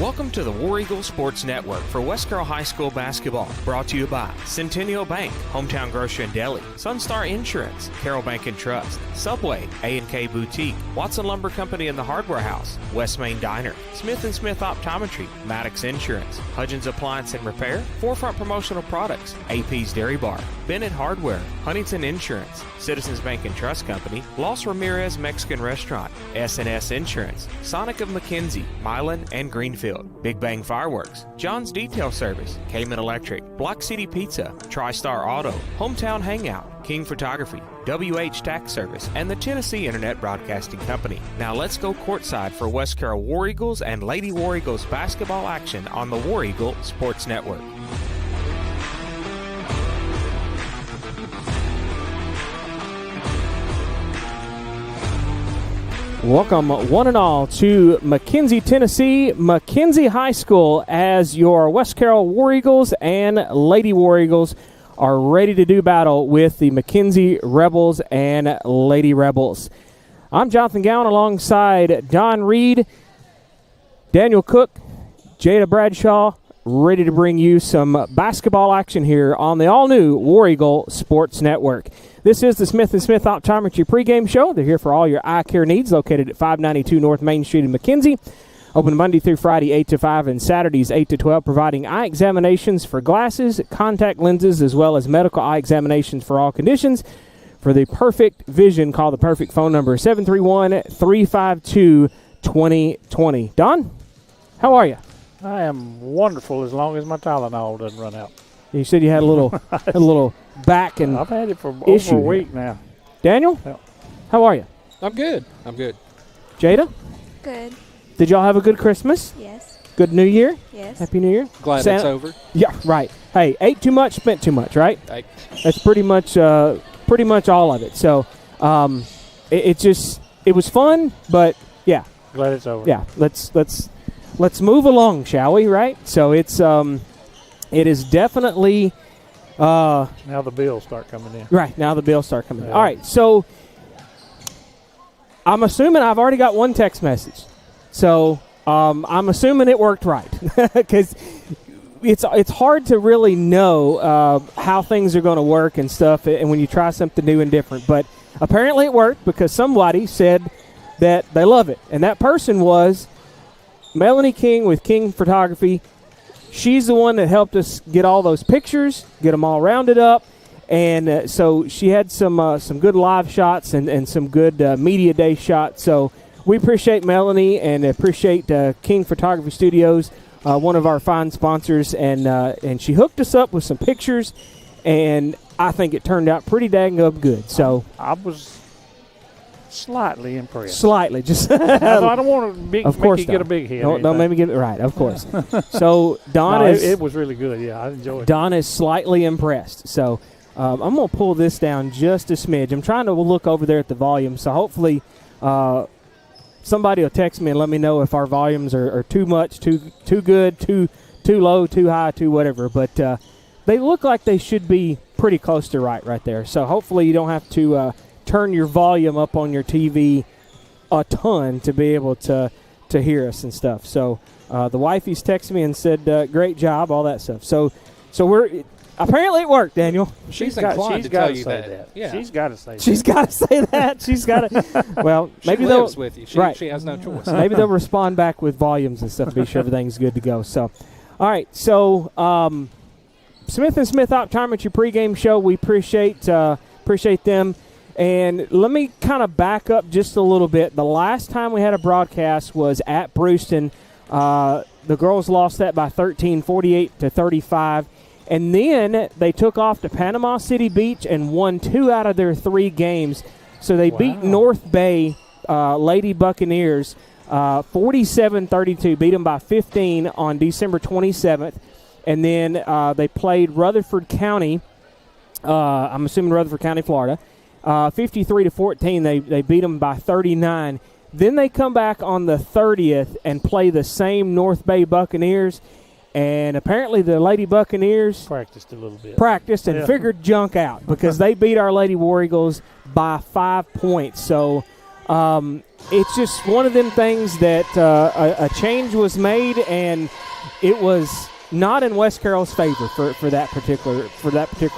Welcome to the War Eagle Sports Network for West Carroll High School basketball. Brought to you by Centennial Bank, Hometown Grocery and Deli, Sunstar Insurance, Carroll Bank and Trust, Subway, A&K Boutique, Watson Lumber Company and the Hardware House, West Main Diner, Smith & Smith Optometry, Maddox Insurance, Hudgens Appliance and Repair, Forefront Promotional Products, AP's Dairy Bar, Bennett Hardware, Huntington Insurance, Citizens Bank and Trust Company, Los Ramirez Mexican Restaurant, S&S Insurance, Sonic of McKenzie, Milan and Greenfield, Big Bang Fireworks, John's Detail Service, Cayman Electric, Block City Pizza, TriStar Auto, Hometown Hangout, King Photography, WH Tax Service, and the Tennessee Internet Broadcasting Company. Now let's go courtside for West Carroll War Eagles and Lady War Eagles basketball action on the War Eagle Sports Network. Welcome, one and all, to McKenzie, Tennessee, McKenzie High School, as your West Carroll War Eagles and Lady War Eagles are ready to do battle with the McKenzie Rebels and Lady Rebels. I'm Jonathan Gowan alongside Don Reed, Daniel Cook, Jada Bradshaw, ready to bring you some basketball action here on the all-new War Eagle Sports Network. This is the Smith & Smith Optometry pregame show. They're here for all your eye care needs, located at 592 North Main Street in McKenzie. Open Monday through Friday, 8 to 5, and Saturdays, 8 to 12, providing eye examinations for glasses, contact lenses, as well as medical eye examinations for all conditions. For the perfect vision, call the perfect phone number, 731-352-2020. Don, how are you? I am wonderful as long as my Tylenol doesn't run out. You said you had a little back and I've had it for issue over a week now. Daniel, Yeah. how are you? I'm good. Jada, Good. did y'all have a good Christmas? Yes. Good New Year? Yes. Happy New Year? Glad Santa- it's over. Yeah, right. Hey, ate too much, spent too much, right? Hey. That's pretty much all of it. So, it was fun, but yeah, Glad it's over. yeah. Let's move along, shall we? Right. So it is definitely Now the bills start coming in. right now. The bills start coming in. Yeah. All right. So I'm assuming I've already got one text message. So I'm assuming it worked right because it's hard to really know how things are going to work and stuff, and when you try something new and different. But apparently it worked because somebody said that they love it, and that person was Melanie King with King Photography. She's the one that helped us get all those pictures, get them all rounded up, and so she had some good live shots and some good media day shots. So we appreciate Melanie and appreciate King Photography Studios, one of our fine sponsors, and she hooked us up with some pictures, and I think it turned out pretty dang good. So I was slightly impressed. slightly, just I don't want to make you get a big hit. Don't make me get it right, of course. So Don it was really good. Yeah, I enjoyed it. Don is slightly impressed. So I'm going to pull this down just a smidge. I'm trying to look over there at the volume, so hopefully somebody will text me and let me know if our volumes are too much, too good, too low, too high, too whatever. But they look like they should be pretty close to right there. So hopefully you don't have to turn your volume up on your TV a ton to be able to hear us and stuff. So the wifey's texted me and said, great job, all that stuff. So we're apparently it worked, Daniel. She's inclined to tell you that. Yeah. She's got to say that. She's got to say that. She's got to. Well, maybe she they'll lives with you. She has no choice. Maybe they'll respond back with volumes and stuff to be sure everything's good to go. So, all right. So, Smith & Smith Optometry pregame show. We appreciate them. And let me kind of back up just a little bit. The last time we had a broadcast was at Brewston. The girls lost that by 13, 48-35. And then they took off to Panama City Beach and won 2 out of their 3 games. So they beat North Bay Lady Buccaneers 47-32, beat them by 15 on December 27th. And then they played Rutherford County, I'm assuming Rutherford County, Florida, 53-14. They beat them by 39. Then they come back on the 30th and play the same North Bay Buccaneers. And apparently the Lady Buccaneers practiced a little bit. And figured junk out because they beat our Lady War Eagles by 5 points. So It's just one of them things that a change was made, and it was not in West Carroll's favor for that particular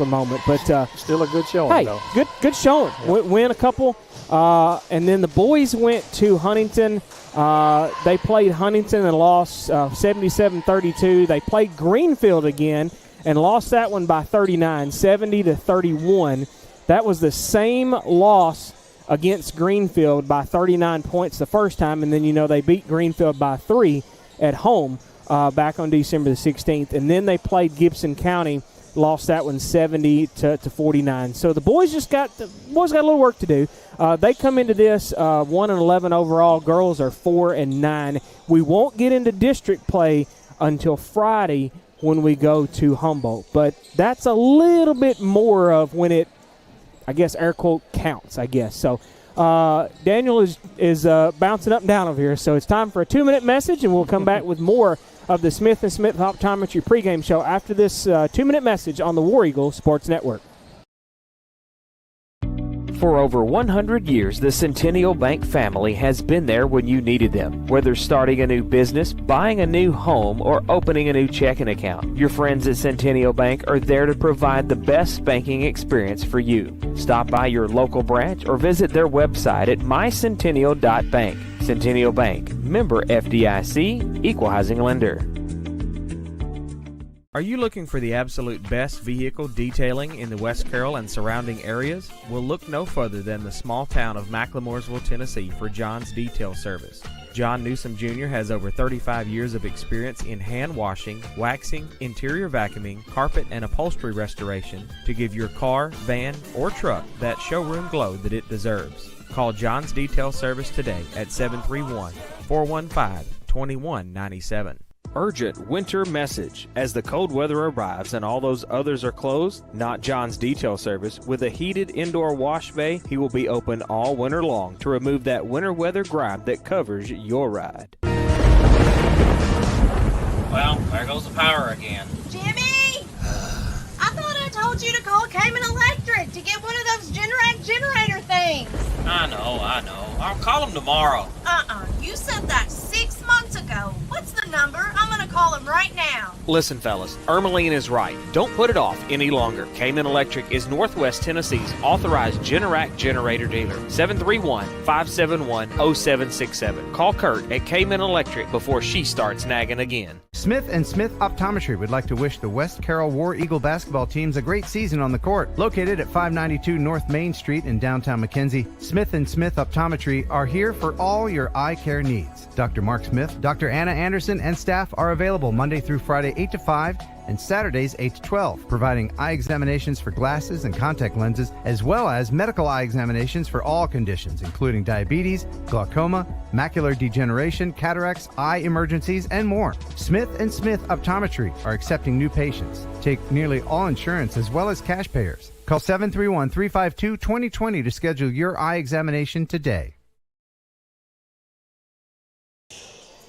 moment. But still a good showing, though. Good showing. Yeah. Win a couple, and then the boys went to Huntington. They played Huntington and lost 77-32. They played Greenfield again and lost that one by 39, 70-31. That was the same loss against Greenfield by 39 points the first time, and then, they beat Greenfield by 3 at home back on December the 16th. And then they played Gibson County, lost that one 70-49. So the boys got a little work to do. They come into this 1-11 overall. Girls are 4-9. We won't get into district play until Friday when we go to Humboldt, but that's a little bit more of when it, I guess, air quote, counts, I guess. So Daniel is bouncing up and down over here, so it's time for a 2-minute message, and we'll come back with more of the Smith & Smith Optometry pregame show after this 2-minute message on the War Eagle Sports Network. For over 100 years, the Centennial Bank family has been there when you needed them. Whether starting a new business, buying a new home, or opening a new checking account, your friends at Centennial Bank are there to provide the best banking experience for you. Stop by your local branch or visit their website at mycentennial.bank. Centennial Bank, member FDIC, equal housing lender. Are you looking for the absolute best vehicle detailing in the West Carroll and surrounding areas? Well, look no further than the small town of McLemoresville, Tennessee for John's Detail Service. John Newsom Jr. has over 35 years of experience in hand washing, waxing, interior vacuuming, carpet and upholstery restoration to give your car, van, or truck that showroom glow that it deserves. Call John's Detail Service today at 731-415-2197. Urgent winter message. As the cold weather arrives and all those others are closed, not John's Detail Service. With a heated indoor wash bay, he will be open all winter long to remove that winter weather grime that covers your ride. Well, there goes the power again. Jimmy! I thought I told you to call Cayman Electric to get one of those Generac generator things. I know. I'll call them tomorrow. You said that 6 months ago. What's the number? I'm gonna call him right now. Listen, fellas, Ermeline is right. Don't put it off any longer. Cayman Electric is Northwest Tennessee's authorized Generac generator dealer. 731-571-0767. Call Kurt at Cayman Electric before she starts nagging again. Smith & Smith Optometry would like to wish the West Carroll War Eagle basketball teams a great season on the court. Located at 592 North Main Street in downtown McKenzie, Smith & Smith Optometry are here for all your eye care needs. Dr. Mark Smith, Dr. Anna Anderson, and staff are available Monday through Friday 8 to 5 and Saturdays 8 to 12, providing eye examinations for glasses and contact lenses, as well as medical eye examinations for all conditions, including diabetes, glaucoma, macular degeneration, cataracts, eye emergencies, and more. Smith & Smith Optometry are accepting new patients. Take nearly all insurance as well as cash payers. Call 731-352-2020 to schedule your eye examination today.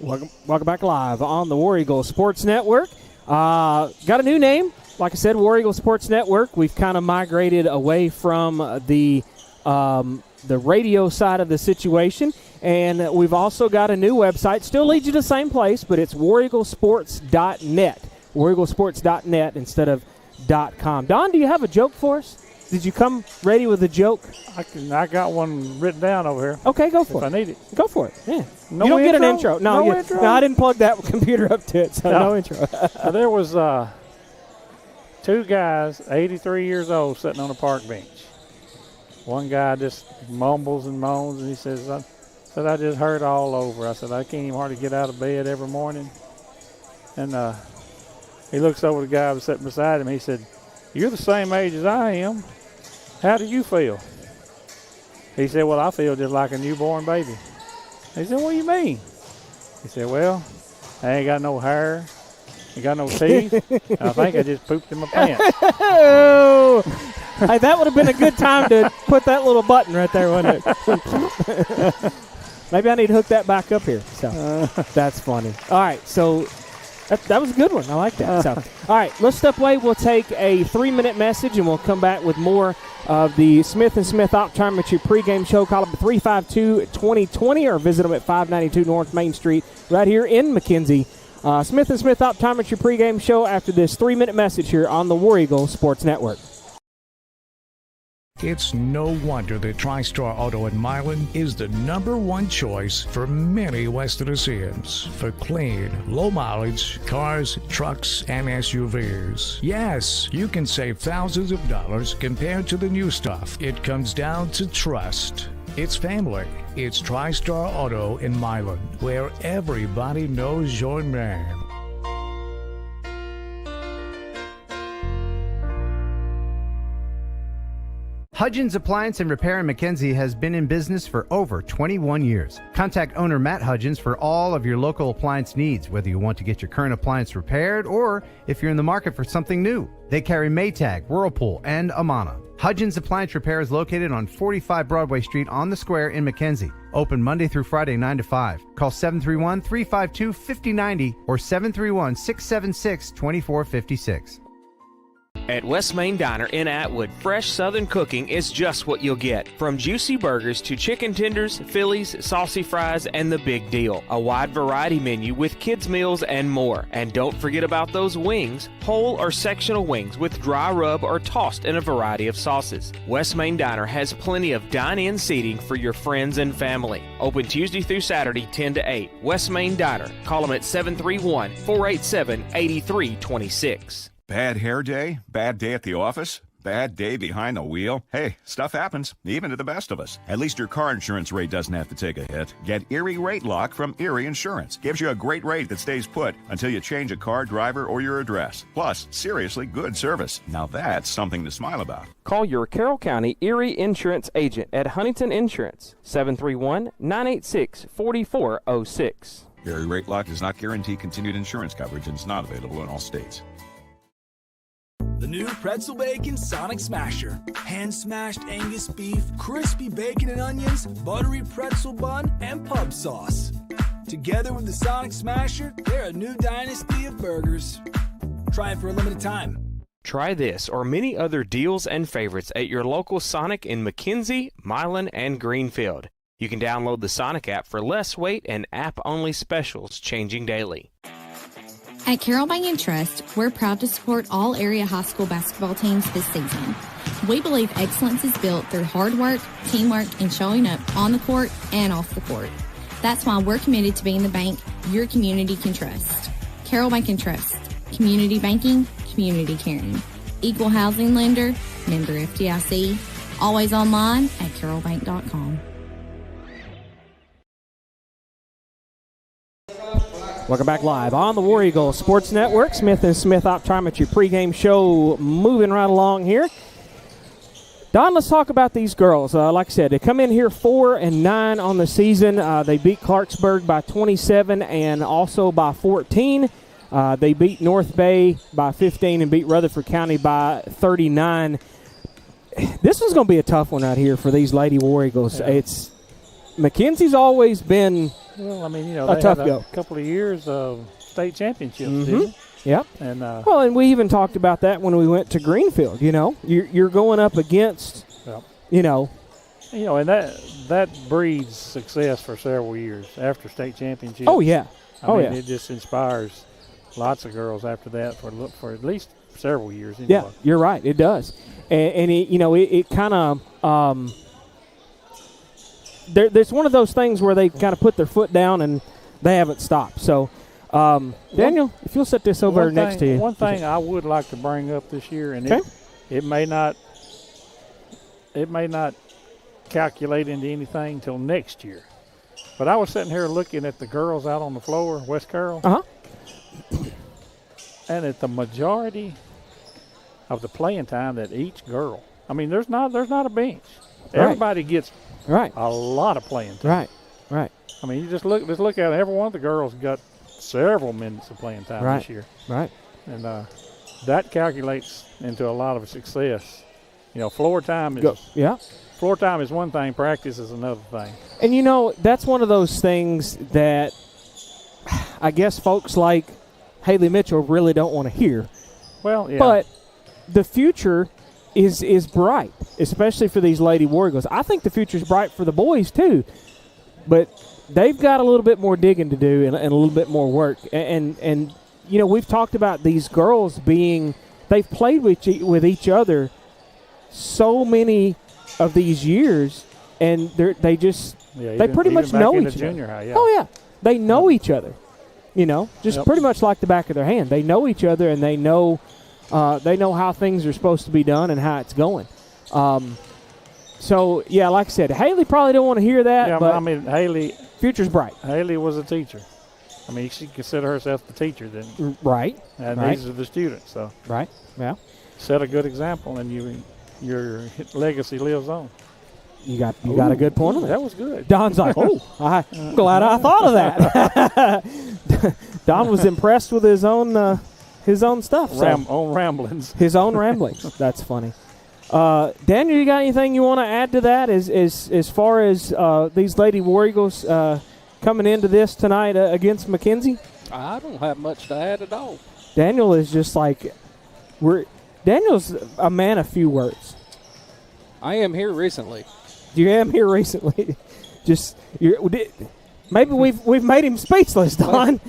Welcome back live on the War Eagle Sports Network. Got a new name. Like I said, War Eagle Sports Network. We've kind of migrated away from the radio side of the situation, and we've also got a new website. Still leads you to the same place, but it's wareaglesports.net. Wareaglesports.net instead of .com. Don, do you have a joke for us? Did you come ready with a joke? I got one written down over here. Okay, go for it. If I need it. Go for it. Yeah. No you don't intro? get an intro. No intro? No, I didn't plug that computer up to it, so no intro. There was two guys, 83 years old, sitting on a park bench. One guy just mumbles and moans, and he says, I just hurt all over. I said, I can't even hardly get out of bed every morning. And he looks over the guy who was sitting beside him. He said, you're the same age as I am. How do you feel? He said, well, I feel just like a newborn baby. He said, what do you mean? He said, well, I ain't got no hair, ain't got no teeth. I think I just pooped in my pants. Oh, hey, that would have been a good time to put that little button right there, wouldn't it? Maybe I need to hook that back up here. So that's funny. All right, so That was a good one. I like that. So, all right, let's step away. We'll take a 3-minute message, and we'll come back with more of the Smith & Smith Optometry pregame show. Call them at 352-2020 or visit them at 592 North Main Street right here in McKenzie. Smith & Smith Optometry pregame show after this 3-minute message here on the War Eagle Sports Network. It's no wonder that TriStar Auto in Milan is the #1 choice for many West Tennesseans for clean, low-mileage cars, trucks, and SUVs. Yes, you can save thousands of dollars compared to the new stuff. It comes down to trust. It's family. It's TriStar Auto in Milan, where everybody knows your name. Hudgens Appliance and Repair in McKenzie has been in business for over 21 years. Contact owner Matt Hudgens for all of your local appliance needs, whether you want to get your current appliance repaired or if you're in the market for something new. They carry Maytag, Whirlpool, and Amana. Hudgens Appliance Repair is located on 45 Broadway Street on the Square in McKenzie. Open Monday through Friday 9 to 5. Call 731-352-5090 or 731-676-2456. At West Main Diner in Atwood, fresh Southern cooking is just what you'll get. From juicy burgers to chicken tenders, Phillies, saucy fries, and the big deal. A wide variety menu with kids' meals and more. And don't forget about those wings, whole or sectional wings with dry rub or tossed in a variety of sauces. West Main Diner has plenty of dine-in seating for your friends and family. Open Tuesday through Saturday 10 to 8. West Main Diner. Call them at 731-487-8326. Bad hair day? Bad day at the office? Bad day behind the wheel? Hey, stuff happens, even to the best of us. At least your car insurance rate doesn't have to take a hit. Get Erie Rate Lock from Erie Insurance. Gives you a great rate that stays put until you change a car, driver, or your address. Plus, seriously good service. Now that's something to smile about. Call your Carroll County Erie Insurance agent at Huntington Insurance, 731-986-4406. Erie Rate Lock does not guarantee continued insurance coverage and is not available in all states. The new Pretzel Bacon Sonic Smasher. Hand-smashed Angus beef, crispy bacon and onions, buttery pretzel bun, and pub sauce. Together with the Sonic Smasher, they're a new dynasty of burgers. Try it for a limited time. Try this or many other deals and favorites at your local Sonic in McKenzie, Milan, and Greenfield. You can download the Sonic app for less wait and app-only specials changing daily. At Carroll Bank & Trust, we're proud to support all area high school basketball teams this season. We believe excellence is built through hard work, teamwork, and showing up on the court and off the court. That's why we're committed to being the bank your community can trust. Carroll Bank & Trust. Community banking, community caring. Equal housing lender, member FDIC. Always online at carrollbank.com. Welcome back live on the War Eagle Sports Network. Smith & Smith Optometry pregame show moving right along here. Don, let's talk about these girls. Like I said, they come in here 4-9 on the season. They beat Clarksburg by 27 and also by 14. They beat North Bay by 15 and beat Rutherford County by 39. This is going to be a tough one out here for these Lady War Eagles. Yeah. It's McKenzie's always been well, I mean, you know, a they tough had go. A couple of years of state championships, didn't they? Yep. And well, and we even talked about that when we went to Greenfield. You know, you're going up against, you know, and that breeds success for several years after state championships. Oh yeah, I mean, it just inspires lots of girls after that for at least several years. Anyway. Yeah, you're right. It does, and it kind of. There's one of those things where they kind of put their foot down and they haven't stopped. So, Daniel, if you'll set this over next to you. One thing I would like to bring up this year, and it may not calculate into anything until next year. But I was sitting here looking at the girls out on the floor, West Carroll, and at the majority of the playing time that each girl. I mean, there's not a bench. Right. Everybody gets. Right. A lot of playing time. Right. I mean, you just look at it. Every one of the girls got several minutes of playing time this year. Right. And that calculates into a lot of success. You know, floor time is floor time is one thing, practice is another thing. And you know, that's one of those things that I guess folks like Haley Mitchell really don't want to hear. Well, yeah. But the future is bright, especially for these Lady War Eagles. I think the future's bright for the boys too, but they've got a little bit more digging to do and a little bit more work. And you know, we've talked about these girls they've played with each other so many of these years, and they pretty much know each other. High, yeah. Oh yeah, they know each other. You know, just pretty much like the back of their hand. They know each other, and they know how things are supposed to be done and how it's going. So yeah, like I said, Haley probably don't want to hear that. Yeah, but I mean, Haley, future's bright. Haley was a teacher. I mean, she considered herself the teacher then. Right. And right. these are the students. So right. Yeah. Set a good example, and your legacy lives on. You got a good point on that. That was good. Don's like, I'm glad I thought of that. Don was impressed with his own stuff. Own ramblings. His own ramblings. That's funny. Daniel, you got anything you want to add to that as far as these Lady War Eagles coming into this tonight against McKenzie? I don't have much to add at all. Daniel is just like Daniel's a man of few words. I am here recently. You am here recently. Maybe we've made him speechless, Don.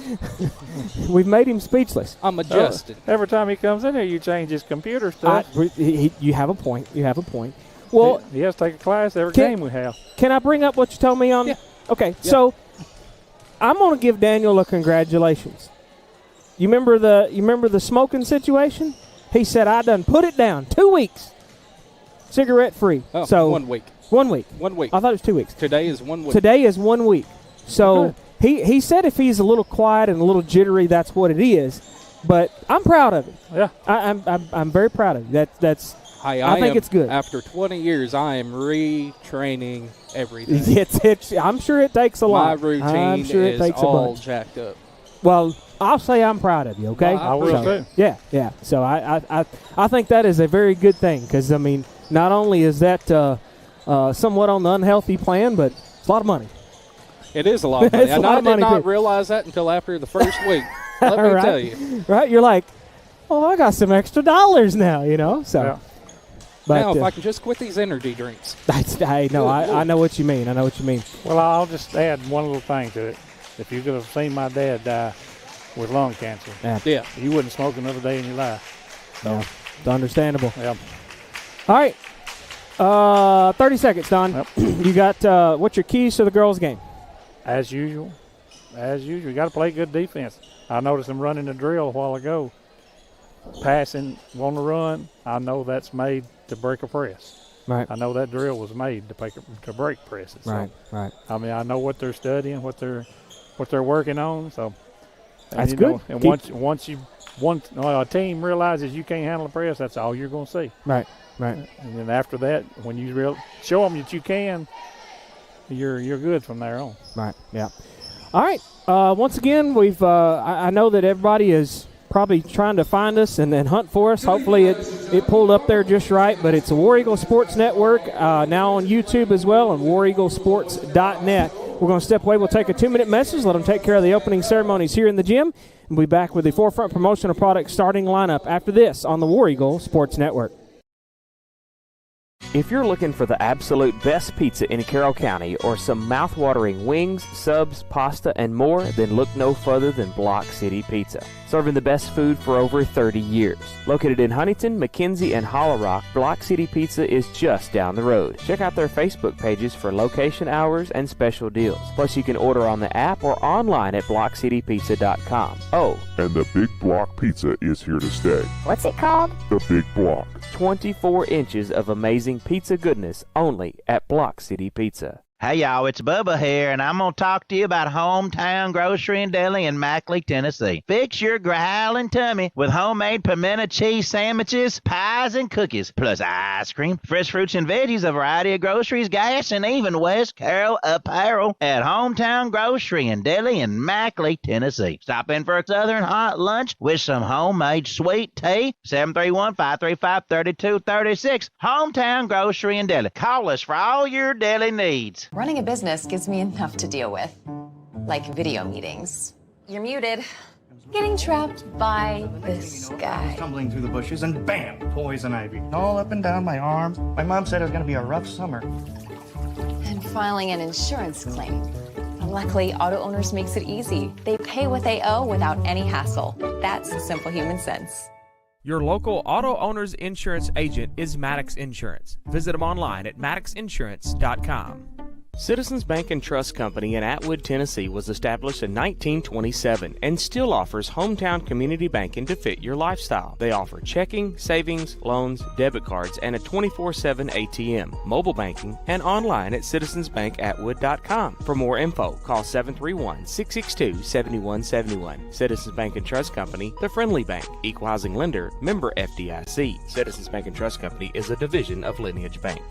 We've made him speechless. I'm adjusted. Every time he comes in here, you change his computer stuff. You have a point. You have a point. Well, he has to take a class every game we have. Can I bring up what you told me on? Yeah. Okay, so I'm going to give Daniel a congratulations. You remember the smoking situation? He said, I done put it down 2 weeks. Cigarette free. Oh, so 1 week. 1 week. 1 week. I thought it was 2 weeks. Today is 1 week. Today is 1 week. So he said if he's a little quiet and a little jittery, that's what it is. But I'm proud of it. Yeah. I'm very proud of it. I think it's good. After 20 years, I am retraining everything. I'm sure it takes a lot. My routine is all jacked up. Well, I'll say I'm proud of you, okay? I will too. Yeah. So I think that is a very good thing because, I mean, not only is that somewhat on the unhealthy plan, but it's a lot of money. It is a lot of money. And I did not realize that until after the first week. Let me tell you. Right? You're like, I got some extra dollars now, you know? So. Yeah. But, now, if I can just quit these energy drinks. I know what you mean. Well, I'll just add one little thing to it. If you could have seen my dad die with lung cancer, you wouldn't smoke another day in your life. So. It's understandable. Yeah. All right. 30 seconds, Don. Yep. You got what's your keys to the girls' game? As usual. You got to play good defense. I noticed them running a drill a while ago. Passing on the run, I know that's made to break a press. Right. I know that drill was made to break presses. So, right. I mean, I know what they're studying, what they're working on. So that's good. And once a team realizes you can't handle a press, that's all you're going to see. Right. And then after that, when you show them that you can, you're good from there on. Right. Yeah. All right. Once again, we've I know that everybody is probably trying to find us and hunt for us. Hopefully it pulled up there just right, but it's a War Eagle Sports Network, now on YouTube as well, and wareaglesports.net. We're going to step away. We'll take a 2-minute message, let them take care of the opening ceremonies here in the gym, and we'll be back with the Forefront Promotional Products starting lineup after this on the War Eagle Sports Network. If you're looking for the absolute best pizza in Carroll County or some mouth-watering wings, subs, pasta, and more, then look no further than Block City Pizza. Serving the best food for over 30 years. Located in Huntington, McKenzie, and Hollow Rock, Block City Pizza is just down the road. Check out their Facebook pages for location hours and special deals. Plus, you can order on the app or online at blockcitypizza.com. Oh, and the Big Block Pizza is here to stay. What's it called? The Big Block. 24 inches of amazing pizza goodness only at Block City Pizza. Hey y'all, it's Bubba here, and I'm going to talk to you about Hometown Grocery and Deli in Mackley, Tennessee. Fix your growling tummy with homemade pimento cheese sandwiches, pies, and cookies, plus ice cream, fresh fruits and veggies, a variety of groceries, gas, and even West Carroll apparel at Hometown Grocery and Deli in Mackley, Tennessee. Stop in for a southern hot lunch with some homemade sweet tea. 731-535-3236. Hometown Grocery and Deli. Call us for all your deli needs. Running a business gives me enough to deal with, like video meetings. You're muted. Getting trapped by this guy. Tumbling through the bushes and bam, poison ivy. All up and down my arm. My mom said it was going to be a rough summer. And filing an insurance claim. Luckily, Auto Owners makes it easy. They pay what they owe without any hassle. That's simple human sense. Your local Auto Owners Insurance agent is Maddox Insurance. Visit them online at maddoxinsurance.com. Citizens Bank and Trust Company in Atwood, Tennessee was established in 1927 and still offers hometown community banking to fit your lifestyle. They offer checking, savings, loans, debit cards, and a 24/7 ATM, mobile banking, and online at citizensbankatwood.com. For more info, call 731-662-7171. Citizens Bank and Trust Company, the friendly bank, equal housing lender, member FDIC. Citizens Bank and Trust Company is a division of Lineage Bank.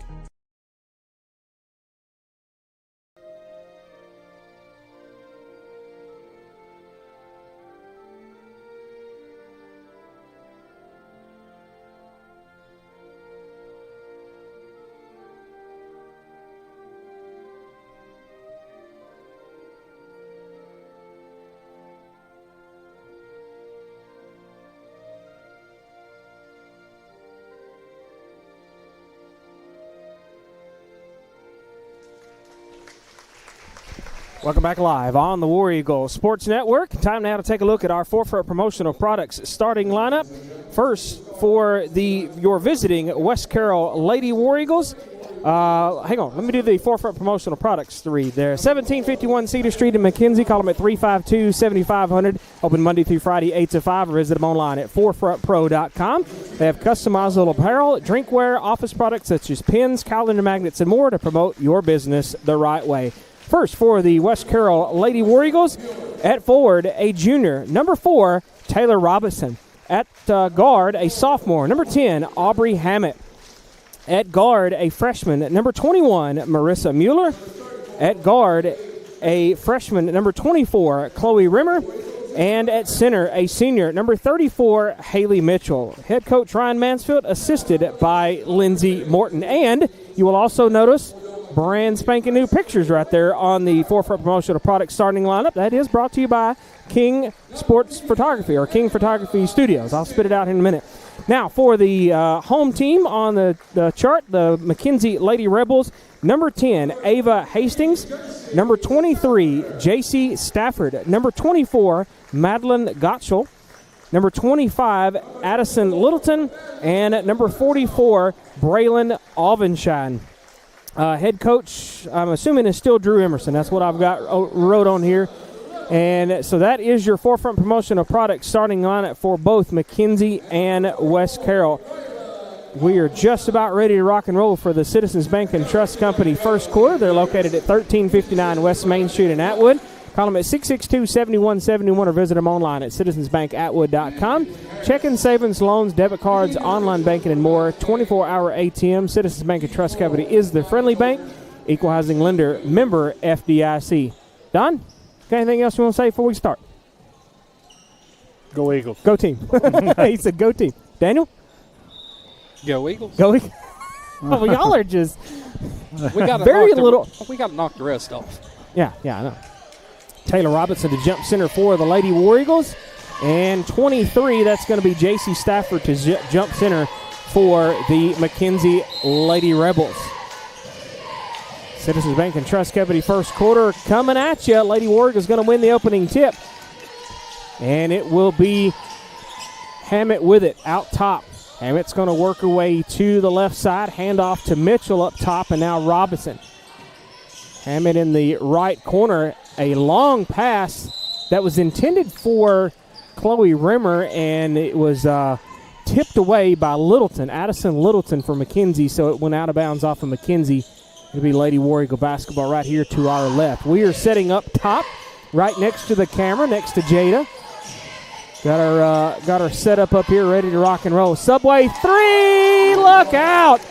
Welcome back live on the War Eagle Sports Network. Time now to take a look at our Forefront Promotional Products starting lineup. First, for your visiting West Carroll Lady War Eagles. Hang on, let me do the Forefront Promotional Products to read there. 1751 Cedar Street in McKenzie. Call them at 352-7500. Open Monday through Friday, 8 to 5. Or visit them online at forefrontpro.com. They have customizable apparel, drinkware, office products such as pins, calendar magnets, and more to promote your business the right way. First, for the West Carroll Lady War Eagles, at forward, a junior. Number 4, Taylor Robinson. At guard, a sophomore. Number 10, Aubrey Hammett. At guard, a freshman. Number 21, Marissa Mueller. At guard, a freshman. Number 24, Chloe Rimmer. And at center, a senior. Number 34, Haley Mitchell. Head coach Ryan Mansfield, assisted by Lindsey Morton. And you will also notice brand spanking new pictures right there on the Forefront Promotional Products starting lineup. That is brought to you by King Sports Photography, or King Photography Studios. I'll spit it out in a minute. Now, for the home team on the chart, the McKenzie Lady Rebels, number 10, Ava Hastings. Number 23, J.C. Stafford. Number 24, Madeline Gottschall. Number 25, Addison Littleton. And number 44, Braylon Alvenshine. Head coach, I'm assuming, is still Drew Emerson. That's what I've got wrote on here. And so that is your Forefront Promotional Products starting lineup for both McKenzie and West Carroll. We are just about ready to rock and roll for the Citizens Bank and Trust Company first quarter. They're located at 1359 West Main Street in Atwood. Call them at 662-7171 or visit them online at citizensbankatwood.com. Checking, savings, loans, debit cards, online banking, and more. 24-hour ATM. Citizens Bank and Trust Company is the friendly bank. Equal housing lender, member FDIC. Don, got anything else you want to say before we start? Go Eagles. Go team. He said go team. Daniel? Go Eagles. Go Eagles. Oh, y'all are just we got to knock the rest off. Yeah, I know. Taylor Robinson to jump center for the Lady War Eagles. And 23, that's going to be J.C. Stafford to jump center for the McKenzie Lady Rebels. Citizens Bank and Trust Company first quarter coming at you. Lady War Eagles going to win the opening tip. And it will be Hammett with it out top. Hammett's going to work her way to the left side. Hand off to Mitchell up top, and now Robinson. Hammett in the right corner. A long pass that was intended for Chloe Rimmer, and it was tipped away by Littleton, Addison Littleton for McKenzie, so it went out of bounds off of McKenzie. It'll be Lady War Eagle basketball right here to our left. We are setting up top, right next to the camera, next to Jada. Got our setup up here, ready to rock and roll. Subway 3, look out!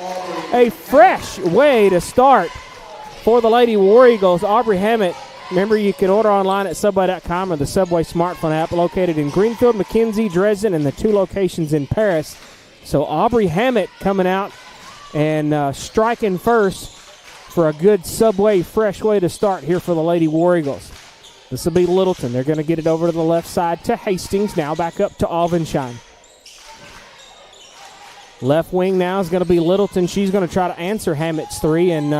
A fresh way to start for the Lady War Eagles. Aubrey Hammett. Remember, you can order online at Subway.com or the Subway smartphone app, located in Greenfield, McKenzie, Dresden, and the 2 locations in Paris. So Aubrey Hammett coming out and striking first for a good Subway fresh way to start here for the Lady War Eagles. This will be Littleton. They're going to get it over to the left side to Hastings. Now back up to Alvenshine. Left wing now is going to be Littleton. She's going to try to answer Hammett's three, and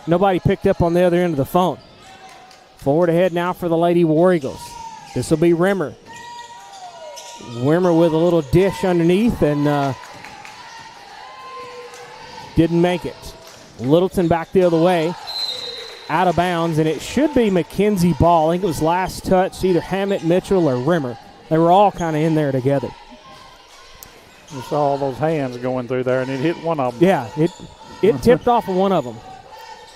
nobody picked up on the other end of the phone. Forward ahead now for the Lady War Eagles. This will be Rimmer. Rimmer with a little dish underneath, and didn't make it. Littleton back the other way. Out of bounds, and it should be McKenzie ball. I think it was last touch, either Hammett, Mitchell, or Rimmer. They were all kind of in there together. You saw all those hands going through there, and it hit one of them. Yeah, it tipped off of one of them.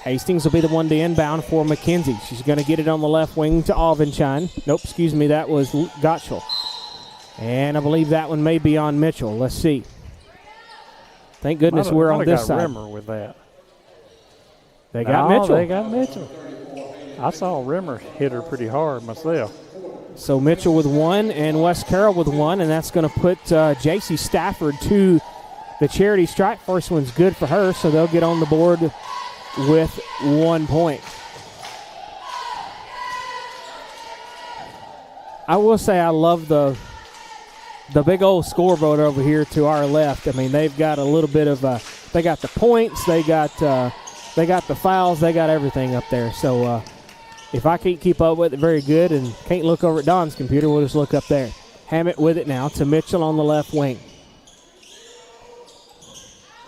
Hastings will be the one to inbound for McKenzie. She's going to get it on the left wing to Alvenshine. Nope, excuse me, that was Gottschall. And I believe that one may be on Mitchell. Let's see. Thank goodness we're on this side. Rimmer with that. They got Mitchell. They got Mitchell. I saw Rimmer hit her pretty hard myself. So Mitchell with one and West Carroll with one, and that's going to put J.C. Stafford to the charity stripe. First one's good for her, so they'll get on the board with 1 point. I will say I love the big old scoreboard over here to our left. I mean, they've got a little bit of they got the points, they got the fouls, they got everything up there. So if I can't keep up with it very good and can't look over at Don's computer, we'll just look up there. Hammett with it now to Mitchell on the left wing.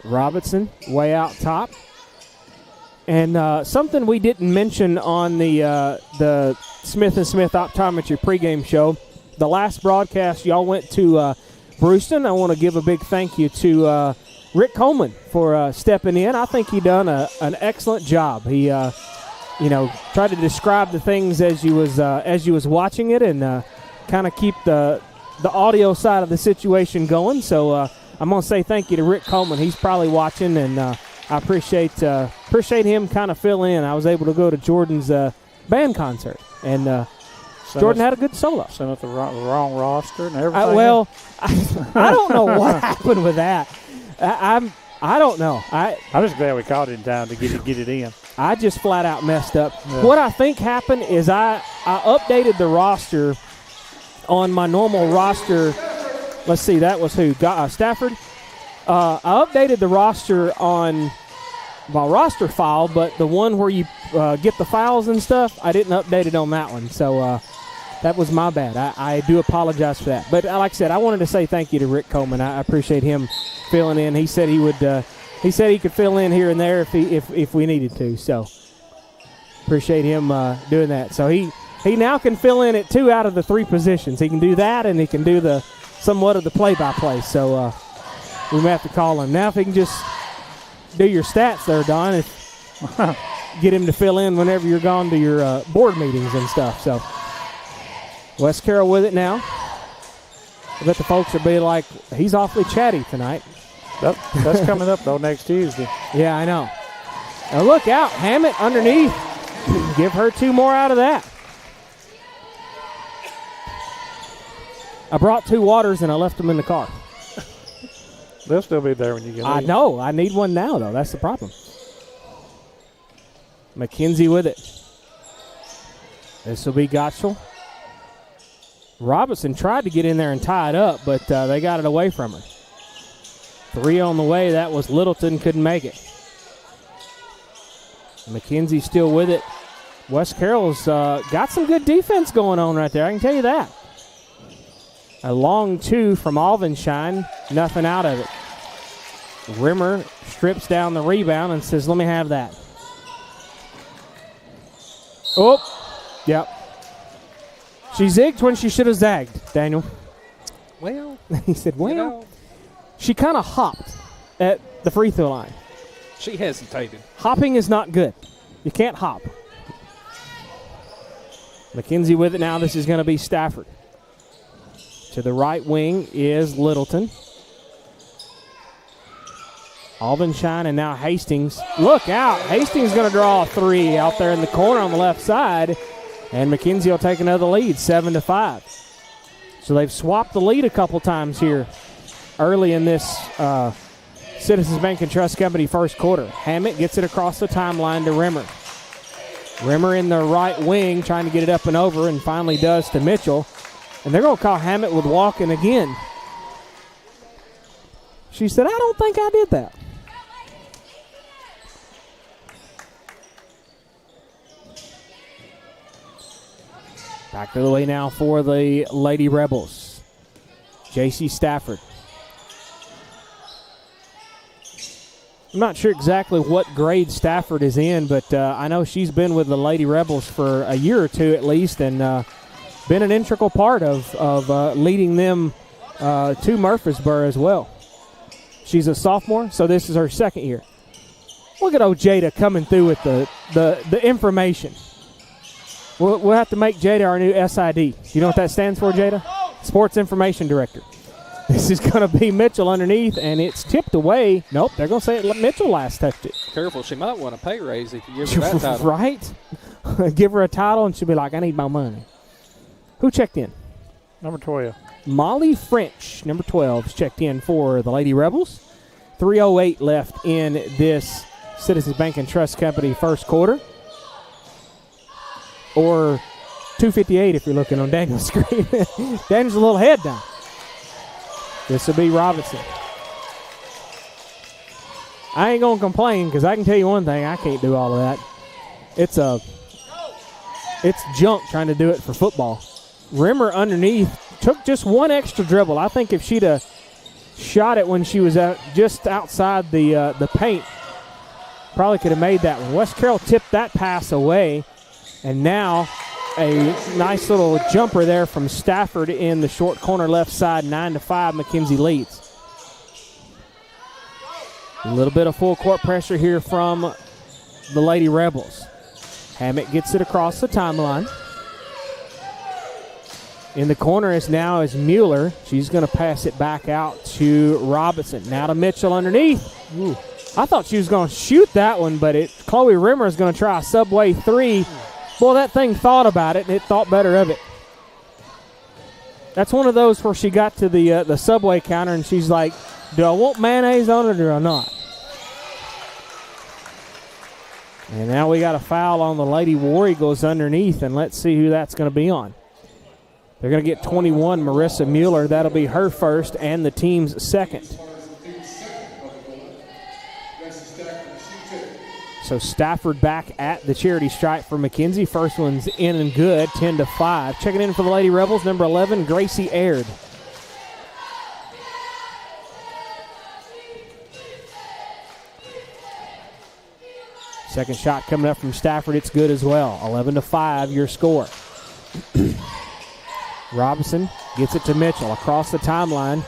Robinson way out top. And something we didn't mention on the Smith & Smith Optometry pregame show, the last broadcast y'all went to Brewston. I want to give a big thank you to Rick Coleman for stepping in. I think he done an excellent job. He, tried to describe the things as you was watching it, and kind of keep the audio side of the situation going. So I'm gonna say thank you to Rick Coleman. He's probably watching, and I appreciate him kind of filling in. I was able to go to Jordan's band concert, and Jordan had a good solo. Sent up the wrong roster and everything. I don't know what happened with that. I don't know. I'm just glad we caught it in time to get it in. I just flat out messed up. Yeah. What I think happened is I updated the roster on my normal roster. Let's see, that was who? Stafford. I updated the roster on my roster file, but the one where you get the files and stuff, I didn't update it on that one. So that was my bad. I do apologize for that. But like I said, I wanted to say thank you to Rick Coleman. I appreciate him filling in. He said he would. He said he could fill in here and there if we needed to. So appreciate him doing that. So he now can fill in at 2 out of the 3 positions. He can do that, and he can do somewhat of the play-by-play. So we may have to call him now if he can just do your stats there, Don. Get him to fill in whenever you're gone to your board meetings and stuff. So West Carroll with it now. I bet the folks will be like, he's awfully chatty tonight. That's coming up, though, next Tuesday. Yeah, I know. Now look out. Hammett underneath. Give her 2 more out of that. I brought 2 waters, and I left them in the car. They'll still be there when you get in. I know. I need one now, though. That's the problem. McKenzie with it. This will be Gottschall. Robinson tried to get in there and tie it up, but they got it away from her. 3 on the way. That was Littleton. Couldn't make it. McKenzie still with it. West Carroll's got some good defense going on right there. I can tell you that. A long 2 from Alvenshine. Nothing out of it. Rimmer strips down the rebound and says, let me have that. Oh, yep. She zigged when she should have zagged, Daniel. Well. He said, well. She kind of hopped at the free throw line. She hesitated. Hopping is not good. You can't hop. McKenzie with it now. This is going to be Stafford. To the right wing is Littleton. Alvenshine and now Hastings. Look out. Hastings going to draw a 3 out there in the corner on the left side. And McKenzie will take another lead, 7-5. So they've swapped the lead a couple times here early in this Citizens Bank and Trust Company first quarter. Hammett gets it across the timeline to Rimmer. Rimmer in the right wing trying to get it up and over, and finally does to Mitchell. And they're going to call Hammett with walking again. She said, I don't think I did that. Back to the way now for the Lady Rebels. J.C. Stafford. I'm not sure exactly what grade Stafford is in, but I know she's been with the Lady Rebels for a year or two at least, and been an integral part of leading them to Murfreesboro as well. She's a sophomore, so this is her second year. Look at old Jada coming through with the information. We'll have to make Jada our new SID. You know what that stands for, Jada? Sports Information Director. This is going to be Mitchell underneath, and it's tipped away. Nope, they're going to say Mitchell last touched it. Careful, she might want a pay raise if you give her that title. Right? Give her a title, and she'll be like, I need my money. Who checked in? Number 12. Molly French, number 12, is checked in for the Lady Rebels. 3:08 left in this Citizens Bank and Trust Company first quarter. Or 2:58 if you're looking on Daniel's screen. Daniel's a little ahead now. This will be Robinson. I ain't going to complain because I can tell you one thing. I can't do all of that. It's junk trying to do it for football. Rimmer underneath took just one extra dribble. I think if she'd have shot it when she was just outside the paint, probably could have made that one. West Carroll tipped that pass away. And now a nice little jumper there from Stafford in the short corner left side, 9-5, McKenzie leads. A little bit of full court pressure here from the Lady Rebels. Hammett gets it across the timeline. In the corner is Mueller. She's going to pass it back out to Robinson. Now to Mitchell underneath. Ooh. I thought she was going to shoot that one, but Chloe Rimmer is going to try a subway three. Boy, that thing thought about it, and it thought better of it. That's one of those where she got to the Subway counter, and she's like, do I want mayonnaise on it or do I not? And now we got a foul on the Lady War Eagles underneath, and let's see who that's going to be on. They're going to get 21, Marissa Mueller. That'll be her first and the team's second. So Stafford back at the charity stripe for McKenzie. First one's in and good, 10-5. Checking in for the Lady Rebels, number 11, Gracie Aird. Second shot coming up from Stafford. It's good as well. 11-5, your score. Robinson gets it to Mitchell across the timeline.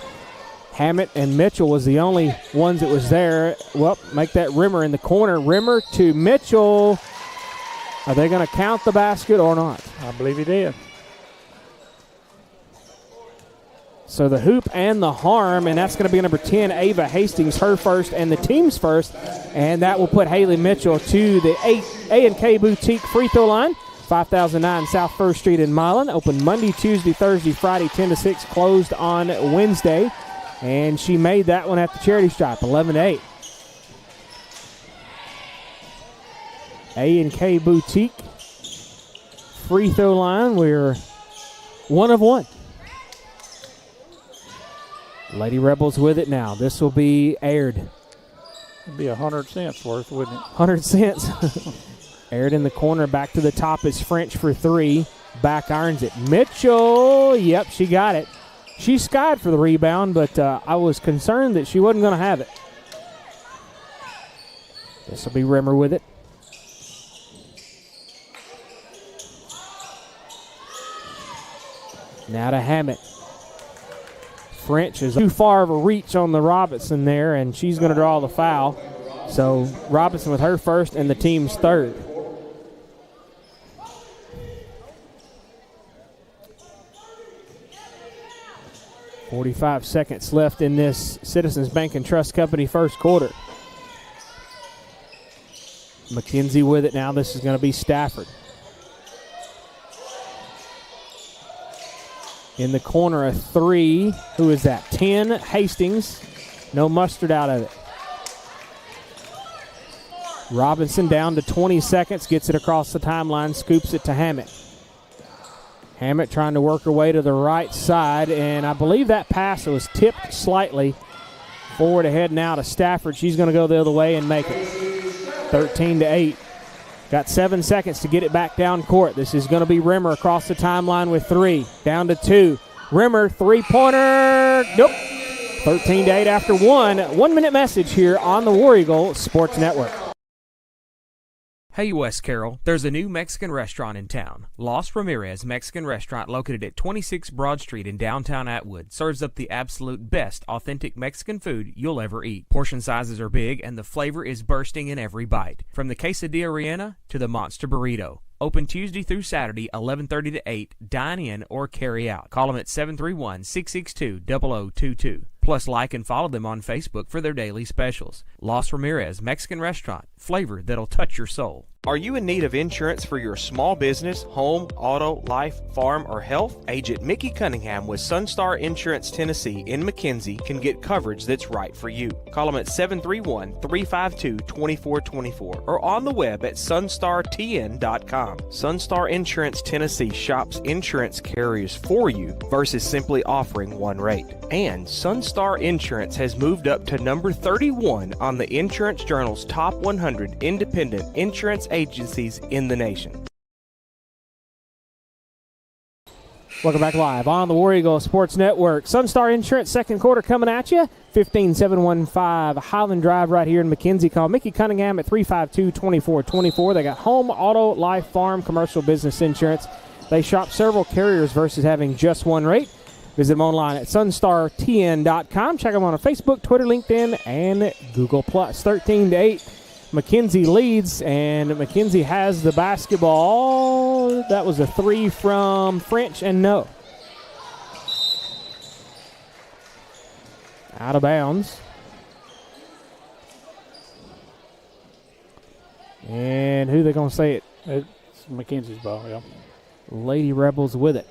Hammett and Mitchell was the only ones that was there. Well, make that Rimmer in the corner. Rimmer to Mitchell. Are they going to count the basket or not? I believe he did. So the hoop and the harm, and that's going to be number 10, Ava Hastings, her first and the team's first. And that will put Haley Mitchell to the A&K Boutique free throw line. 5009 South 1st Street in Milan. Open Monday, Tuesday, Thursday, Friday, 10 to 6. Closed on Wednesday. And she made that one at the charity stripe, 11-8. A&K Boutique free throw line. We're 1 of 1. Lady Rebels with it now. This will be Aird. It'd be 100 cents worth, wouldn't it? 100 cents. Aird in the corner. Back to the top is French for 3. Back irons it. Mitchell. Yep, she got it. She skied for the rebound, but I was concerned that she wasn't going to have it. This will be Rimmer with it. Now to Hammett. French is too far of a reach on the Robinson there, and she's going to draw the foul. So Robinson with her first and the team's third. .45 seconds left in this Citizens Bank and Trust Company first quarter. McKenzie with it now. This is going to be Stafford. In the corner, a 3. Who is that? 10, Hastings. No mustard out of it. Robinson down to 20 seconds, gets it across the timeline, scoops it to Hammett. Hammett trying to work her way to the right side, and I believe that pass was tipped slightly. Forward ahead now to Stafford. She's going to go the other way and make it. 13-8. Got 7 seconds to get it back down court. This is going to be Rimmer across the timeline with 3. Down to 2. Rimmer, three-pointer. Nope. 13-8 after 1. 1 minute message here on the War Eagle Sports Network. Hey, West Carroll, there's a new Mexican restaurant in town. Los Ramirez Mexican Restaurant, located at 26 Broad Street in downtown Atwood, serves up the absolute best authentic Mexican food you'll ever eat. Portion sizes are big, and the flavor is bursting in every bite. From the quesadilla rellena to the monster burrito. Open Tuesday through Saturday, 11:30 to 8. Dine in or carry out. Call them at 731-662-0022. Plus, like and follow them on Facebook for their daily specials. Los Ramirez Mexican Restaurant. Flavor that'll touch your soul. Are you in need of insurance for your small business, home, auto, life, farm, or health? Agent Mickey Cunningham with Sunstar Insurance Tennessee in McKenzie can get coverage that's right for you. Call them at 731-352-2424 or on the web at sunstartn.com. Sunstar Insurance Tennessee shops insurance carriers for you versus simply offering one rate. And Sunstar Insurance has moved up to number 31 on the Insurance Journal's top 100 independent insurance agencies in the nation. Welcome back live on the War Eagle Sports Network. Sunstar Insurance second quarter coming at you. 15715 Highland Drive right here in McKenzie. Call Mickey Cunningham at 352-2424. They got home, auto, life, farm, commercial, business insurance. They shop several carriers versus having just one rate. Visit them online at sunstartn.com. Check them on Facebook, Twitter, LinkedIn, and Google+. 13-8. McKenzie leads, and McKenzie has the basketball. That was a 3 from French, and no. Out of bounds. And who they going to say it? It's McKenzie's ball, yeah. Lady Rebels with it.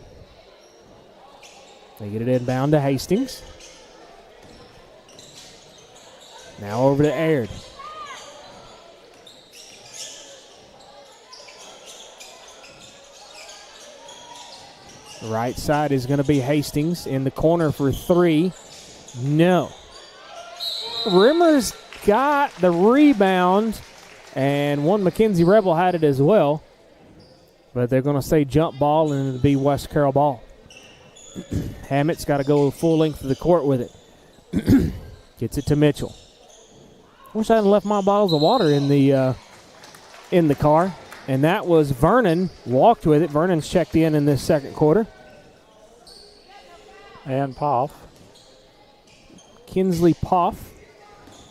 They get it inbound to Hastings. Now over to Aird. The right side is going to be Hastings in the corner for 3. No. Rimmer's got the rebound, and one McKenzie Rebel had it as well. But they're going to say jump ball, and it'll be West Carroll ball. Hammett's got to go full length of the court with it. Gets it to Mitchell. Wish I hadn't left my bottles of water in the car. And that was Vernon, walked with it. Vernon's checked in this second quarter. And Poff. Kinsley Poff.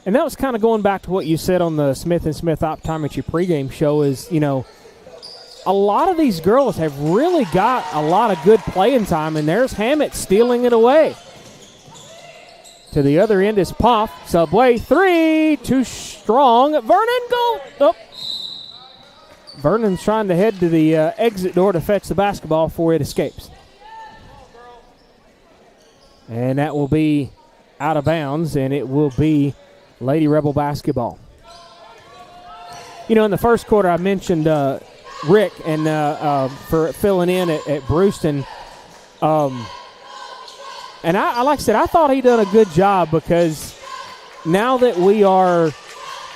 And that was kind of going back to what you said on the Smith & Smith Optometry pregame show is, you know, a lot of these girls have really got a lot of good playing time, and there's Hammett stealing it away. To the other end is Poff. Subway 3, too strong. Vernon, go. Oh. Vernon's trying to head to the exit door to fetch the basketball before it escapes. And that will be out of bounds, and it will be Lady Rebel basketball. You know, in the first quarter, I mentioned Rick and for filling in at Brewston. And I like I said, I thought he done a good job because now that we are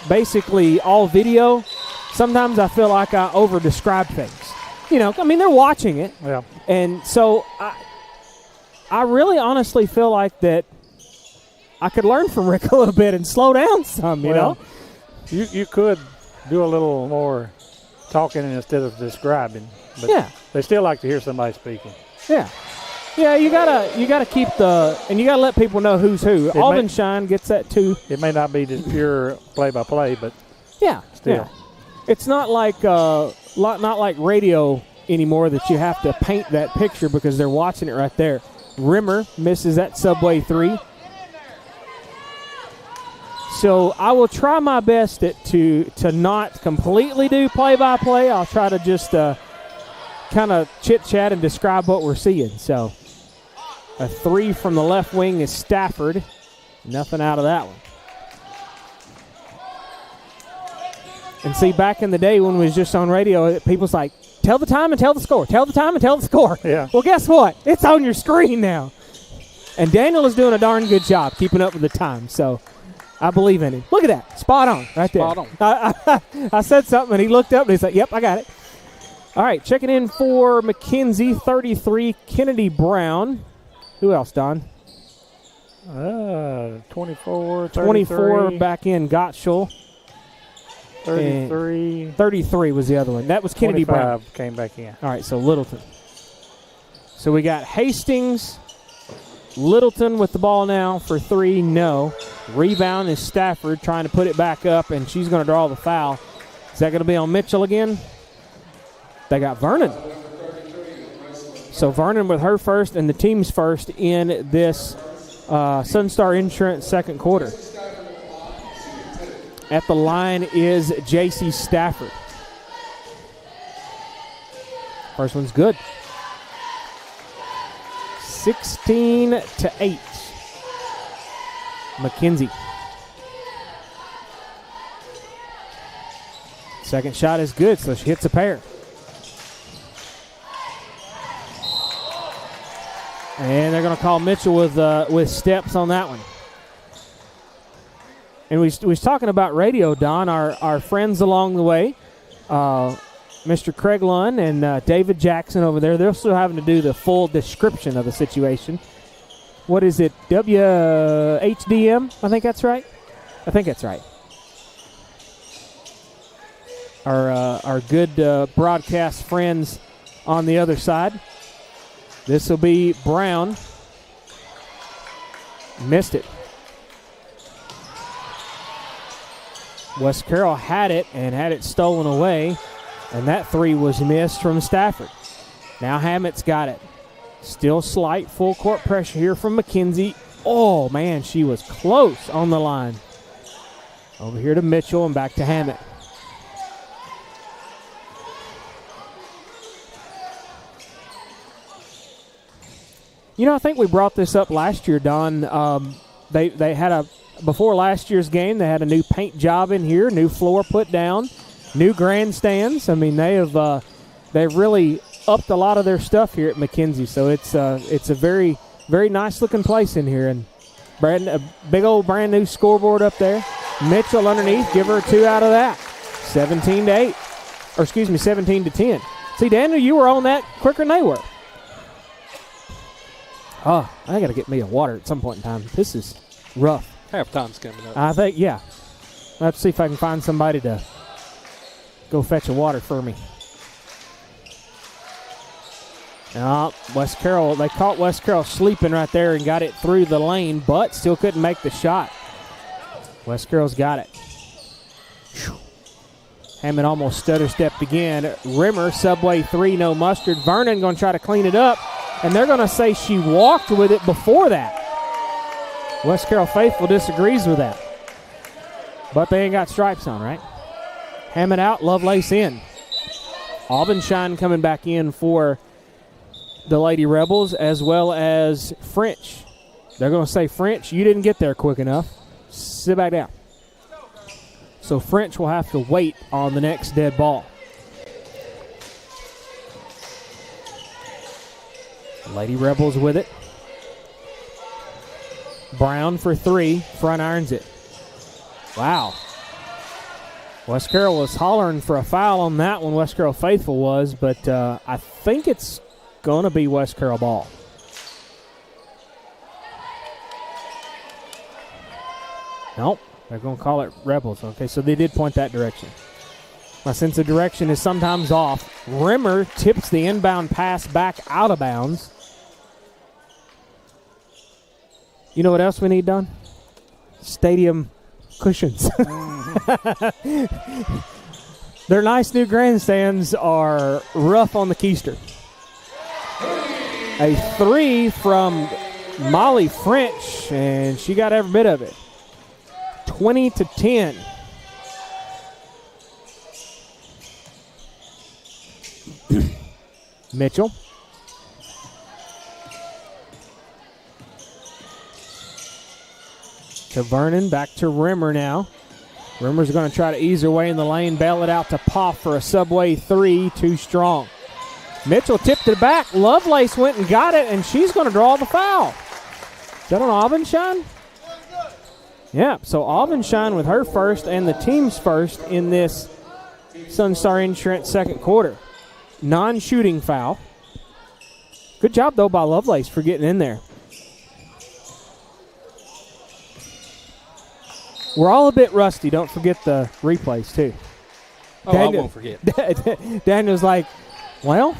basically all video, sometimes I feel like I over-describe things. You know, I mean, they're watching it. Yeah. And so I really honestly feel like that I could learn from Rick a little bit and slow down some, you know. You could do a little more talking instead of describing. But yeah. They still like to hear somebody speaking. Yeah. Yeah, you gotta keep and you gotta let people know who's who. Aldenshine gets that too. It may not be just pure play-by-play, but yeah, still. Yeah. It's not like radio anymore that you have to paint that picture because they're watching it right there. Rimmer misses that Subway 3. So I will try my best to not completely do play-by-play. I'll try to just kind of chit-chat and describe what we're seeing. So a 3 from the left wing is Stafford. Nothing out of that one. And see, back in the day when we was just on radio, people's like, tell the time and tell the score. Tell the time and tell the score. Yeah. Well, guess what? It's on your screen now. And Daniel is doing a darn good job keeping up with the time. So I believe in him. Look at that. Spot on right there. Spot on. I said something, and he looked up, and he's like, yep, I got it. All right, checking in for McKenzie, 33, Kennedy Brown. Who else, Don? 24, 24 back in Gottschall. 33. 33 was the other one. That was Kennedy Brown. Came back in. All right, so Littleton. So we got Hastings, Littleton with the ball now for 3, no. Rebound is Stafford trying to put it back up, and she's going to draw the foul. Is that going to be on Mitchell again? They got Vernon. So Vernon with her first and the team's first in this Sunstar Insurance second quarter. At the line is J.C. Stafford. First one's good. 16-8. McKenzie. Second shot is good, so she hits a pair. And they're going to call Mitchell with steps on that one. And we was talking about radio, Don, our friends along the way, Mr. Craig Lunn and David Jackson over there. They're still having to do the full description of the situation. What is it, WHDM? I think that's right. I think that's right. Our good broadcast friends on the other side. This will be Brown. Missed it. West Carroll had it and had it stolen away, and that 3 was missed from Stafford. Now Hammett's got it. Still slight full court pressure here from McKenzie. Oh, man, she was close on the line. Over here to Mitchell and back to Hammett. You know, I think we brought this up last year, Don. They had before last year's game, they had a new paint job in here, new floor put down, new grandstands. I mean, they've really upped a lot of their stuff here at McKenzie. So it's a very, very nice looking place in here, and a big old brand new scoreboard up there. Mitchell underneath, give her 2 out of that. 17-8, or excuse me, 17-10. See, Daniel, you were on that quicker than they were. Oh, I got to get me a water at some point in time. This is rough. Halftime's coming up. I think, yeah. I'll have to see if I can find somebody to go fetch a water for me. West Carroll, they caught West Carroll sleeping right there and got it through the lane, but still couldn't make the shot. West Carroll's got it. Hammond almost stutter-stepped again. Rimmer, Subway 3, no mustard. Vernon going to try to clean it up. And they're going to say she walked with it before that. West Carroll faithful disagrees with that. But they ain't got stripes on, right? Hammond out, Lovelace in. Aubenshine coming back in for the Lady Rebels, as well as French. They're going to say, French, you didn't get there quick enough. Sit back down. So French will have to wait on the next dead ball. Lady Rebels with it. Brown for 3. Front irons it. Wow. West Carroll was hollering for a foul on that one. West Carroll faithful was, but I think it's going to be West Carroll ball. Nope. They're going to call it Rebels. Okay, so they did point that direction. My sense of direction is sometimes off. Rimmer tips the inbound pass back out of bounds. You know what else we need done? Stadium cushions. Their nice new grandstands are rough on the keister. A 3 from Molly French, and she got every bit of it. 20-10. Mitchell. To Vernon, back to Rimmer now. Rumor's going to try to ease her way in the lane, bail it out to Poff for a subway 3, too strong. Mitchell tipped it back. Lovelace went and got it, and she's going to draw the foul. Is that on Aubenshine? Yeah, so Aubenshine with her first and the team's first in this Sunstar Insurance second quarter. Non-shooting foul. Good job, though, by Lovelace for getting in there. We're all a bit rusty. Don't forget the replays, too. Oh, I won't forget. Daniel's like, well,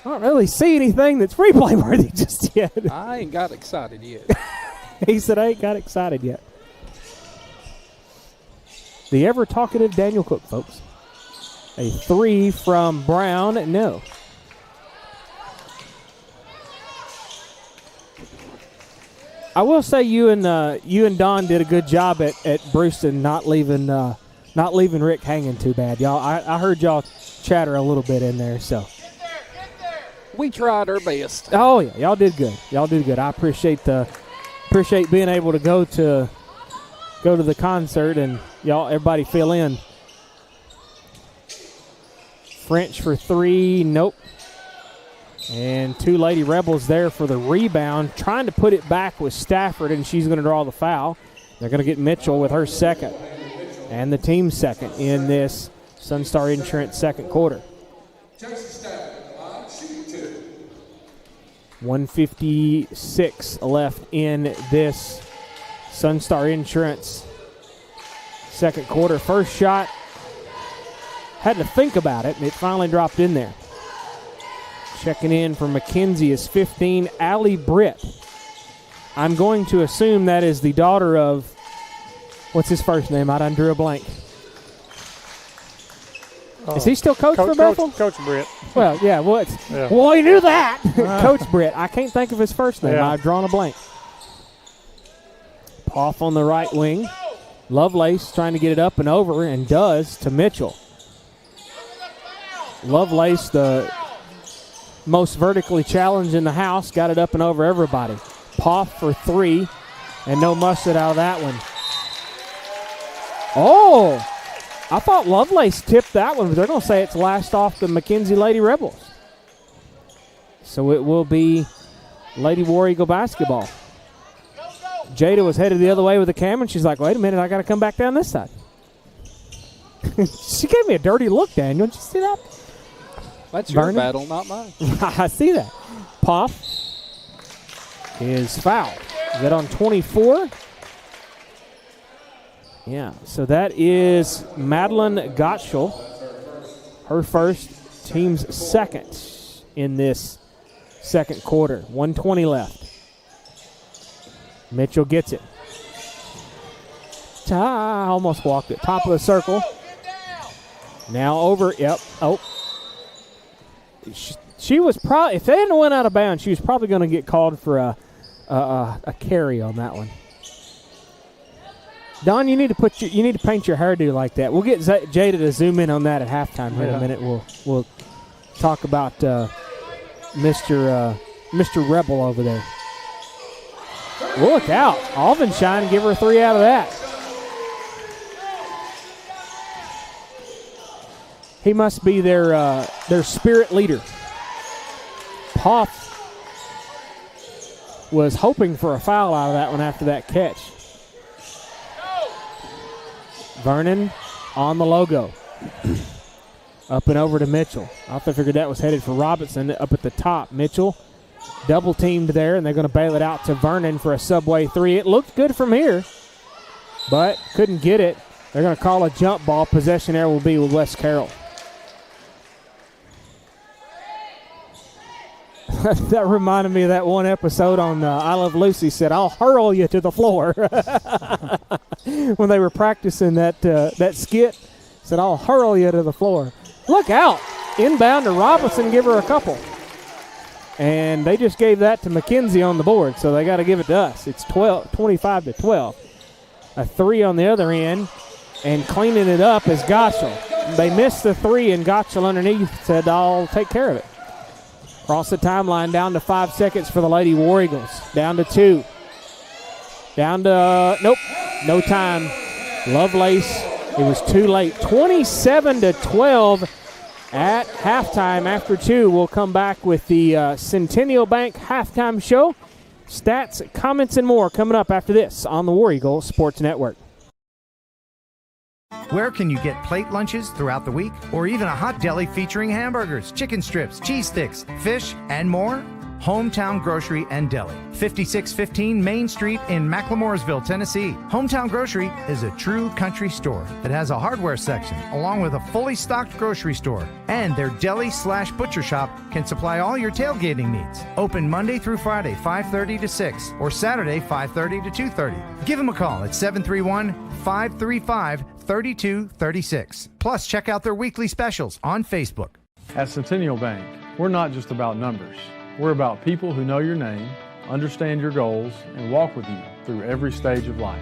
I don't really see anything that's replay worthy just yet. I ain't got excited yet. He said, I ain't got excited yet. The ever-talkative Daniel Cook, folks. A 3 from Brown, no. I will say you and Don did a good job at Brewston not leaving Rick hanging too bad, y'all. I heard y'all chatter a little bit in there, so. We tried our best. Oh yeah, y'all did good. Y'all did good. I appreciate being able to go to the concert and everybody fill in. French for 3, nope. And 2 Lady Rebels there for the rebound, trying to put it back with Stafford, and she's going to draw the foul. They're going to get Mitchell with her second and the team's second in this Sunstar Insurance second quarter. 1:56 left in this Sunstar Insurance second quarter. First shot, had to think about it, and it finally dropped in there. Checking in for McKenzie is 15, Allie Britt. I'm going to assume that is the daughter of, what's his first name? I done drew a blank. Is he still coach for Bethel? Coach Britt. Well, yeah. Well, he knew that. Coach Britt. I can't think of his first name. Yeah. I've drawn a blank. Poff on the right wing. Lovelace trying to get it up and over, and does to Mitchell. Lovelace, the most vertically challenged in the house, got it up and over everybody. Poff for 3, and no mustard out of that one. Oh, I thought Lovelace tipped that one, but they're going to say it's last off the McKenzie Lady Rebels. So it will be Lady War Eagle basketball. Jada was headed the other way with the camera, and she's like, wait a minute, I got to come back down this side. She gave me a dirty look, Daniel. Did you see that? That's your Vernon? battle, not mine. I see that. Poff is fouled. Is that on 24? Yeah, so that is Madeline Gottschall. Her first, team's second in this second quarter. 1:20 left. Mitchell gets it. Almost walked it. Top of the circle. Now over. Yep. Oh. She was probably, if they hadn't went out of bounds, she was probably going to get called for a carry on that one. Don, you need to paint your hairdo like that. We'll get Jada to zoom in on that at halftime here in a minute. We'll talk about Mr. Rebel over there. Look out. Aubenshine, give her a 3 out of that. He must be their spirit leader. Poff was hoping for a foul out of that one after that catch. Vernon on the logo. Up and over to Mitchell. I figured that was headed for Robinson up at the top. Mitchell double teamed there, and they're going to bail it out to Vernon for a subway 3. It looked good from here, but couldn't get it. They're going to call a jump ball. Possession there will be with West Carroll. That reminded me of that one episode on I Love Lucy. Said, I'll hurl you to the floor. When they were practicing that skit, said, I'll hurl you to the floor. Look out. Inbound to Robinson, give her a couple. And they just gave that to McKenzie on the board, so they got to give it to us. It's 25-12. A 3 on the other end, and cleaning it up is Gottschall. They missed the 3, and Gottschall underneath said, I'll take care of it. Across the timeline, down to 5 seconds for the Lady War Eagles. Down to 2. Down to, nope, no time. Lovelace, it was too late. 27-12 at halftime. After 2, we'll come back with the Centennial Bank halftime show. Stats, comments, and more coming up after this on the War Eagle Sports Network. Where can you get plate lunches throughout the week, or even a hot deli featuring hamburgers, chicken strips, cheese sticks, fish, and more? Hometown Grocery and Deli, 5615 Main Street in McLemoresville, Tennessee. Hometown Grocery is a true country store that has a hardware section along with a fully stocked grocery store. And their deli/butcher shop can supply all your tailgating needs. Open Monday through Friday, 5:30 to 6, or Saturday, 5:30 to 2:30. Give them a call at 731-535-3236. Plus, check out their weekly specials on Facebook. At Centennial Bank, we're not just about numbers. We're about people who know your name, understand your goals, and walk with you through every stage of life.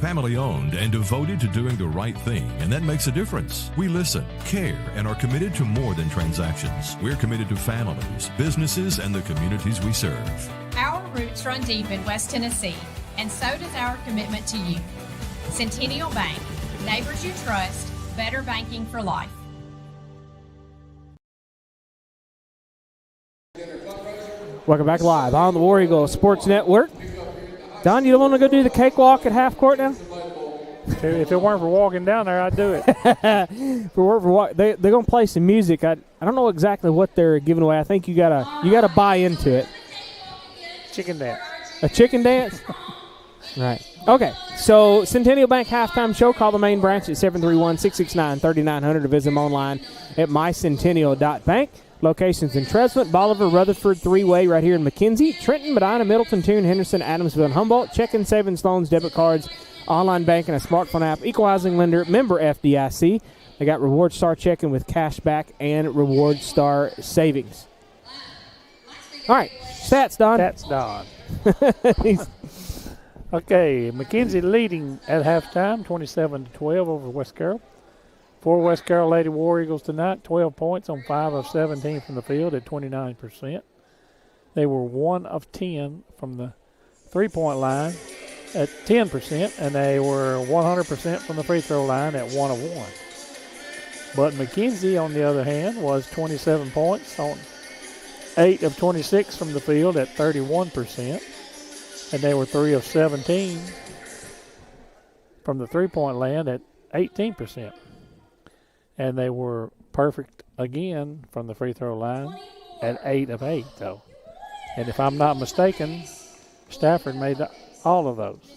Family owned and devoted to doing the right thing, and that makes a difference. We listen, care, and are committed to more than transactions. We're committed to families, businesses, and the communities we serve. Our roots run deep in West Tennessee, and so does our commitment to you. Centennial Bank, neighbors you trust, better banking for life. Welcome back live on the War Eagle Sports Network. Don, you don't want to go do the cakewalk at half court now? If it weren't for walking down there, I'd do it. They're gonna play some music. I don't know exactly what they're giving away. I think you gotta buy into it. Chicken dance. A chicken dance? Right. Okay. So Centennial Bank halftime show. Call the main branch at 731-669-3900 or visit them online at mycentennial.bank. Locations in Tresvant, Bolivar, Rutherford, Three-Way right here in McKenzie, Trenton, Medina, Middleton, Toone, Henderson, Adamsville, and Humboldt. Checking, savings, loans, debit cards, online banking, a smartphone app, equal housing lender, member FDIC. They got Reward Star checking with cash back and Reward Star savings. All right, stats, Don. Stats, Don. Okay, McKenzie leading at halftime, 27-12 over West Carroll. For West Carroll Lady War Eagles tonight, 12 points on 5 of 17 from the field at 29%. They were 1 of 10 from the three-point line at 10%, and they were 100% from the free throw line at 1 of 1. But McKenzie, on the other hand, was 27 points on 8 of 26 from the field at 31%, and they were 3 of 17 from the three-point land at 18%. And they were perfect again from the free throw line at 8 of 8, though. And if I'm not mistaken, Stafford made all of those.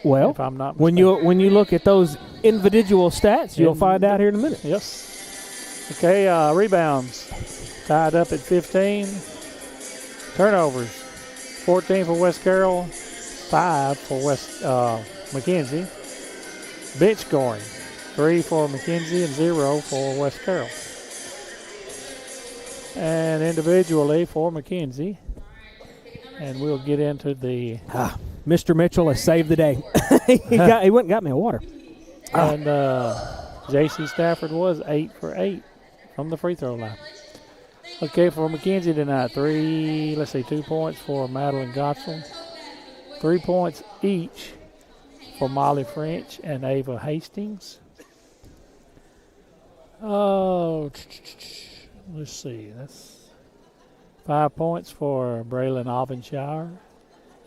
Well, if I'm not when you look at those individual stats, you'll find out here in a minute. Yes. Okay, rebounds tied up at 15. Turnovers, 14 for West Carroll, 5 for McKenzie. Bench scoring, 3 for McKenzie and 0 for West Carroll. And individually for McKenzie. And we'll get into the... Mr. Mitchell has saved the day. he went and got me a water. And J.C. Stafford was 8 for 8 from the free throw line. Okay, for McKenzie tonight, 2 points for Madeline Gottsel. 3 points each for Molly French and Ava Hastings. Oh, let's see. That's 5 points for Braylon Alvinshire,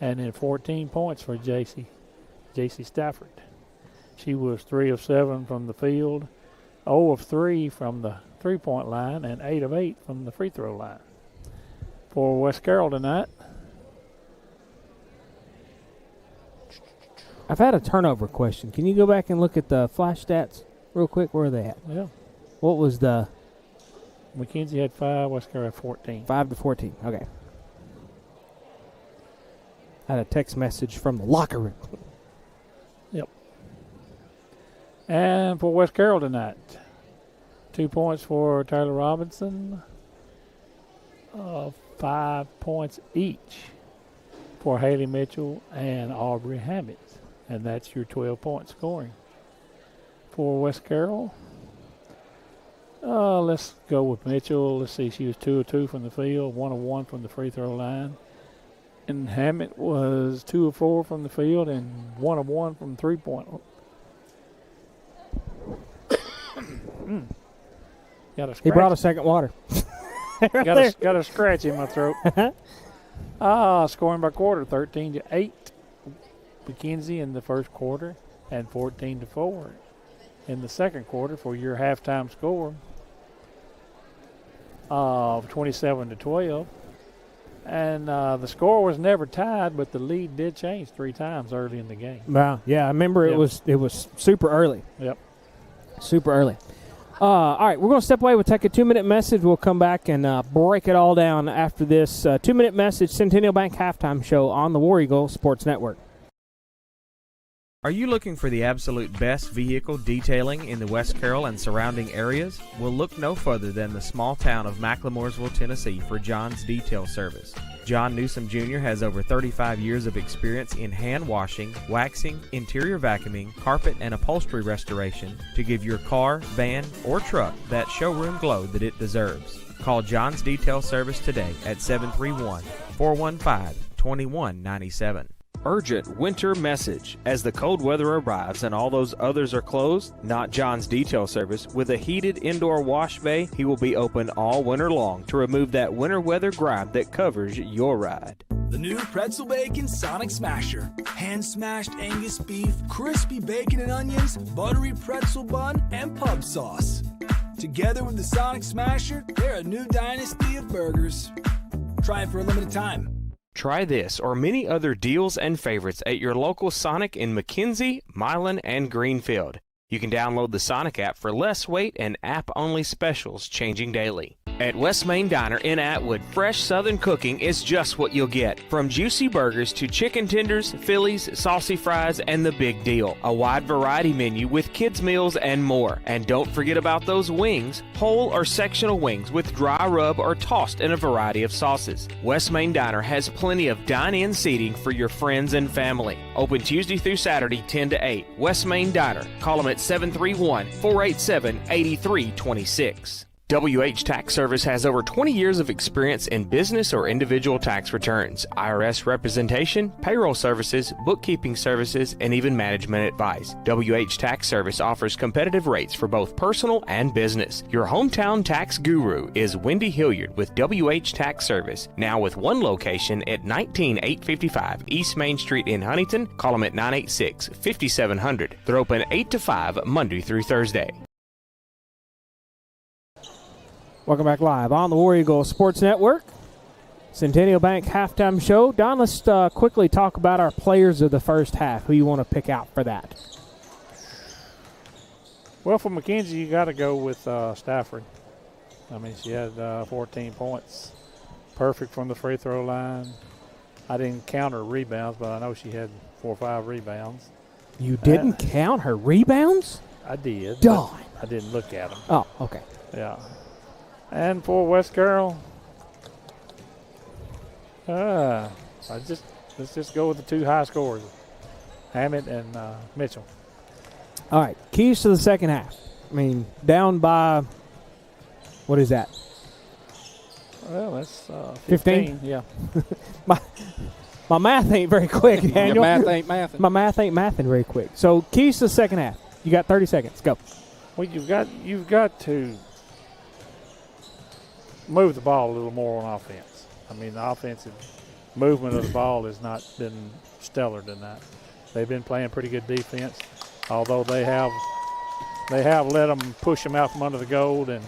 and then 14 points for J.C. Stafford. She was 3 of 7 from the field, 0 of 3 from the three-point line, and 8 of 8 from the free throw line. For West Carroll tonight, I've had a turnover question. Can you go back and look at the flash stats real quick? Where are they at? Yeah. What was the... McKenzie had 5, West Carroll had 14. 5 to 14, okay. I had a text message from the locker room. Yep. And for West Carroll tonight, 2 points for Taylor Robinson, 5 points each for Haley Mitchell and Aubrey Hammett. And that's your 12-point scoring. For West Carroll, let's go with Mitchell. Let's see, she was 2 of 2 from the field, 1 of 1 from the free throw line. And Hammett was 2 of 4 from the field and 1 of 1 from the three-point Got a scratch. He brought a second water. Got a scratch in my throat. Scoring by quarter, 13-8. McKenzie in the first quarter, and 14-4 in the second quarter for your halftime score of 27-12. And the score was never tied, but the lead did change 3 times early in the game. Wow. Yeah, I remember it was super early. Yep. Super early. All right, we're going to step away. We'll take a 2-minute message. We'll come back and break it all down after this 2-minute message. Centennial Bank Halftime Show on the War Eagle Sports Network. Are you looking for the absolute best vehicle detailing in the West Carroll and surrounding areas? Well, look no further than the small town of McLemoresville, Tennessee for John's Detail Service. John Newsom Jr. has over 35 years of experience in hand washing, waxing, interior vacuuming, carpet and upholstery restoration to give your car, van, or truck that showroom glow that it deserves. Call John's Detail Service today at 731-415-2197. Urgent winter message. As the cold weather arrives and all those others are closed, not John's Detail Service. With a heated indoor wash bay, he will be open all winter long to remove that winter weather grime that covers your ride. The new Pretzel Bacon Sonic Smasher. Hand-smashed Angus beef, crispy bacon and onions, buttery pretzel bun, and pub sauce. Together with the Sonic Smasher, they're a new dynasty of burgers. Try it for a limited time. Try this or many other deals and favorites at your local Sonic in McKenzie, Milan, and Greenfield. You can download the Sonic app for less weight and app-only specials changing daily. At West Main Diner in Atwood, fresh Southern cooking is just what you'll get. From juicy burgers to chicken tenders, Phillies, saucy fries, and the big deal. A wide variety menu with kids' meals and more. And don't forget about those wings, whole or sectional wings with dry rub or tossed in a variety of sauces. West Main Diner has plenty of dine-in seating for your friends and family. Open Tuesday through Saturday, 10 to 8. West Main Diner. Call them at 731-487-8326. WH Tax Service has over 20 years of experience in business or individual tax returns, IRS representation, payroll services, bookkeeping services, and even management advice. WH Tax Service offers competitive rates for both personal and business. Your hometown tax guru is Wendy Hilliard with WH Tax Service, now with one location at 19855 East Main Street in Huntington. Call them at 986-5700. They're open 8 to 5 Monday through Thursday. Welcome back live on the War Eagle Sports Network. Centennial Bank Halftime Show. Don, let's quickly talk about our players of the first half. Who you want to pick out for that? Well, for McKenzie, you got to go with Stafford. I mean, she had 14 points. Perfect from the free throw line. I didn't count her rebounds, but I know she had 4 or 5 rebounds. You didn't count her rebounds? I did. Darn. I didn't look at them. Oh, okay. Yeah. And for West Carroll, let's just go with the 2 high scorers, Hammett and Mitchell. All right, keys to the second half. I mean, down by, what is that? Well, that's 15? Yeah. My math ain't very quick, Daniel. Your math ain't mathing. My math ain't mathing very quick. So keys to the second half. You got 30 seconds. Go. Well, you've got to move the ball a little more on offense. I mean, the offensive movement of the ball has not been stellar tonight. They've been playing pretty good defense, although they have let them push them out from under the goal and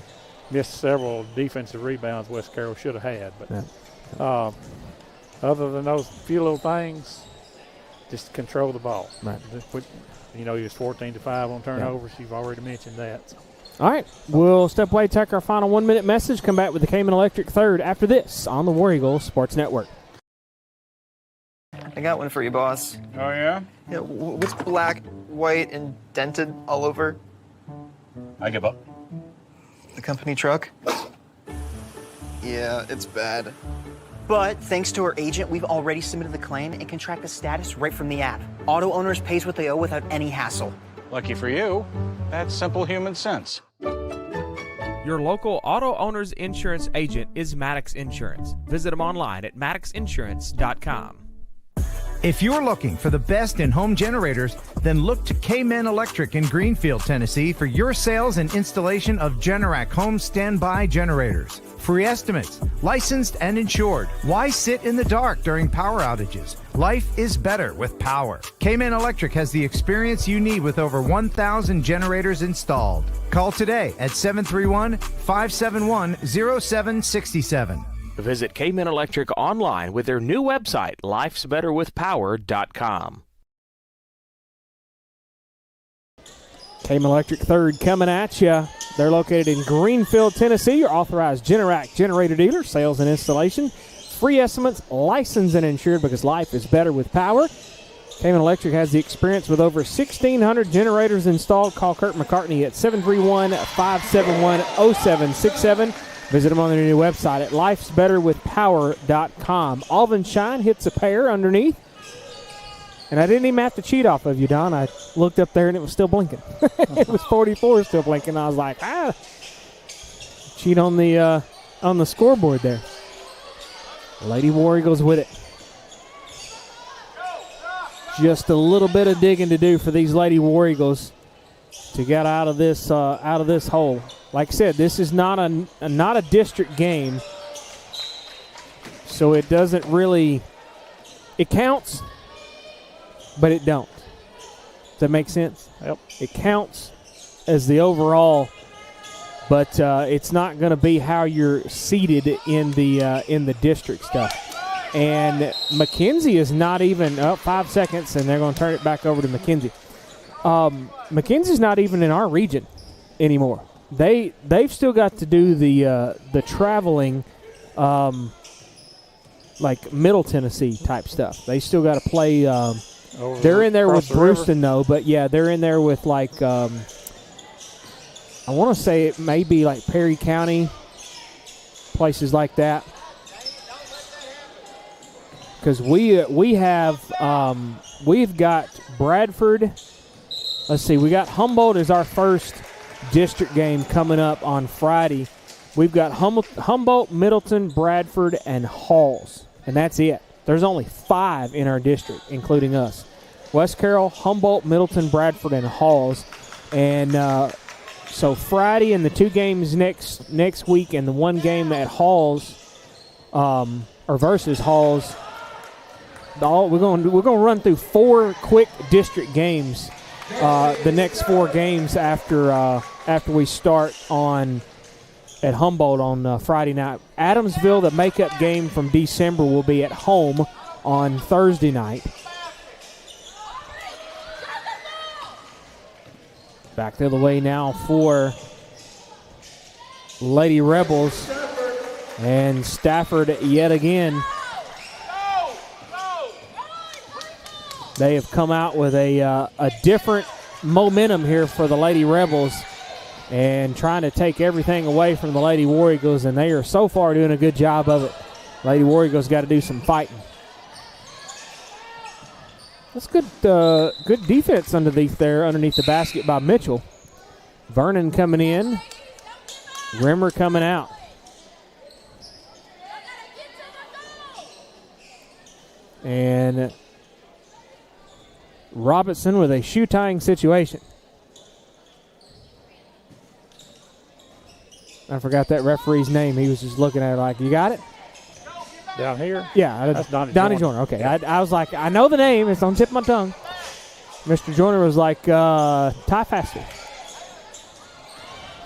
missed several defensive rebounds West Carroll should have had. But other than those few little things, just control the ball. Right. You know, he was 14-5 on turnovers. You've already mentioned that. So. All right, we'll step away, take our final 1-minute message, come back with the Cayman Electric third after this on the War Eagle Sports Network. I got one for you, boss. Oh, yeah? Yeah, what's black, white, and dented all over? I give up. The company truck? Yeah, it's bad. But thanks to our agent, we've already submitted the claim and can track the status right from the app. Auto owners pays what they owe without any hassle. Lucky for you, that's simple human sense. Your local auto owner's insurance agent is Maddox Insurance. Visit them online at maddoxinsurance.com. If you're looking for the best in home generators, then look to K-Men Electric in Greenfield, Tennessee for your sales and installation of Generac home standby generators. Free estimates, licensed and insured. Why sit in the dark during power outages? Life is better with power. K-Men Electric has the experience you need with over 1,000 generators installed. Call today at 731-571-0767. Visit K-Men Electric online with their new website, lifesbetterwithpower.com. K-Men Electric third coming at you. They're located in Greenfield, Tennessee. Your authorized Generac generator dealer, sales and installation. Free estimates, licensed and insured because life is better with power. K-Men Electric has the experience with over 1,600 generators installed. Call Kurt McCartney at 731-571-0767. Visit them on their new website at lifesbetterwithpower.com. Alvin Shine hits a pair underneath. And I didn't even have to cheat off of you, Don. I looked up there and it was still blinking. It was 44 still blinking. I was like, cheat on the scoreboard there. Lady War Eagles with it. Just a little bit of digging to do for these Lady War Eagles to get out of this hole. Like I said, this is not a district game, so it doesn't really. It counts, but it don't. Does that make sense? Yep. It counts as the overall, but it's not going to be how you're seated in the district stuff. And McKenzie is not even 5 seconds, and they're going to turn it back over to McKenzie. McKenzie's not even in our region anymore. They've still got to do the traveling, like Middle Tennessee type stuff. They still got to play. They're in there with Brewston though, but yeah, they're in there with like I want to say it may be like Perry County, places like that. Because we've got Bradford. Let's see, we got Humboldt as our first district game coming up on Friday. We've got Humboldt, Middleton, Bradford, and Halls, and that's it. There's only 5 in our district, including us. West Carroll, Humboldt, Middleton, Bradford, and Halls. And so Friday and the 2 games next week and the 1 game at Halls, or versus Halls, we're going to run through 4 quick district games. The next 4 games after we start at Humboldt on Friday night. Adamsville, the makeup game from December, will be at home on Thursday night. Back the other way now for Lady Rebels and Stafford yet again. They have come out with a different momentum here for the Lady Rebels and trying to take everything away from the Lady War Eagles, and they are so far doing a good job of it. Lady War Eagles got to do some fighting. That's good defense underneath the basket by Mitchell. Vernon coming in. Rimmer coming out. And Robertson with a shoe tying situation. I forgot that referee's name. He was just looking at it like, you got it? Down here? Yeah. That's Donnie Joyner. Okay. Yeah. I was like, I know the name. It's on the tip of my tongue. Mr. Joyner was like, tie faster.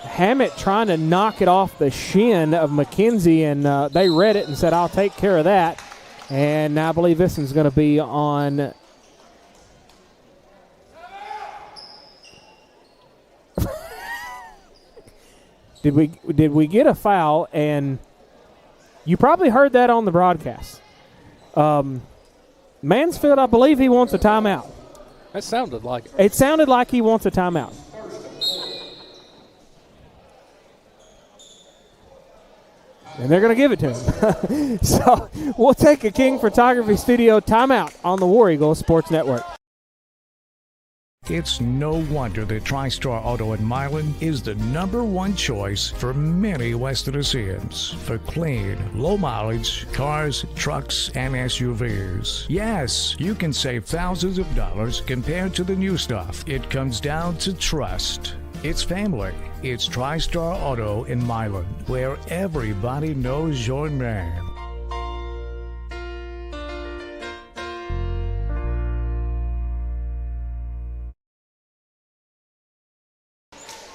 Hammett trying to knock it off the shin of McKenzie, and they read it and said, I'll take care of that. And I believe this one's going to be on. Did we get a foul? And you probably heard that on the broadcast. Mansfield, I believe he wants a timeout. That sounded like it. It sounded like he wants a timeout. And they're going to give it to him. So we'll take a King Photography Studio timeout on the War Eagle Sports Network. It's no wonder that TriStar Auto in Milan is the #1 choice for many West Tennesseans for clean, low mileage cars, trucks, and SUVs. Yes, you can save thousands of dollars compared to the new stuff. It comes down to trust. It's family. It's TriStar Auto in Milan, where everybody knows your name.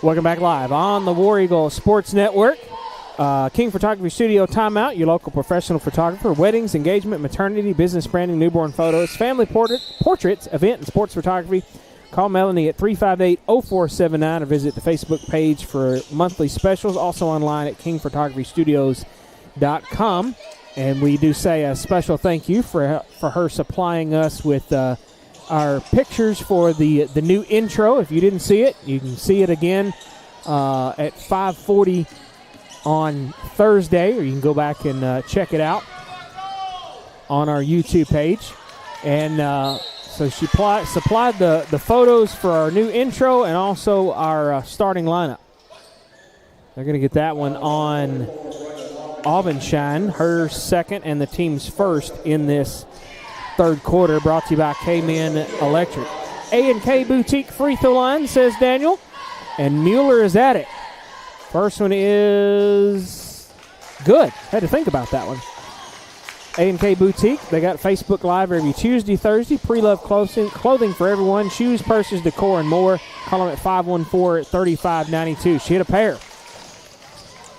Welcome back live on the War Eagle Sports Network. King Photography Studio Timeout, your local professional photographer. Weddings, engagement, maternity, business branding, newborn photos, family portraits, event, and sports photography. Call Melanie at 358-0479 or visit the Facebook page for monthly specials. Also online at kingphotographystudios.com. And we do say a special thank you for her supplying us with our pictures for the new intro. If you didn't see it, you can see it again at 5:40 on Thursday, or you can go back and check it out on our YouTube page. And so she supplied the photos for our new intro and also our starting lineup. They're going to get that one on Aubenshine, her second and the team's first in this third quarter, brought to you by K-Men Electric. A&K Boutique free throw line, says Daniel, and Mueller is at it. First one is good. Had to think about that one. A&K Boutique, they got Facebook Live every Tuesday, Thursday. Pre-loved clothing for everyone, shoes, purses, decor, and more. Call them at 514-3592. She hit a pair.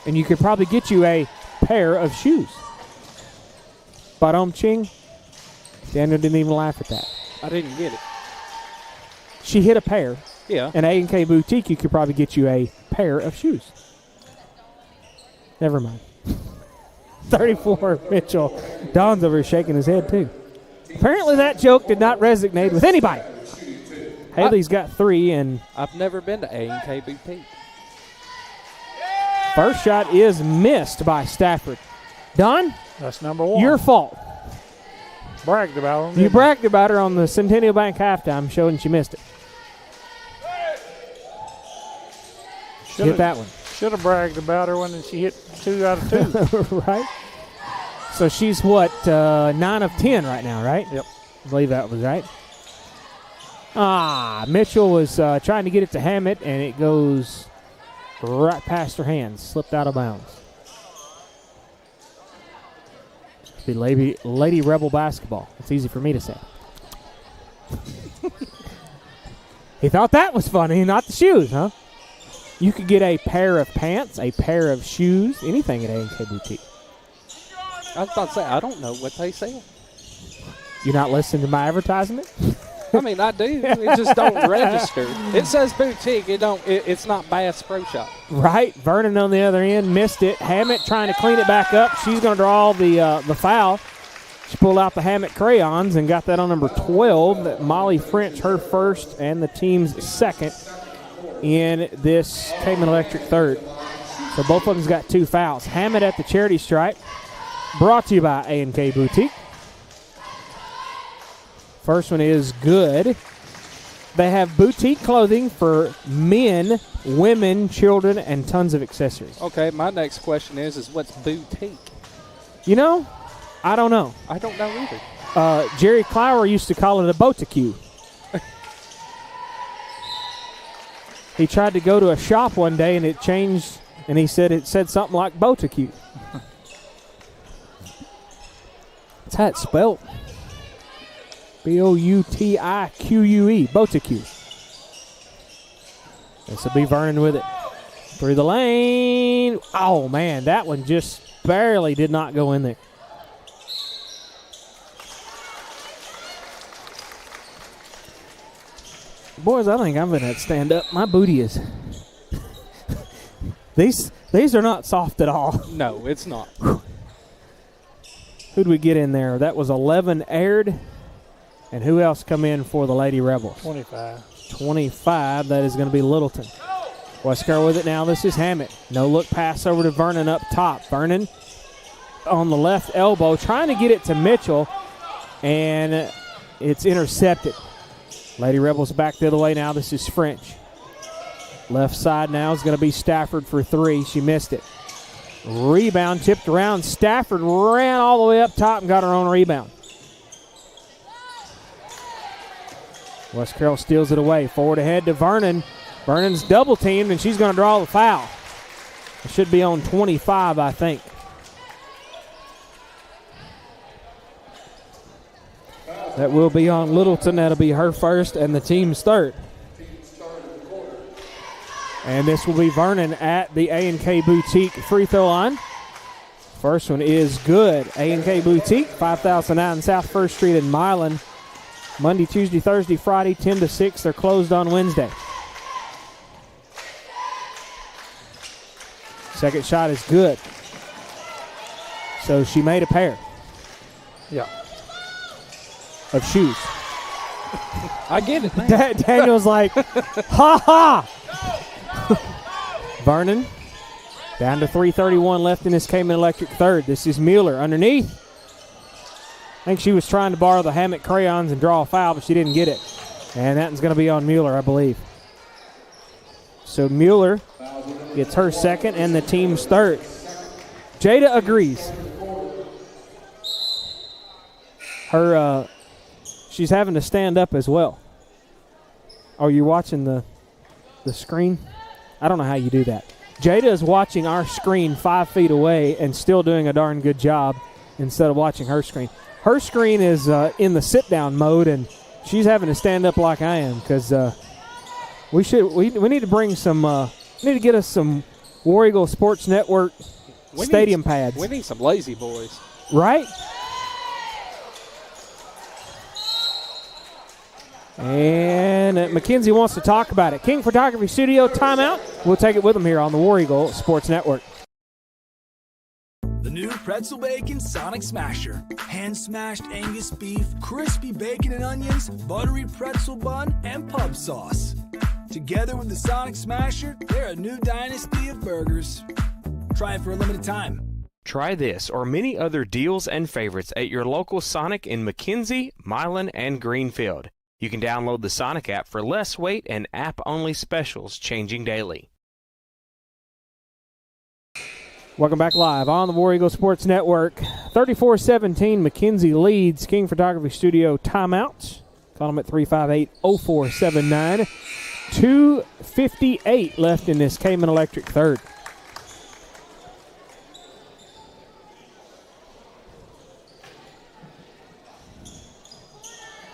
And you could probably get you a pair of shoes. Badom ching. Daniel didn't even laugh at that. I didn't get it. She hit a pair. Yeah. And A&K Boutique, you could probably get you a pair of shoes. Never mind. 34, Mitchell. Don's over here shaking his head, too. Apparently that joke did not resonate with anybody. Haley's got 3, and I've never been to A&K Boutique. First shot is missed by Stafford. Don? That's number 1. Your fault. Bragged about her. You bragged about her on the Centennial Bank halftime show, and she missed it. Get that one. Should have bragged about her when she hit 2 out of 2. Right. So she's what, 9 of 10 right now, right? Yep. I believe that was right. Mitchell was trying to get it to Hammett, and it goes right past her hands. Slipped out of bounds. Be Lady Rebel basketball. It's easy for me to say. He thought that was funny, not the shoes, huh? You could get a pair of pants, a pair of shoes, anything at A&K Boutique. I was about to say, I don't know what they sell. You're not listening to my advertisement? I mean, I do. It just don't register. It says boutique. It's not Bass Pro Shop. Right. Vernon on the other end missed it. Hammett trying to clean it back up. She's going to draw the foul. She pulled out the Hammett crayons and got that on number 12. Molly French, her first and the team's second in this Cayman Electric third. So both of them's got 2 fouls. Hammett at the charity stripe. Brought to you by A&K Boutique. First one is good. They have boutique clothing for men, women, children, and tons of accessories. Okay, my next question is what's boutique? You know, I don't know. I don't know either. Jerry Clower used to call it a boutique. He tried to go to a shop one day and it changed, and he said it said something like boutique. That's how it's spelled. B-O-U-T-I-Q-U-E, boutique. This will be Vernon with it. Through the lane. Oh, man, that one just barely did not go in there. Boys, I think I'm going to stand up. My booty is. These are not soft at all. No, it's not. Who'd we get in there? That was 11 aired. And who else come in for the Lady Rebels? 25. That is going to be Littleton. West Carroll with it now. This is Hammett. No look pass over to Vernon up top. Vernon on the left elbow trying to get it to Mitchell. And it's intercepted. Lady Rebels back the other way now. This is French. Left side now is going to be Stafford for 3. She missed it. Rebound tipped around. Stafford ran all the way up top and got her own rebound. West Carroll steals it away. Forward ahead to Vernon. Vernon's double teamed, and she's going to draw the foul. It should be on 25, I think. That will be on Littleton. That'll be her first and the team's third. And this will be Vernon at the A&K Boutique free throw line. First one is good. A&K Boutique, 5009 South 1st Street in Milan. Monday, Tuesday, Thursday, Friday, 10 to 6. They're closed on Wednesday. Second shot is good. So she made a pair. Yeah. Of shoes. I get it, man. Daniel's like, ha ha! Vernon down to 3:31 left in this Cayman Electric third. This is Mueller underneath. I think she was trying to borrow the Hammock crayons and draw a foul, but she didn't get it. And that one's going to be on Mueller, I believe. So Mueller gets her second and the team's third. Jada agrees. She's having to stand up as well. Oh, you're watching the screen? I don't know how you do that. Jada is watching our screen 5 feet away and still doing a darn good job instead of watching her screen. Her screen is in the sit-down mode, and she's having to stand up like I am because we need to bring some we need to get us some War Eagle Sports Network stadium pads. We need some lazy boys. Right? And McKenzie wants to talk about it. King Photography Studio timeout. We'll take it with him here on the War Eagle Sports Network. The new pretzel bacon Sonic Smasher. Hand-smashed Angus beef, crispy bacon and onions, buttery pretzel bun, and pub sauce. Together with the Sonic Smasher, they're a new dynasty of burgers. Try it for a limited time. Try this or many other deals and favorites at your local Sonic in McKenzie, Milan, and Greenfield. You can download the Sonic app for less weight and app-only specials changing daily. Welcome back live on the War Eagle Sports Network. 34-17, McKenzie leads. King Photography Studio timeout. Call them at 358-0479. 2:58 left in this Cayman Electric third.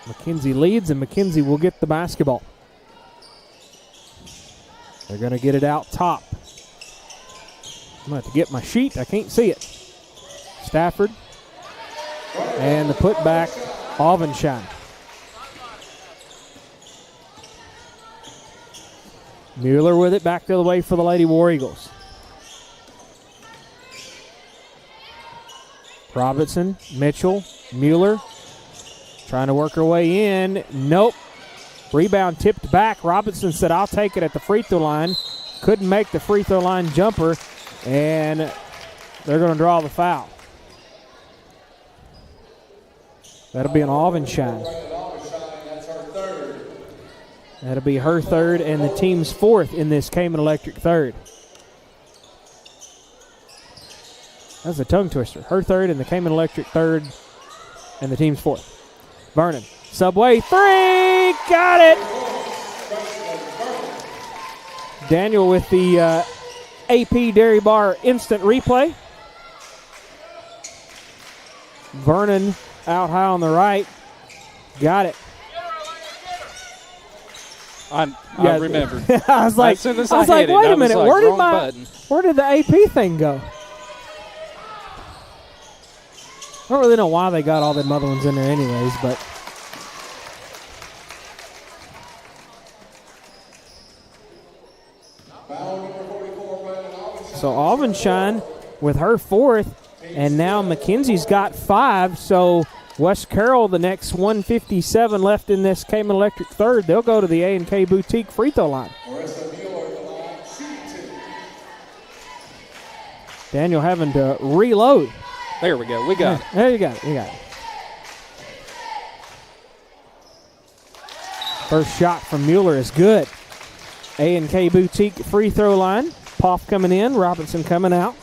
McKenzie leads, and McKenzie will get the basketball. They're going to get it out top. I'm going to have to get my sheet. I can't see it. Stafford. And the putback, Alvenshine. Mueller with it, back the other way for the Lady War Eagles. Robinson, Mitchell, Mueller. Trying to work her way in. Nope. Rebound tipped back. Robinson said, I'll take it at the free throw line. Couldn't make the free throw line jumper. And they're going to draw the foul. That'll be an Alvenshine. That'll be her third and the team's fourth in this Cayman Electric third. That's a tongue twister. Her third and the Cayman Electric third and the team's fourth. Vernon, Subway, 3, got it! Daniel with the AP Dairy Bar instant replay. Vernon out high on the right, got it. I remember. I was like, as soon as wait a minute, like, where did the AP thing go? I don't really know why they got all them other ones in there anyways, but. So Alvenshine with her fourth, and now McKenzie's got 5, so West Carroll, the next 1:57 left in this Cayman Electric third, they'll go to the A&K Boutique free throw line. Daniel having to reload. There we go. We got it. There you got it. You got it. First shot from Mueller is good. A&K Boutique free throw line. Poff coming in, Robinson coming out.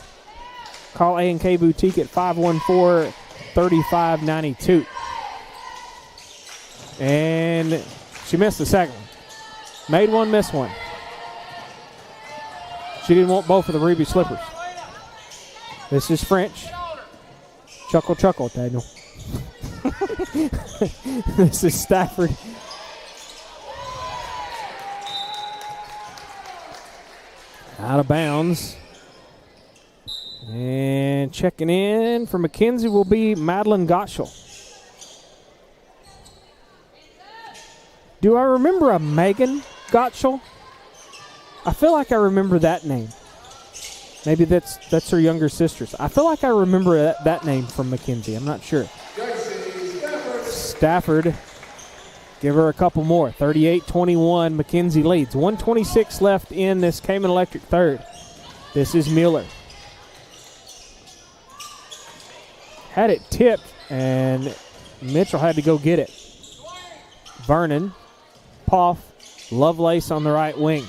Call A&K Boutique at 514-3592. And she missed the second one. Made one, missed one. She didn't want both of the ruby slippers. This is French. Chuckle, chuckle, Daniel. This is Stafford. Out of bounds. And checking in for McKenzie will be Madeline Gottschall. Do I remember a Megan Gottschall? I feel like I remember that name. Maybe that's her younger sister's. I feel like I remember that name from McKenzie. I'm not sure. Stafford, give her a couple more. 38-21, McKenzie leads. 1:26 left in this Cayman Electric third. This is Mueller. Had it tipped, and Mitchell had to go get it. Vernon, Poff, Lovelace on the right wing.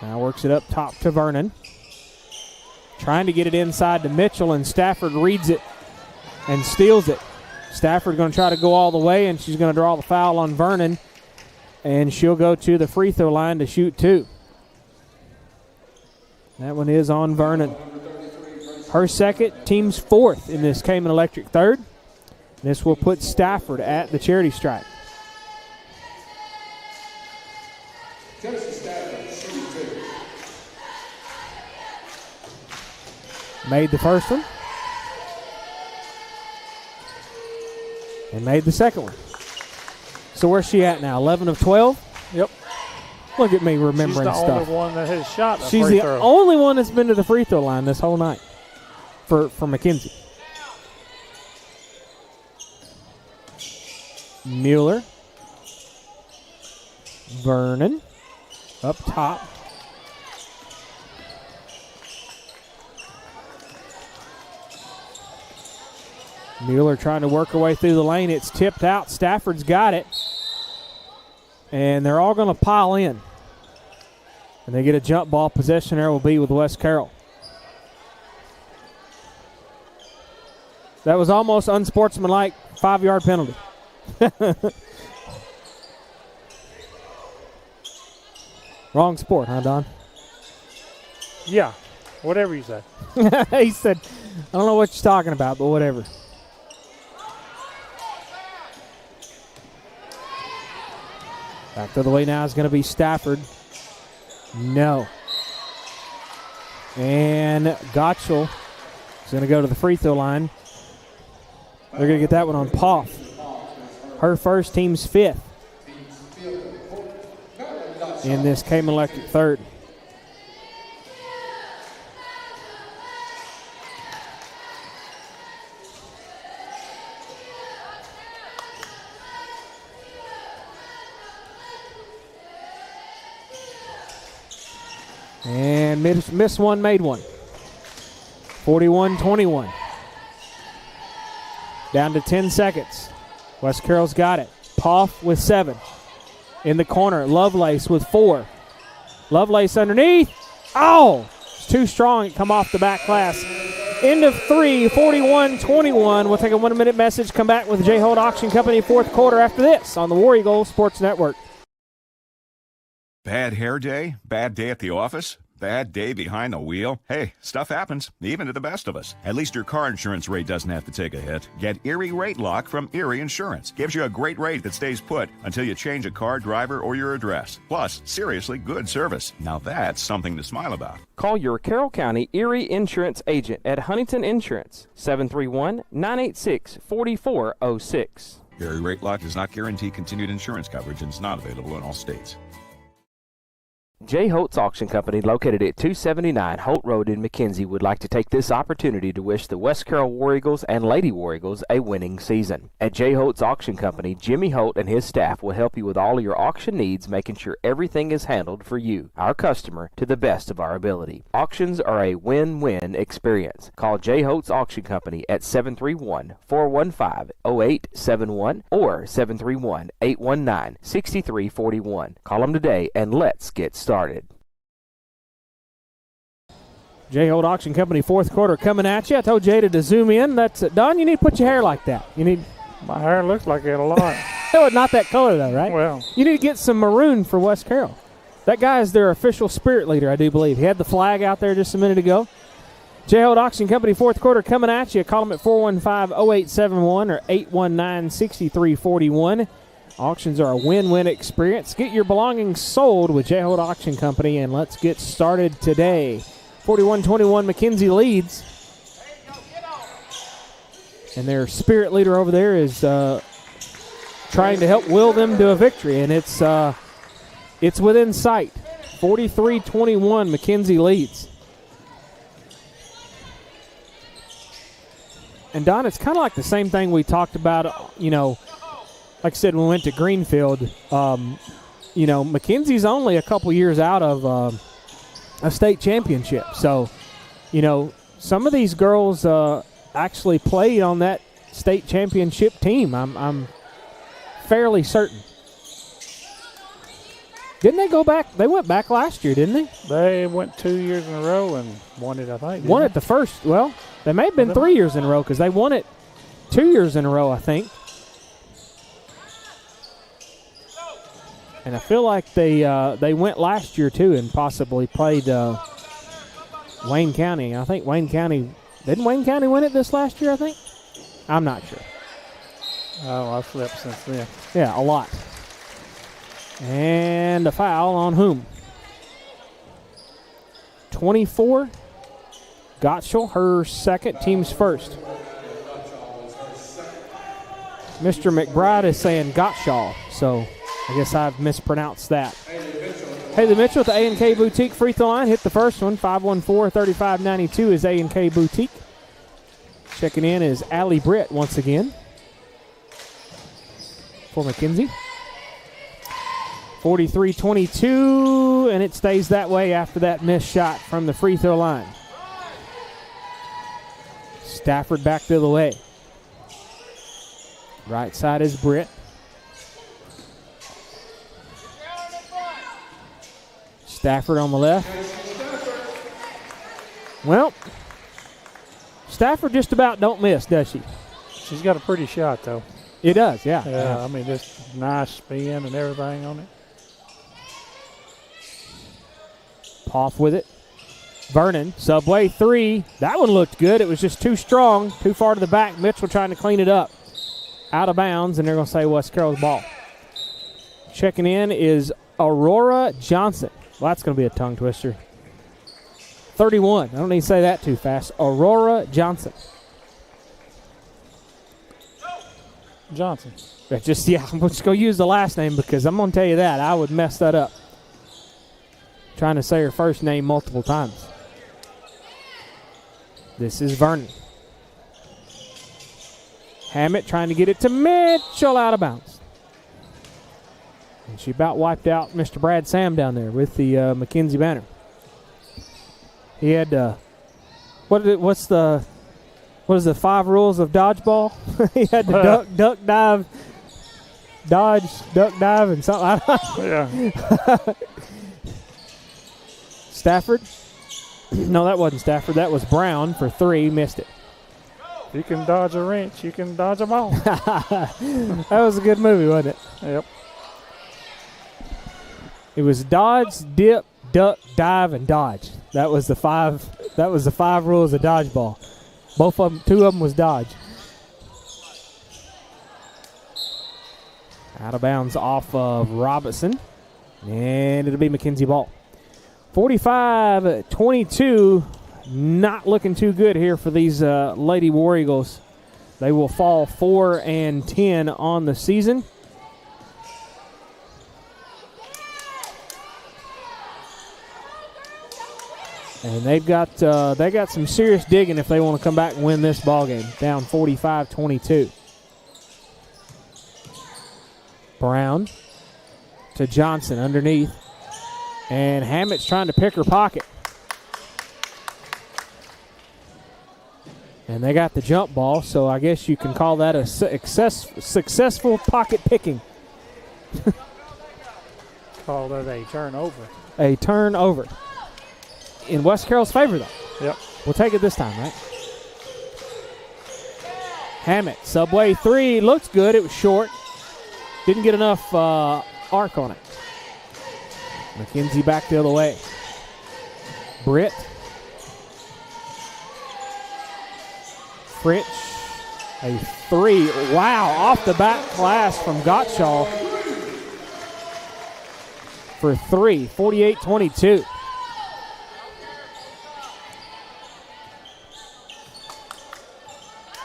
Now works it up top to Vernon. Trying to get it inside to Mitchell, and Stafford reads it and steals it. Stafford going to try to go all the way, and she's going to draw the foul on Vernon, and she'll go to the free throw line to shoot two. That one is on Vernon. Her second, team's fourth in this Cayman Electric third. This will put Stafford at the charity stripe. Made the first one. And made the second one. So where's she at now? 11 of 12? Yep. Look at me remembering stuff. She's the only one that has shot a She's free the throw. only one that's been to the free throw line this whole night for McKenzie. Mueller. Vernon. Up top. Mueller trying to work her way through the lane. It's tipped out. Stafford's got it. And they're all going to pile in. And they get a jump ball. Possession there will be with West Carroll. That was almost unsportsmanlike 5-yard penalty. Wrong sport, huh, Don? Yeah, whatever you say. He said, I don't know what you're talking about, but whatever. Back to the way now is going to be Stafford. No. And Gottschall is going to go to the free throw line. They're going to get that one on Poff. Her first, team's fifth in this Cayman Electric third. And missed one, made one. 41-21. Down to 10 seconds. West Carroll's got it. Poff with 7. In the corner, Lovelace with 4. Lovelace underneath. Oh! It's too strong. It come off the back glass. End of 3, 41-21. We'll take a 1-minute message. Come back with J. Holt Auction Company fourth quarter after this on the War Eagle Sports Network. Bad hair day? Bad day at the office? Bad day behind the wheel? Hey, stuff happens, even to the best of us. At least your car insurance rate doesn't have to take a hit. Get Erie Rate Lock from Erie Insurance. Gives you a great rate that stays put until you change a car, driver, or your address. Plus, seriously good service. Now that's something to smile about. Call your Carroll County Erie Insurance agent at Huntington Insurance, 731-986-4406. Erie Rate Lock does not guarantee continued insurance coverage and is not available in all states. J. Holtz Auction Company, located at 279 Holt Road in McKenzie, would like to take this opportunity to wish the West Carroll War Eagles and Lady War Eagles a winning season. At J. Holtz Auction Company, Jimmy Holt and his staff will help you with all your auction needs, making sure everything is handled for you, our customer, to the best of our ability. Auctions are a win-win experience. Call J. Holtz Auction Company at 731-415-0871 or 731-819-6341. Call them today and let's get started. J. Holt Auction Company, fourth quarter coming at you. I told Jada to zoom in. That's Don, you need to put your hair like that. You need. My hair looks like it a lot. Oh, not that color though, right? Well, you need to get some maroon for West Carroll. That guy is their official spirit leader, I do believe. He had the flag out there just a minute ago. J. Holt Auction Company, fourth quarter coming at you. Call them at 415-0871 or 819-6341. Auctions are a win-win experience. Get your belongings sold with J. Holt Auction Company, and let's get started today. 41-21, McKenzie leads. And their spirit leader over there is trying to help will them to a victory, and it's within sight. 43-21, McKenzie leads. And, Don, it's kind of like the same thing we talked about, like I said, when we went to Greenfield. McKenzie's only a couple years out of a state championship. So, some of these girls actually played on that state championship team. I'm fairly certain. Didn't they go back? They went back last year, didn't they? They went 2 years in a row and won it, I think. Won it the first. Well, they may have been 3 years in a row because they won it 2 years in a row, I think. And I feel like they went last year, too, and possibly played Wayne County. I think Wayne County – didn't Wayne County win it this last year, I think? I'm not sure. Oh, I've flipped since then. Yeah, a lot. And a foul on whom? 24. Gottschall, her second, team's first. Mr. McBride is saying Gottschall, so I guess I've mispronounced that. Haley Mitchell at the A&K Boutique free throw line. Hit the first one. 514-3592 is A&K Boutique. Checking in is Allie Britt once again for McKenzie. 43-22, and it stays that way after that missed shot from the free throw line. Stafford back the other way. Right side is Britt. Stafford on the left. Well, Stafford just about don't miss, does she? She's got a pretty shot, though. It does, yeah. Yeah, I mean, just nice spin and everything on it. Poff with it. Vernon, Subway, three. That one looked good. It was just too strong, too far to the back. Mitchell trying to clean it up. Out of bounds, and they're going to say West Carroll's ball. Checking in is Aurora Johnson. Well, that's going to be a tongue twister. 31. I don't need to say that too fast. Aurora Johnson. Johnson. I'm just going to use the last name because I'm going to tell you that. I would mess that up. Trying to say her first name multiple times. This is Vernon. Hammett trying to get it to Mitchell, out of bounds. And she about wiped out Mr. Brad Sam down there with the McKenzie banner. He had what is the 5 rules of dodgeball? He had to duck, dive, dodge, duck, dive, and something. I don't know. Yeah. Stafford? No, that wasn't Stafford. That was Brown for 3. Missed it. You can dodge a wrench. You can dodge a ball. That was a good movie, wasn't it? Yep. It was dodge, dip, duck, dive, and dodge. That was the 5. That was the 5 rules of dodgeball. Both of them, 2 of them was dodge. Out of bounds off of Robinson, and it'll be McKenzie ball. 45-22. Not looking too good here for these Lady War Eagles. They will fall 4-10 on the season. And they got some serious digging if they want to come back and win this ball game. Down 45-22. Brown to Johnson underneath. And Hammett's trying to pick her pocket. And they got the jump ball, so I guess you can call that a successful pocket picking. Call that a turnover. A turnover. In West Carroll's favor, though. Yep. We'll take it this time, right? Hammett, Subway 3. Looks good. It was short. Didn't get enough arc on it. McKenzie back the other way. Britt. Fritch. A 3. Wow. Off the back glass from Gottschall for 3. 48-22.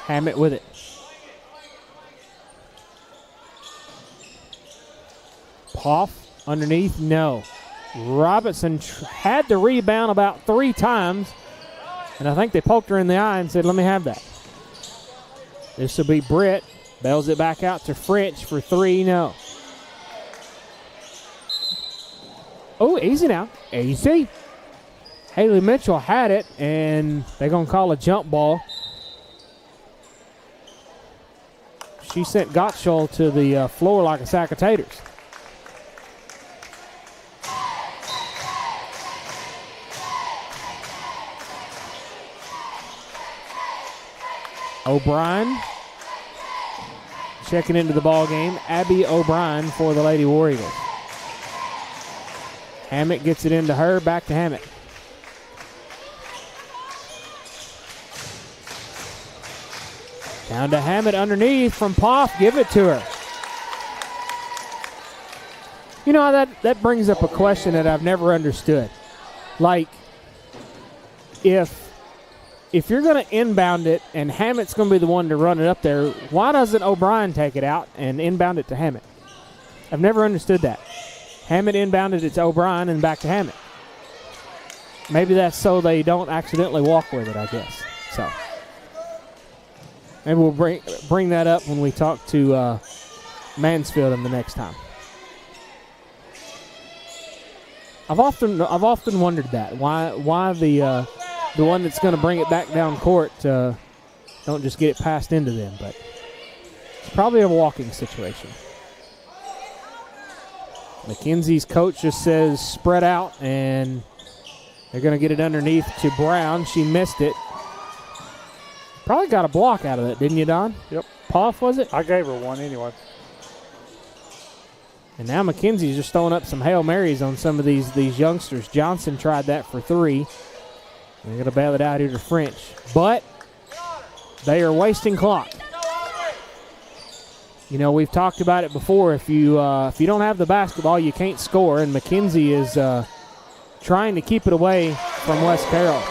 Hammett with it. Poff underneath, no. Robinson had the rebound about 3 times, and I think they poked her in the eye and said, let me have that. This will be Britt. Bails it back out to Fritch for 3, no. Oh, easy now. Easy. Haley Mitchell had it, and they're going to call a jump ball. She sent Gottschall to the floor like a sack of taters. O'Brien checking into the ball game. Abby O'Brien for the Lady War Eagles. Hammett gets it into her. Back to Hammett. Down to Hammett underneath from Poff. Give it to her. You know, that brings up a question that I've never understood. Like, if you're going to inbound it and Hammett's going to be the one to run it up there, why doesn't O'Brien take it out and inbound it to Hammett? I've never understood that. Hammett inbounded it to O'Brien and back to Hammett. Maybe that's so they don't accidentally walk with it, I guess. So maybe we'll bring that up when we talk to Mansfield in the next time. I've often wondered that why the one that's going to bring it back down court don't just get it passed into them, but it's probably a walking situation. McKenzie's coach just says spread out, and they're going to get it underneath to Brown. She missed it. Probably got a block out of it, didn't you, Don? Yep. Poff, was it? I gave her one anyway. And now McKenzie's just throwing up some Hail Marys on some of these youngsters. Johnson tried that for 3. They're going to bail it out here to French. But they are wasting clock. You know, we've talked about it before. If you don't have the basketball, you can't score. And McKenzie is trying to keep it away from West Carroll.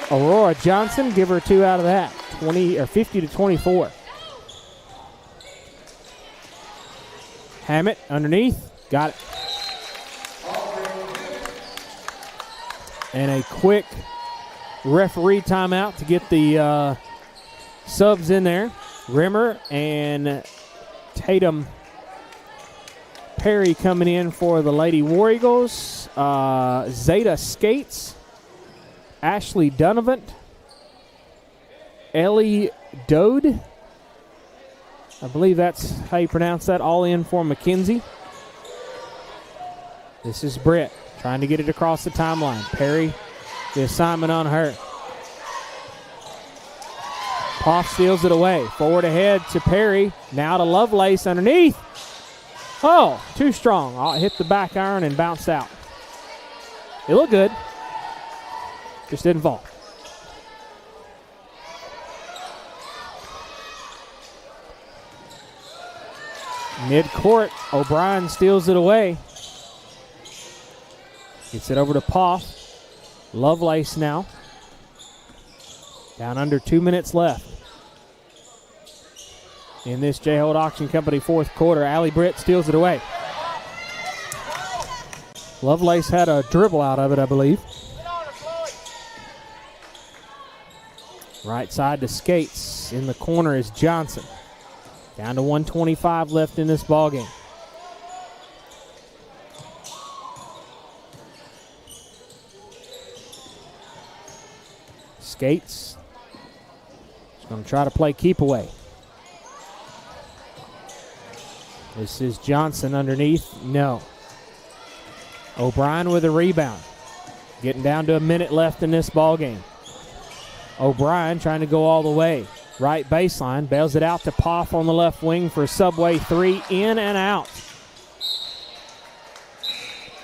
Aurora Johnson, give her 2 out of that. 50-24. Hammett underneath. Got it. And a quick referee timeout to get the subs in there. Rimmer and Tatum Perry coming in for the Lady War Eagles. Zeta Skates. Ashley Donovan. Ellie Dode. I believe that's how you pronounce that. All in for McKenzie. This is Britt trying to get it across the timeline. Perry, the assignment on her. Poff steals it away. Forward ahead to Perry. Now to Lovelace underneath. Oh, too strong. Hit the back iron and bounced out. It looked good. Just didn't fall. Mid-court, O'Brien steals it away. Gets it over to Poff. Lovelace now. Down under 2 minutes left. In this J-Hold Auction Company fourth quarter, Allie Britt steals it away. Lovelace had a dribble out of it, I believe. Right side to Skates. In the corner is Johnson. Down to 1:25 left in this ballgame. Skates. He's going to try to play keep away. This is Johnson underneath. No. O'Brien with a rebound. Getting down to a minute left in this ballgame. O'Brien trying to go all the way. Right baseline. Bails it out to Poff on the left wing for a Subway three. In and out.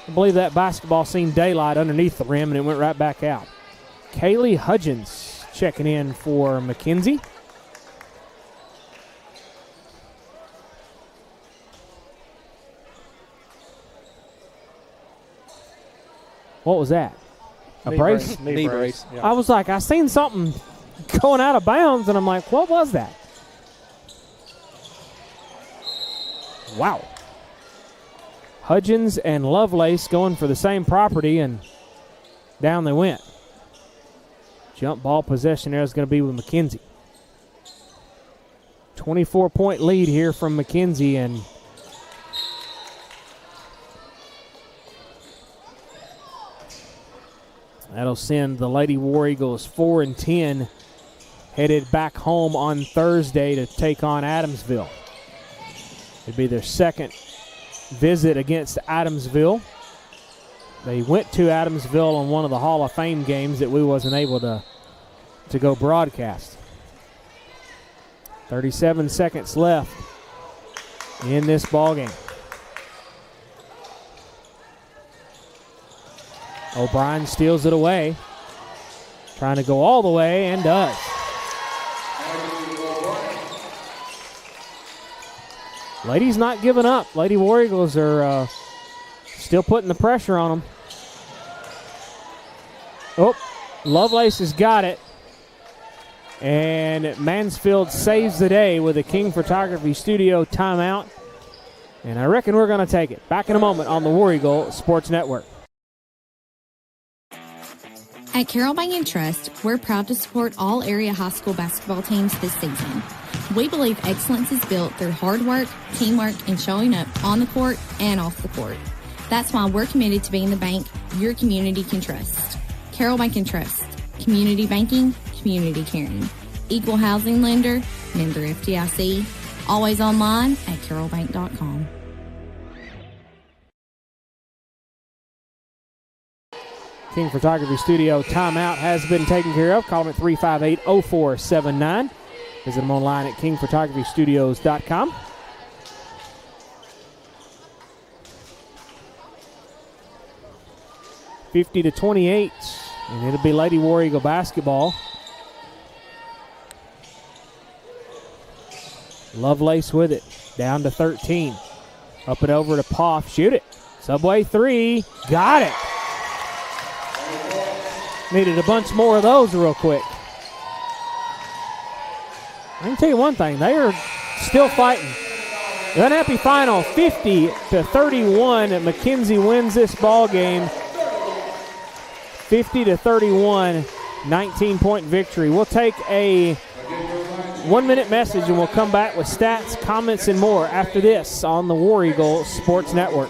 I believe that basketball seen daylight underneath the rim and it went right back out. Kaylee Hudgens checking in for McKenzie. What was that? A brace? Knee brace. Yeah. I was like, I seen something going out of bounds, and I'm like, what was that? Wow. Hudgens and Lovelace going for the same property, and down they went. Jump ball possession there is going to be with McKenzie. 24-point lead here from McKenzie, and that'll send the Lady War Eagles 4-10, headed back home on Thursday to take on Adamsville. It'd be their second visit against Adamsville. They went to Adamsville on one of the Hall of Fame games that we wasn't able to go broadcast. 37 seconds left in this ballgame. O'Brien steals it away. Trying to go all the way and does. Ladies not giving up. Lady War Eagles are still putting the pressure on them. Oh, Lovelace has got it. And Mansfield saves the day with a King Photography Studio timeout. And I reckon we're going to take it. Back in a moment on the War Eagle Sports Network. At Carroll Bank & Trust, we're proud to support all area high school basketball teams this season. We believe excellence is built through hard work, teamwork, and showing up on the court and off the court. That's why we're committed to being the bank your community can trust. Carroll Bank & Trust. Community banking, community caring. Equal housing lender, member FDIC. Always online at carrollbank.com. King Photography Studio timeout has been taken care of. Call them at 358-0479. Visit them online at kingphotographystudios.com. $50-28, and it'll be Lady War Eagle basketball. Lovelace with it, down to 13. Up and over to Poff, shoot it. Subway three, got it. Needed a bunch more of those real quick. I can tell you one thing, they are still fighting. The unhappy final, 50-31. McKenzie wins this ball game. 50-31, 19-point victory. We'll take a 1-minute message and we'll come back with stats, comments, and more after this on the War Eagle Sports Network.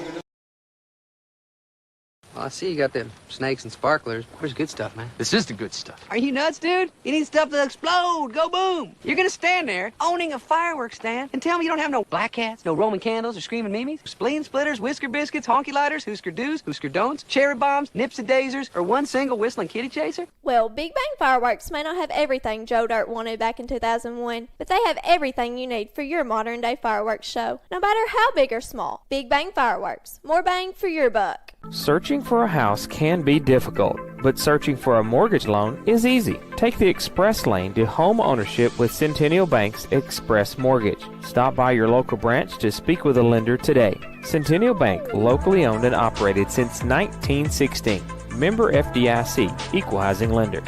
Well, I see you got them snakes and sparklers. Where's good stuff, man? This is the good stuff. Are you nuts, dude? You need stuff to explode. Go boom. You're gonna stand there owning a fireworks stand and tell me you don't have no black cats, no Roman candles or screaming mimes, spleen splitters, whisker biscuits, honky lighters, Husker do's, Husker don'ts, cherry bombs, nipsy daisers, or one single whistling kitty chaser? Well, Big Bang Fireworks may not have everything Joe Dirt wanted back in 2001, but they have everything you need for your modern day fireworks show, no matter how big or small. Big Bang Fireworks. More bang for your buck. Searching for a house can be difficult, but searching for a mortgage loan is easy. Take the express lane to home ownership with Centennial Bank's Express Mortgage. Stop by your local branch to speak with a lender today. Centennial Bank, locally owned and operated since 1916. Member FDIC, Equal Housing Lender.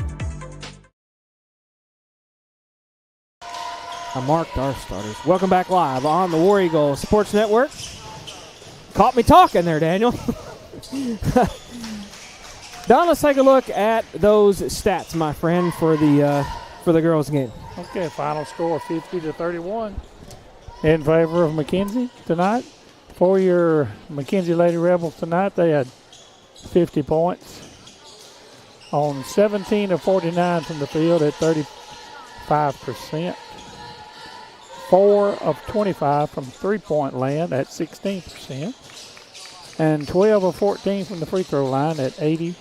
I marked our starters. Welcome back live on the War Eagle Sports Network. Caught me talking there, Daniel. Don, let's take a look at those stats, my friend, for the for the girls' game. Okay, final score 50-31 in favor of McKenzie tonight. For your McKenzie Lady Rebels tonight, they had 50 points on 17 of 49 from the field at 35%. 4 of 25 from three-point land at 16%. And 12 of 14 from the free throw line at 86%.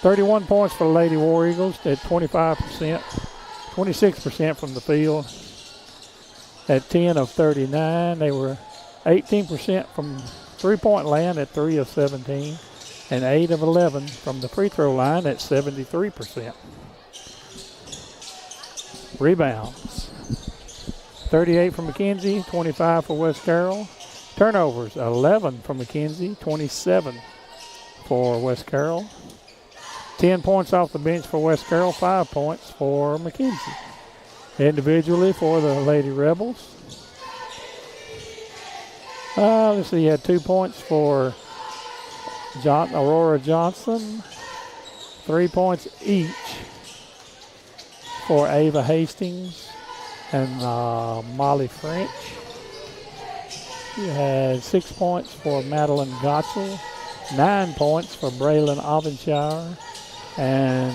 31 points for the Lady War Eagles at 25%. 26% from the field at 10 of 39. They were 18% from three-point land at 3 of 17. And 8 of 11 from the free throw line at 73%. Rebounds. 38 from McKenzie, 25 for West Carroll. Turnovers, 11 from McKenzie, 27 for West Carroll. 10 points off the bench for West Carroll, 5 points for McKenzie. Individually for the Lady Rebels. Let's see, you had 2 points for Aurora Johnson. 3 points each for Ava Hastings and Molly French. You had 6 points for Madeline Gotzel, 9 points for Braylon Avenshire, and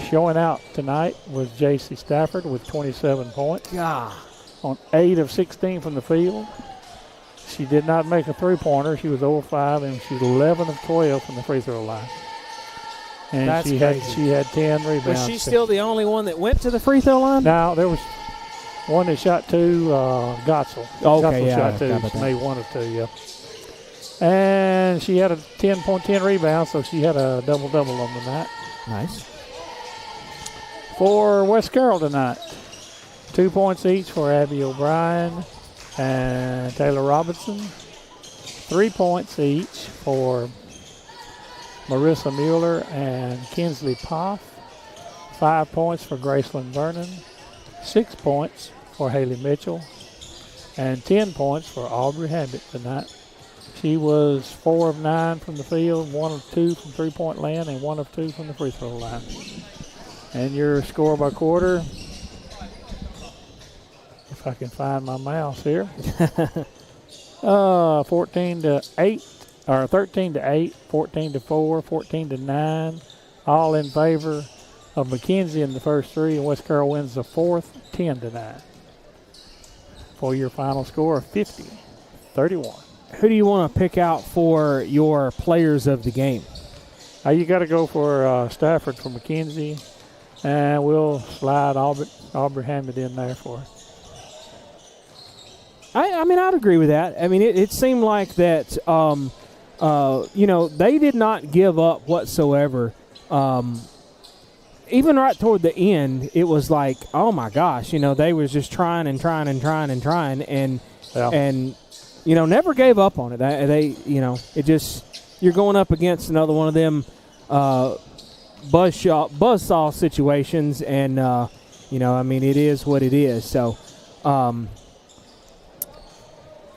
showing out tonight was J.C. Stafford with 27 points. On 8 of 16 from the field. She did not make a three-pointer. She was 0-5, and she was 11 of 12 from the free throw line. And That's she crazy. had 10 rebounds. Was she still the only one that went to the free throw line? No, there was one that shot 2, Gotzel. Okay, Gotzel yeah, shot 2. got She that. made 1 of 2, yeah. And she had a 10 rebounds, so she had a double-double on the night. Nice. For West Carroll tonight, 2 points each for Abby O'Brien and Taylor Robinson. 3 points each for Marissa Mueller and Kinsley Poff. 5 points for Graceland Vernon. 6 points for Haley Mitchell. And 10 points for Aubrey Habit tonight. She was 4 of 9 from the field, 1 of 2 from three-point land, and 1 of 2 from the free throw line. And your score by quarter, if I can find my mouse here, 14-8, or 13-8, 14-4, 14-9, all in favor of McKenzie in the first 3, and West Carroll wins the fourth, 10-9. For your final score of 50-31. Who do you want to pick out for your players of the game? You got to go for Stafford for McKenzie, and we'll slide Aubrey Hammond in there for her. I mean, I'd agree with that. I mean, it seemed like that, they did not give up whatsoever. Even right toward the end, it was like, oh, my gosh, they was just trying and never gave up on it. It just, you're going up against another one of them buzzsaw situations, and, it is what it is. So,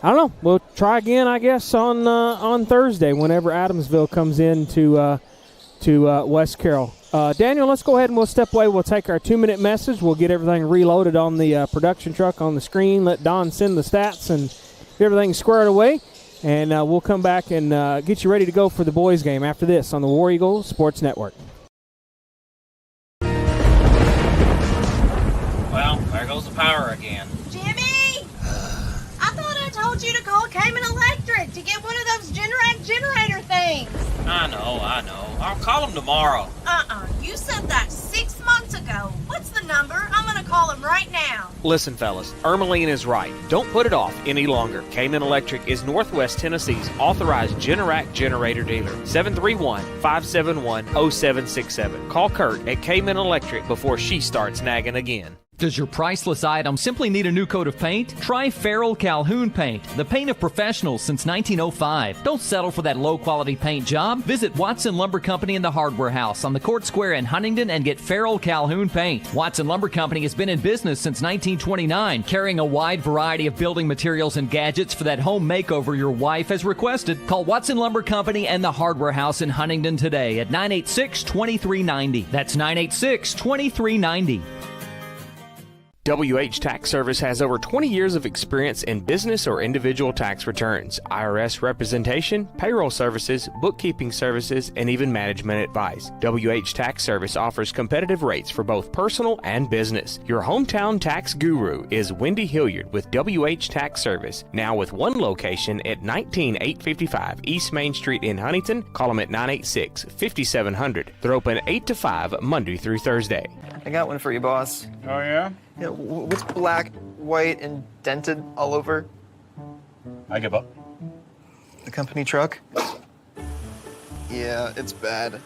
I don't know. We'll try again, I guess, on Thursday whenever Adamsville comes in to West Carroll. Daniel, let's go ahead and we'll step away. We'll take our 2-minute message. We'll get everything reloaded on the production truck on the screen. Let Don send the stats and get everything squared away. And we'll come back and get you ready to go for the boys' game after this on the War Eagle Sports Network. Well, there goes the power again. Jimmy! I thought I told you to call Cayman Electric to get one of those generator things. I know. I'll call them tomorrow. You said that 6 months ago. What's the number? I'm gonna call him right now. Listen, fellas, Ermeline is right. Don't put it off any longer. Cayman Electric is Northwest Tennessee's authorized Generac generator dealer. 731-571-0767. Call Kurt at Cayman Electric before she starts nagging again. Does your priceless item simply need a new coat of paint? Try Carroll Calhoun Paint, the paint of professionals since 1905. Don't settle for that low-quality paint job. Visit Watson Lumber Company in the Hardware House on the Court Square in Huntington and get Carroll Calhoun Paint. Watson Lumber Company has been in business since 1929, carrying a wide variety of building materials and gadgets for that home makeover your wife has requested. Call Watson Lumber Company and the Hardware House in Huntington today at 986-2390. That's 986-2390. WH Tax Service has over 20 years of experience in business or individual tax returns, IRS representation, payroll services, bookkeeping services, and even management advice. WH Tax Service offers competitive rates for both personal and business. Your hometown tax guru is Wendy Hilliard with WH Tax Service, now with one location at 19855 East Main Street in Huntington. Call them at 986-5700. They're open 8 to 5 Monday through Thursday. I got one for you, boss. Oh, yeah? Yeah, what's black, white, and dented all over? I give up. The company truck? Yeah, it's bad.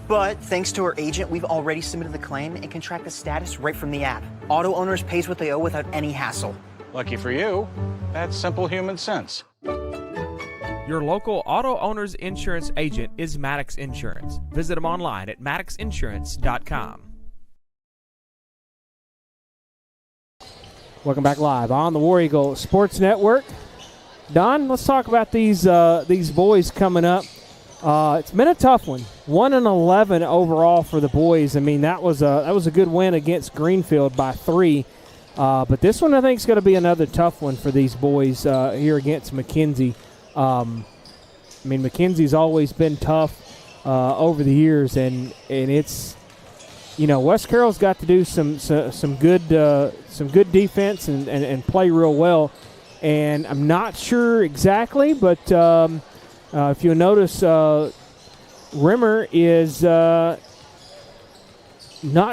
But thanks to our agent, we've already submitted the claim and can track the status right from the app. Auto owners pays what they owe without any hassle. Lucky for you, that's simple human sense. Your local auto owner's insurance agent is Maddox Insurance. Visit them online at maddoxinsurance.com. Welcome back live on the War Eagle Sports Network. Don, let's talk about these boys coming up. It's been a tough one. 1-11 overall for the boys. I mean, that was a good win against Greenfield by 3. But this one I think is going to be another tough one for these boys here against McKenzie. I mean, McKenzie's always been tough over the years, and it's. You know, West Carroll's got to do some good defense and play real well, and I'm not sure exactly, but if you'll notice, Rimmer is not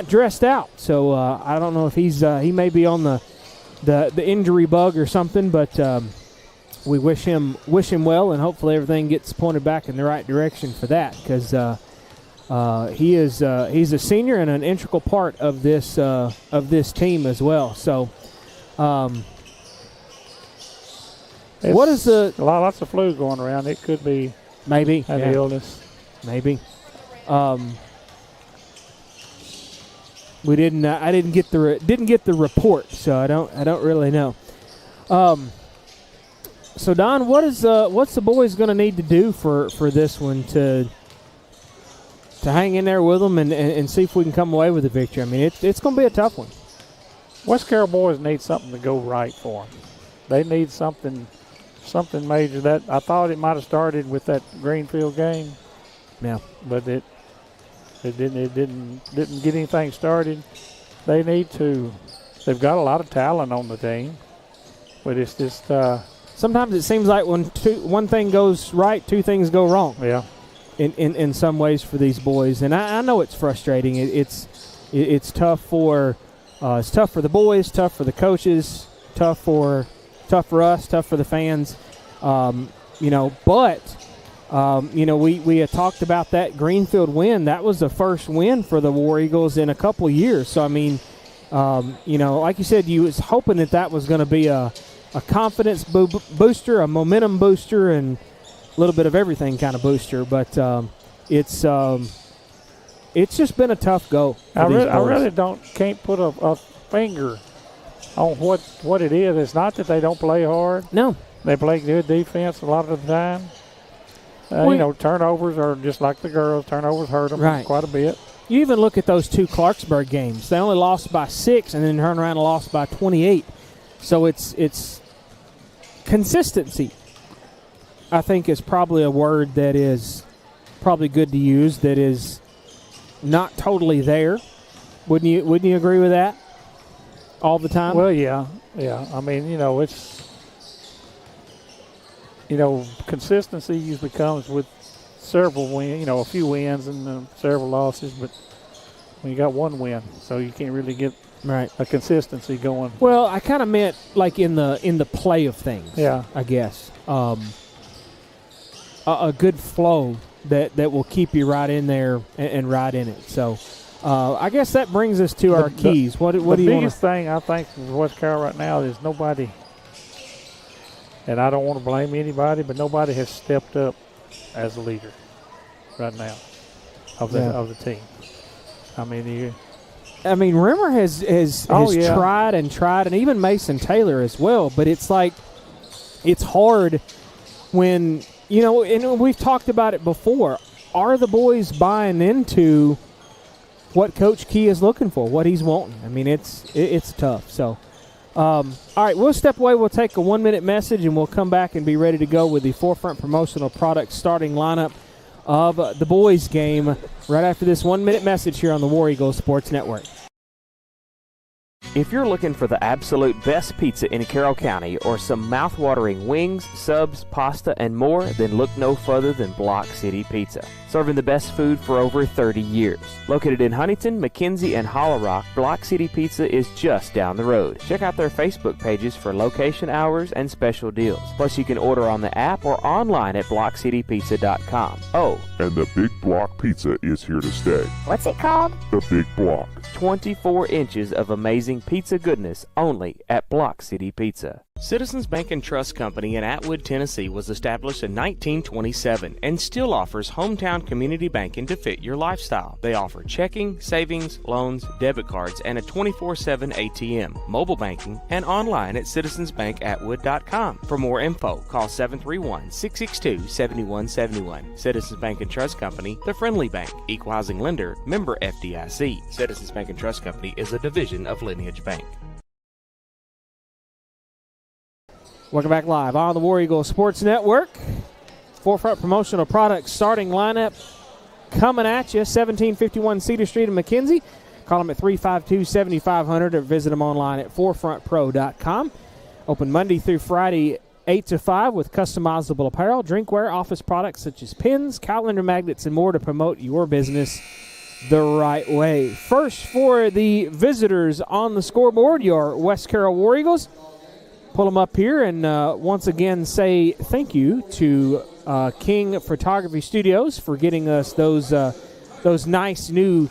dressed out, so I don't know if he may be on the injury bug or something, but we wish him well, and hopefully everything gets pointed back in the right direction for that, because. He's a senior and an integral part of this team as well. So, what is the lots of flu going around? It could be maybe an illness. Maybe. We didn't. I didn't get the report, so I don't really know. So Don, what's the boys going to need to do for this one to hang in there with them and see if we can come away with a victory? I mean, it's going to be a tough one. West Carroll boys need something to go right for them. They need something major. That I thought it might have started with that Greenfield game. Yeah, but it didn't get anything started. They need to. They've got a lot of talent on the team, but it's just sometimes it seems like when one thing goes right, two things go wrong. Yeah. In some ways for these boys, and I know it's frustrating. It's tough for the boys, tough for the coaches, tough for us, tough for the fans. But we had talked about that Greenfield win. That was the first win for the War Eagles in a couple years. So I mean, like you said, you was hoping that was going to be a confidence booster, a momentum booster, and a little bit of everything kind of booster, but it's just been a tough go. I really can't put a finger on what it is. It's not that they don't play hard. No, they play good defense a lot of the time. Turnovers are just like the girls. Turnovers hurt them quite a bit. You even look at those two Clarksburg games. They only lost by 6 and then turned around and lost by 28. So it's consistency. I think is probably a word that is probably good to use. That is not totally there. Wouldn't you agree with that? All the time. Well, yeah. I mean, consistency usually comes with several wins. A few wins and several losses, but when you got one win, so you can't really get a consistency going. Well, I kind of meant like in the play of things. Yeah, I guess. A good flow that will keep you right in there and right in it. So, I guess that brings us to our keys. What do you want? The biggest thing I think for West Carroll right now is nobody, and I don't want to blame anybody, but nobody has stepped up as a leader right now of the team. I mean, Rimmer has tried and tried, and even Mason Taylor as well. But it's like it's hard when and we've talked about it before. Are the boys buying into what Coach Key is looking for, what he's wanting? I mean, it's tough. So, all right, we'll step away. We'll take a 1-minute message, and we'll come back and be ready to go with the Forefront Promotional Products starting lineup of the boys' game right after this 1-minute message here on the War Eagle Sports Network. If you're looking for the absolute best pizza in Carroll County or some mouth-watering wings, subs, pasta, and more, then look no further than Block City Pizza. Serving the best food for over 30 years. Located in Huntington, McKenzie, and Hollow Rock, Block City Pizza is just down the road. Check out their Facebook pages for location hours and special deals. Plus, you can order on the app or online at blockcitypizza.com. Oh, and the Big Block Pizza is here to stay. What's it called? The Big Block. 24 inches of amazing pizza goodness only at Block City Pizza. Citizens Bank and Trust Company in Atwood, Tennessee was established in 1927 and still offers hometown community banking to fit your lifestyle. They offer checking, savings, loans, debit cards, and a 24/7 ATM, mobile banking, and online at citizensbankatwood.com. For more info, call 731-662-7171. Citizens Bank and Trust Company, the friendly bank, equal housing lender, member FDIC. Citizens Bank and Trust Company is a division of Lineage Bank. Welcome back live on the War Eagle Sports Network. Forefront Promotional Products starting lineup coming at you. 1751 Cedar Street in McKenzie. Call them at 352-7500 or visit them online at forefrontpro.com. Open Monday through Friday, 8 to 5 with customizable apparel, drinkware, office products such as pins, calendar magnets, and more to promote your business the right way. First for the visitors on the scoreboard, your West Carroll War Eagles. Pull them up here and once again say thank you to King Photography Studios for getting us those nice new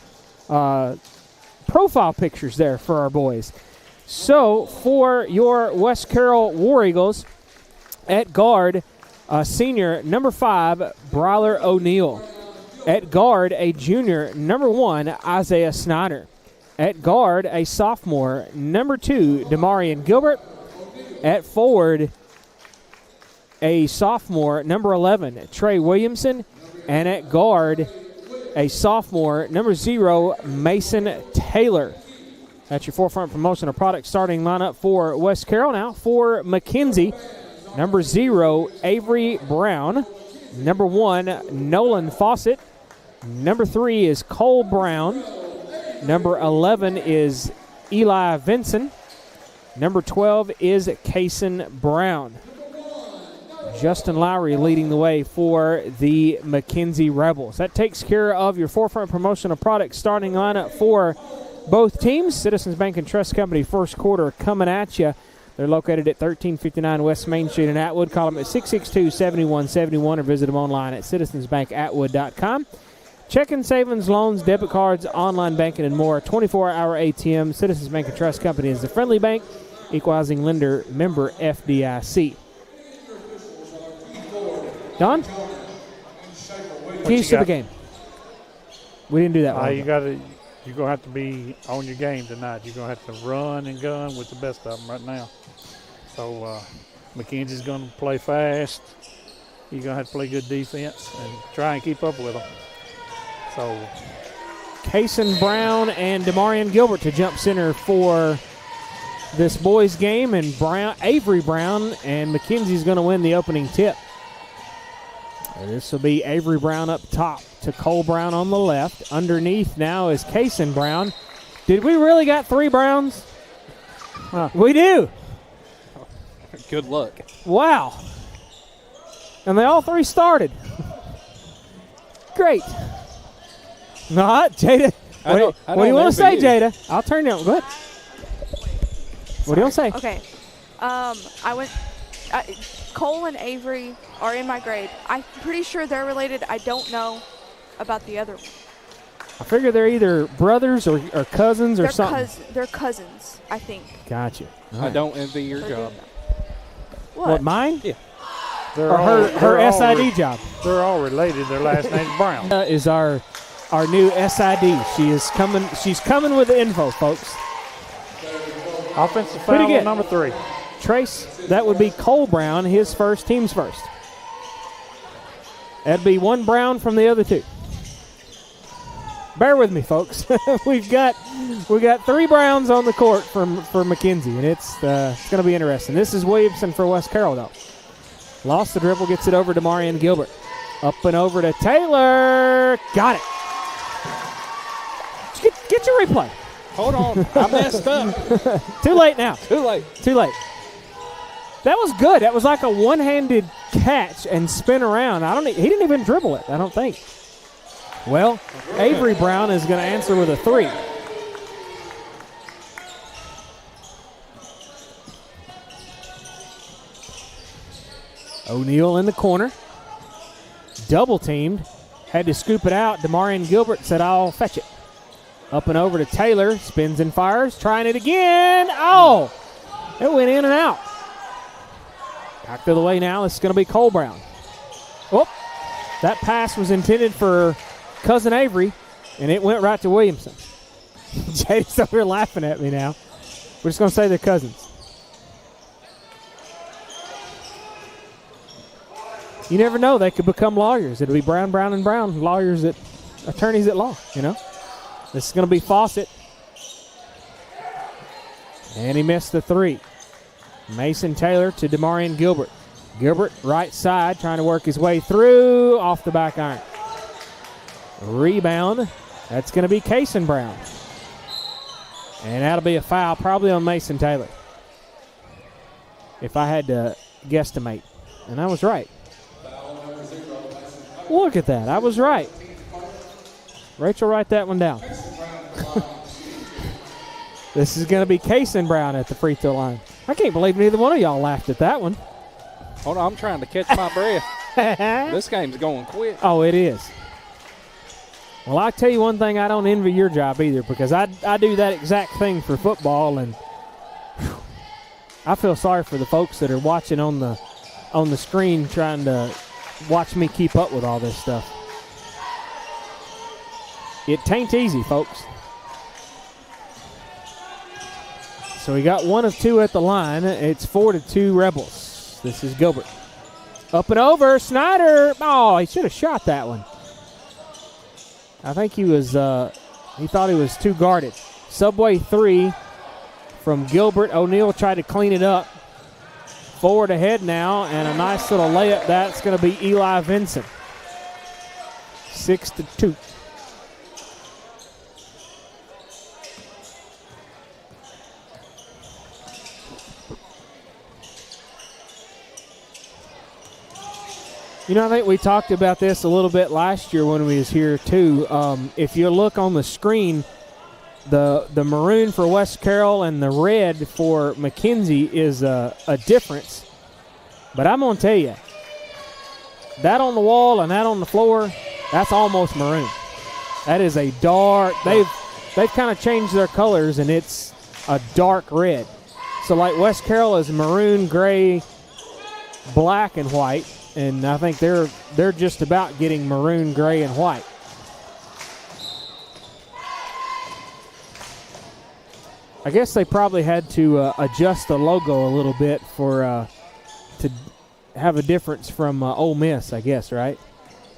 profile pictures there for our boys. So for your West Carroll War Eagles, at guard, senior number 5, Brawler O'Neal. At guard, a junior number 1, Isaiah Snyder. At guard, a sophomore number 2, Demarion Gilbert. At forward, a sophomore, number 11, Trey Williamson. And at guard, a sophomore, number 0, Mason Taylor. That's your Forefront Promotional Products starting lineup for West Carroll. Now for McKenzie, number 0, Avery Brown. Number 1, Nolan Fawcett. Number 3 is Cole Brown. Number 11 is Eli Vinson. Number 12 is Kason Brown. Justin Lowry leading the way for the McKenzie Rebels. That takes care of your Forefront Promotional Products starting lineup for both teams. Citizens Bank and Trust Company first quarter coming at you. They're located at 1359 West Main Street in Atwood. Call them at 662-7171 or visit them online at citizensbankatwood.com. Checking, savings, loans, debit cards, online banking, and more. 24-hour ATM. Citizens Bank and Trust Company is the friendly bank. Equal housing lender, member FDIC. Don? Keys to the game. We didn't do that one. You're going to have to be on your game tonight. You're going to have to run and gun with the best of them right now. So McKenzie's going to play fast. You're going to have to play good defense and try and keep up with them. So Kason Brown and Demarion Gilbert to jump center for this boys game, and Avery Brown and McKenzie's going to win the opening tip. This will be Avery Brown up top to Cole Brown on the left. Underneath now is Kason Brown. Did we really got 3 Browns? Huh. We do. Good luck. Wow. And they all 3 started. Great. All right, Jada. What do you want to say, Jada? I'll turn down. Go ahead. What do you want to say? Okay. Cole and Avery are in my grade. I'm pretty sure they're related. I don't know about the other one. I figure they're either brothers or cousins or something. They're cousins, I think. Gotcha. All I right. don't envy your job. What, mine? Yeah. Or her SID job. They're all related. Their last name's Brown. Is our new SID. She's coming with the info, folks. Offensive foul on number 3. Trace, that would be Cole Brown, his first, team's first. That'd be one Brown from the other two. Bear with me, folks. We've got 3 Browns on the court for McKenzie, and it's going to be interesting. This is Williamson for West Carroll, though. Lost the dribble, gets it over to Marion Gilbert. Up and over to Taylor. Got it. Get your replay. Hold on. I messed up. Too late now. Too late. That was good. That was like a one-handed catch and spin around. He didn't even dribble it, I don't think. Well, Avery Brown is going to answer with a 3. O'Neal in the corner. Double teamed. Had to scoop it out. DeMarion Gilbert said, I'll fetch it. Up and over to Taylor. Spins and fires. Trying it again. Oh! It went in and out. Back to the way now. It's going to be Cole Brown. Oh! That pass was intended for Cousin Avery, and it went right to Williamson. Jady's over here laughing at me now. We're just going to say they're cousins. You never know. They could become lawyers. It'll be Brown, Brown, and Brown, attorneys at law, you know. This is going to be Fawcett. And he missed the 3. Mason Taylor to DeMarion Gilbert. Gilbert, right side, trying to work his way through, off the back iron. Rebound. That's going to be Cason Brown. And that'll be a foul probably on Mason Taylor, if I had to guesstimate. And I was right. Look at that. I was right. Rachel, write that one down. This is going to be Cason Brown at the free throw line. I can't believe neither one of y'all laughed at that one. Hold on, I'm trying to catch my breath. This game's going quick. Oh, it is. Well, I'll tell you one thing, I don't envy your job either, because I do that exact thing for football, and whew, I feel sorry for the folks that are watching on the screen trying to watch me keep up with all this stuff. It tain't easy, folks. So we got 1 of 2 at the line. It's 4-2 Rebels. This is Gilbert. Up and over, Snyder. Oh, he should have shot that one. I think he thought he was too guarded. Subway 3 from Gilbert. O'Neal tried to clean it up. Forward ahead now, and a nice little layup. That's going to be Eli Vincent. 6-2. You know, I think we talked about this a little bit last year when we was here too. If you look on the screen, the maroon for West Carroll and the red for McKenzie is a difference. But I'm going to tell you, that on the wall and that on the floor, that's almost maroon. That is a dark. They've kind of changed their colors, and it's a dark red. So like West Carroll is maroon, gray, black, and white. And I think they're just about getting maroon, gray, and white. I guess they probably had to adjust the logo a little bit to have a difference from Ole Miss, I guess, right?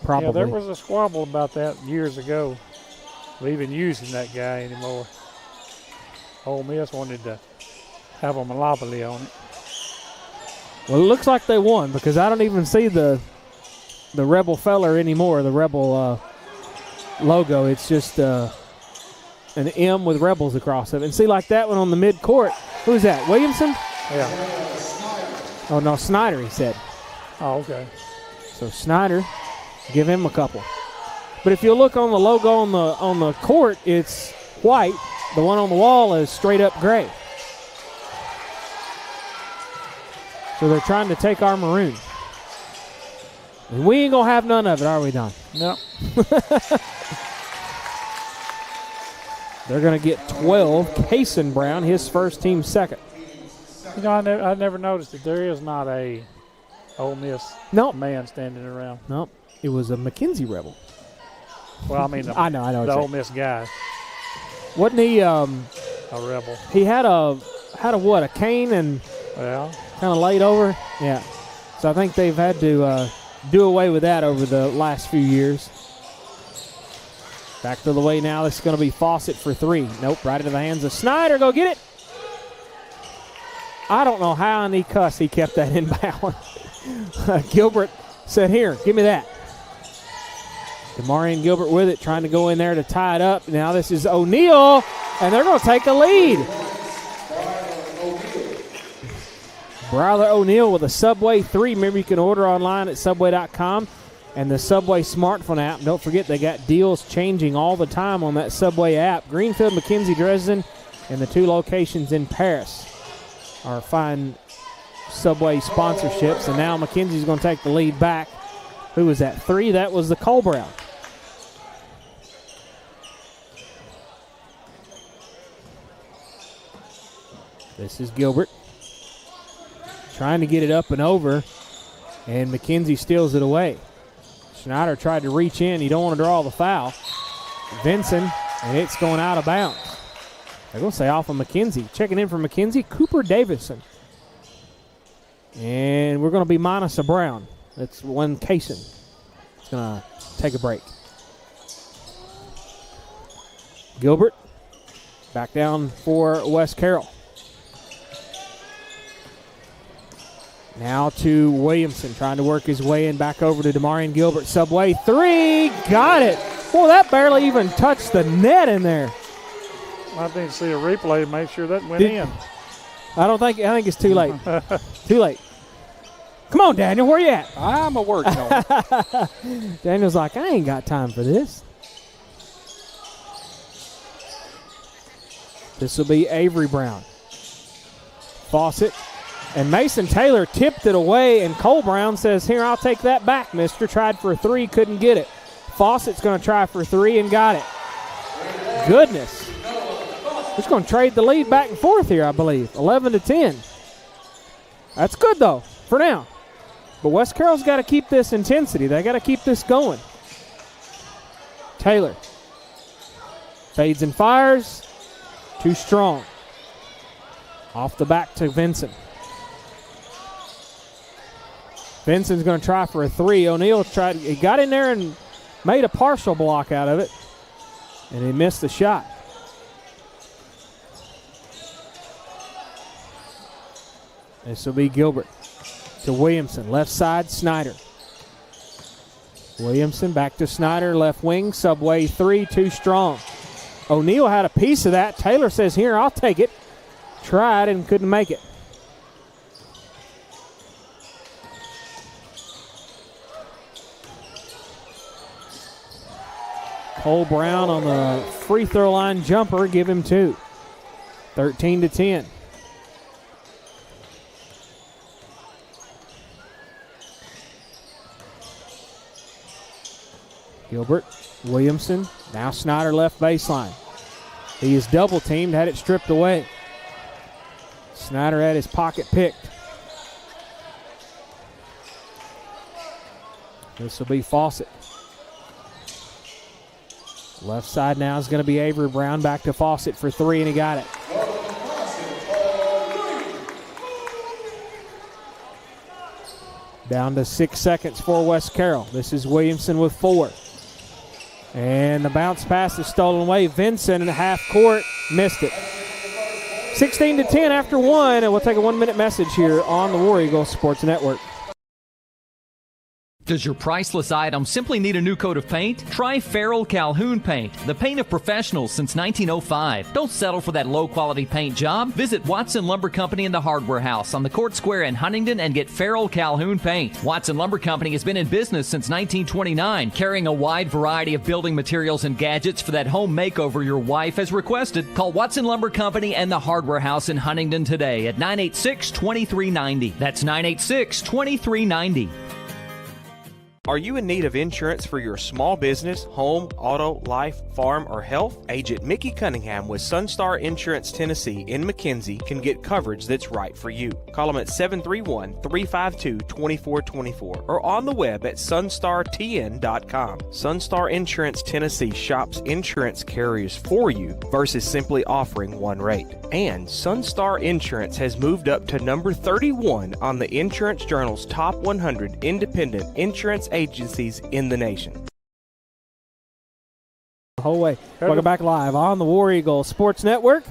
Probably. Yeah, there was a squabble about that years ago, of even using that guy anymore. Ole Miss wanted to have a monopoly on it. Well, it looks like they won, because I don't even see the Rebel feller anymore, the Rebel logo. It's just an M with Rebels across it. And see, like that one on the midcourt. Who's that, Williamson? Yeah. Oh, no, Snyder, he said. Oh, okay. So Snyder, give him a couple. But if you look on the logo on the court, it's white. The one on the wall is straight up gray. So they're trying to take our maroon. And we ain't going to have none of it, are we, Don? No. They're going to get 12. Kason Brown, his first, team second. You know, I never noticed that there is not a Ole Miss man standing around. Nope. It was a McKenzie Rebel. Well, I mean, I know. The Ole Miss guy. Wasn't he a Rebel? He had a what? A cane and kind of laid over. Yeah. So I think they've had to do away with that over the last few years. Back to the way now. This is going to be Fawcett for three. Nope. Right into the hands of Snyder. Go get it. I don't know how in the cuss he kept that inbound. Gilbert said, "Here, give me that." DeMarion Gilbert with it, trying to go in there to tie it up. Now this is O'Neal, and they're going to take a lead. Bryler O'Neal with a Subway 3. Remember, you can order online at Subway.com and the Subway smartphone app. Don't forget, they got deals changing all the time on that Subway app. Greenfield, McKenzie, Dresden, and the 2 locations in Paris are fine Subway sponsorships. And now McKenzie's going to take the lead back. Who was that? 3? That was the Cole Brown. This is Gilbert trying to get it up and over, and McKenzie steals it away. Schneider tried to reach in. You don't want to draw the foul. Vinson, and it's going out of bounds. They're going to say off of McKenzie. Checking in for McKenzie, Cooper Davison. And we're going to be minus a Brown. That's one Kason. It's going to take a break. Gilbert back down for West Carroll. Now to Williamson, trying to work his way in back over to DeMarion Gilbert. Subway 3, got it. Well, that barely even touched the net in there. I think see a replay to make sure that went in. I think it's too late. Too late. Come on, Daniel, where you at? I'm a working on it. Daniel's like, I ain't got time for this. This will be Avery Brown. Fawcett. And Mason Taylor tipped it away, and Cole Brown says, here, I'll take that back, mister. Tried for a 3, couldn't get it. Fawcett's going to try for 3 and got it. Goodness. He's going to trade the lead back and forth here, I believe. 11-10. That's good, though, for now. But West Carroll's got to keep this intensity. They got to keep this going. Taylor. Fades and fires. Too strong. Off the back to Vincent. Vincent's going to try for a 3. O'Neal he got in there and made a partial block out of it, and he missed the shot. This will be Gilbert to Williamson. Left side, Snyder. Williamson back to Snyder, left wing, Subway 3, too strong. O'Neal had a piece of that. Taylor says, here, I'll take it. Tried and couldn't make it. Cole Brown on the free throw line jumper, give him 2. 13-10. Gilbert, Williamson, now Snyder left baseline. He is double teamed, had it stripped away. Snyder had his pocket picked. This will be Fawcett. Left side now is going to be Avery Brown. Back to Fawcett for 3, and he got it. Down to 6 seconds for West Carroll. This is Williamson with 4. And the bounce pass is stolen away. Vincent in the half court missed it. 16-10 after 1, and we'll take a 1-minute message here on the War Eagle Sports Network. Does your priceless item simply need a new coat of paint? Try Carroll Calhoun Paint, the paint of professionals since 1905. Don't settle for that low-quality paint job. Visit Watson Lumber Company in the Hardware House on the Court Square in Huntington and get Carroll Calhoun Paint. Watson Lumber Company has been in business since 1929, carrying a wide variety of building materials and gadgets for that home makeover your wife has requested. Call Watson Lumber Company and the Hardware House in Huntington today at 986-2390. That's 986-2390. Are you in need of insurance for your small business, home, auto, life, farm, or health? Agent Mickey Cunningham with Sunstar Insurance Tennessee in McKenzie can get coverage that's right for you. Call them at 731-352-2424 or on the web at sunstartn.com. Sunstar Insurance Tennessee shops insurance carriers for you versus simply offering one rate. And Sunstar Insurance has moved up to number 31 on the Insurance Journal's top 100 independent insurance agencies in the nation. The whole way. Welcome back live on the War Eagle Sports Network.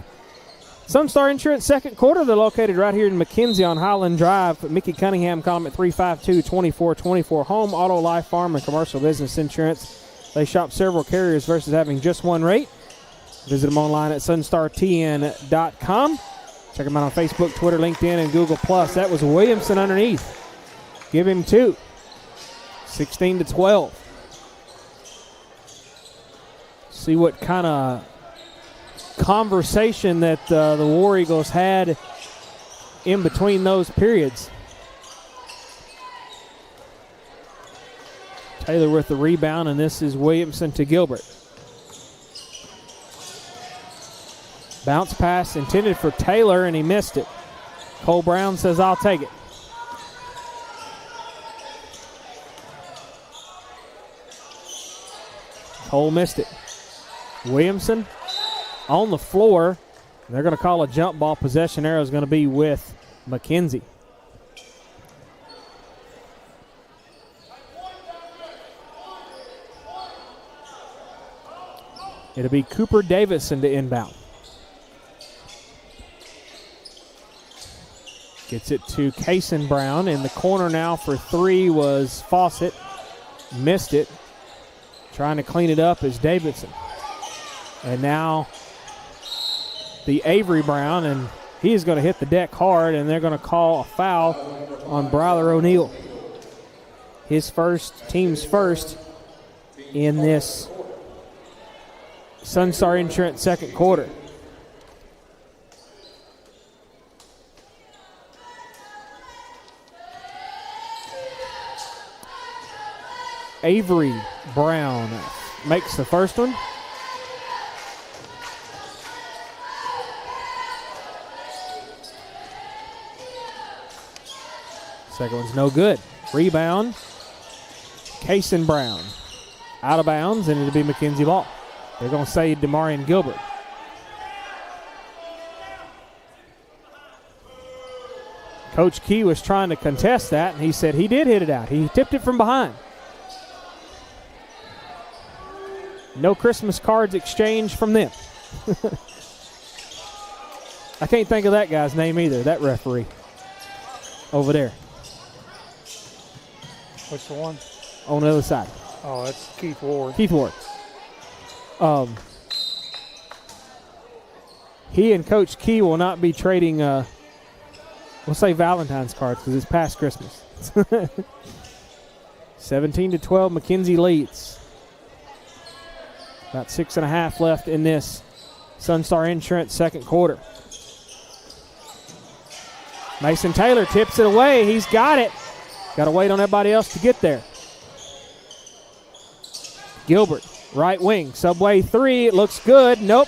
Sunstar Insurance second quarter. They're located right here in McKenzie on Highland Drive. Mickey Cunningham, call them at 352-2424. Home, auto, life, farm, and commercial business insurance. They shop several carriers versus having just one rate. Visit them online at sunstartn.com. Check them out on Facebook, Twitter, LinkedIn, and Google+. That was Williamson underneath. Give him 2. 16-12. See what kind of conversation that the War Eagles had in between those periods. Taylor with the rebound, and this is Williamson to Gilbert. Bounce pass intended for Taylor, and he missed it. Cole Brown says, I'll take it. Cole missed it. Williamson on the floor. They're going to call a jump ball. Possession arrow is going to be with McKenzie. It'll be Cooper Davison to inbound. Gets it to Kason Brown. In the corner now for 3 was Fawcett. Missed it. Trying to clean it up is Davidson. And now the Avery Brown, and he is going to hit the deck hard, and they're going to call a foul on Bryler O'Neal. His first, team's first in this Sunstar Insurance second quarter. Avery Brown makes the first one. Second one's no good. Rebound. Kason Brown. Out of bounds, and it'll be McKenzie ball. They're going to say Demarion Gilbert. Coach Key was trying to contest that, and he said he did hit it out. He tipped it from behind. No Christmas cards exchanged from them. I can't think of that guy's name either, that referee over there. Which one? On the other side. Oh, that's Keith Ward. Keith Ward. He and Coach Key will not be trading, we'll say Valentine's cards because it's past Christmas. 17-12, McKenzie leads. About 6.5 left in this Sunstar Insurance second quarter. Mason Taylor tips it away. He's got it. Got to wait on everybody else to get there. Gilbert, right wing, subway 3. It looks good. Nope.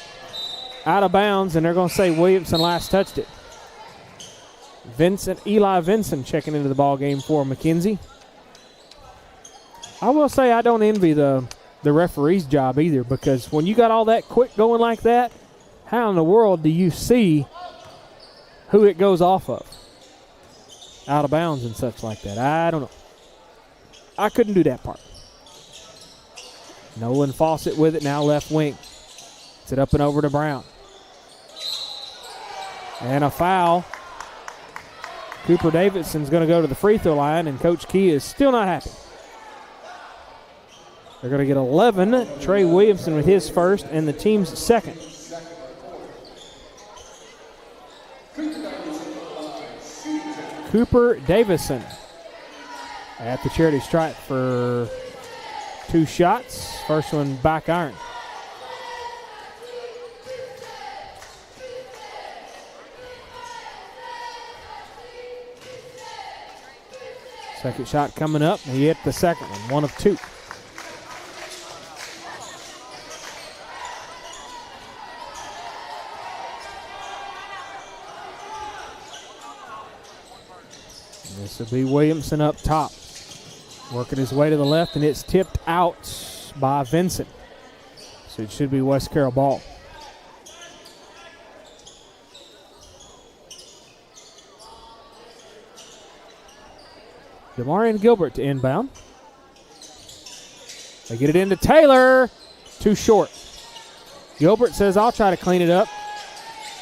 Out of bounds, and they're going to say Williamson last touched it. Eli Vincent checking into the ball game for McKenzie. I will say I don't envy the referee's job either, because when you got all that quick going like that, how in the world do you see who it goes off of? Out of bounds and such like that. I don't know. I couldn't do that part. Nolan Fawcett with it now, left wing. It's it up and over to Brown. And a foul. Cooper Davidson's going to go to the free throw line, and Coach Key is still not happy. They're going to get 11. Trey Williamson with his first and the team's second. Cooper Davison at the charity stripe for 2 shots. First one back iron. Second shot coming up. He hit the second one, 1 of 2. This will be Williamson up top. Working his way to the left, and it's tipped out by Vincent. So it should be West Carroll ball. DeMarion Gilbert to inbound. They get it into Taylor. Too short. Gilbert says, I'll try to clean it up.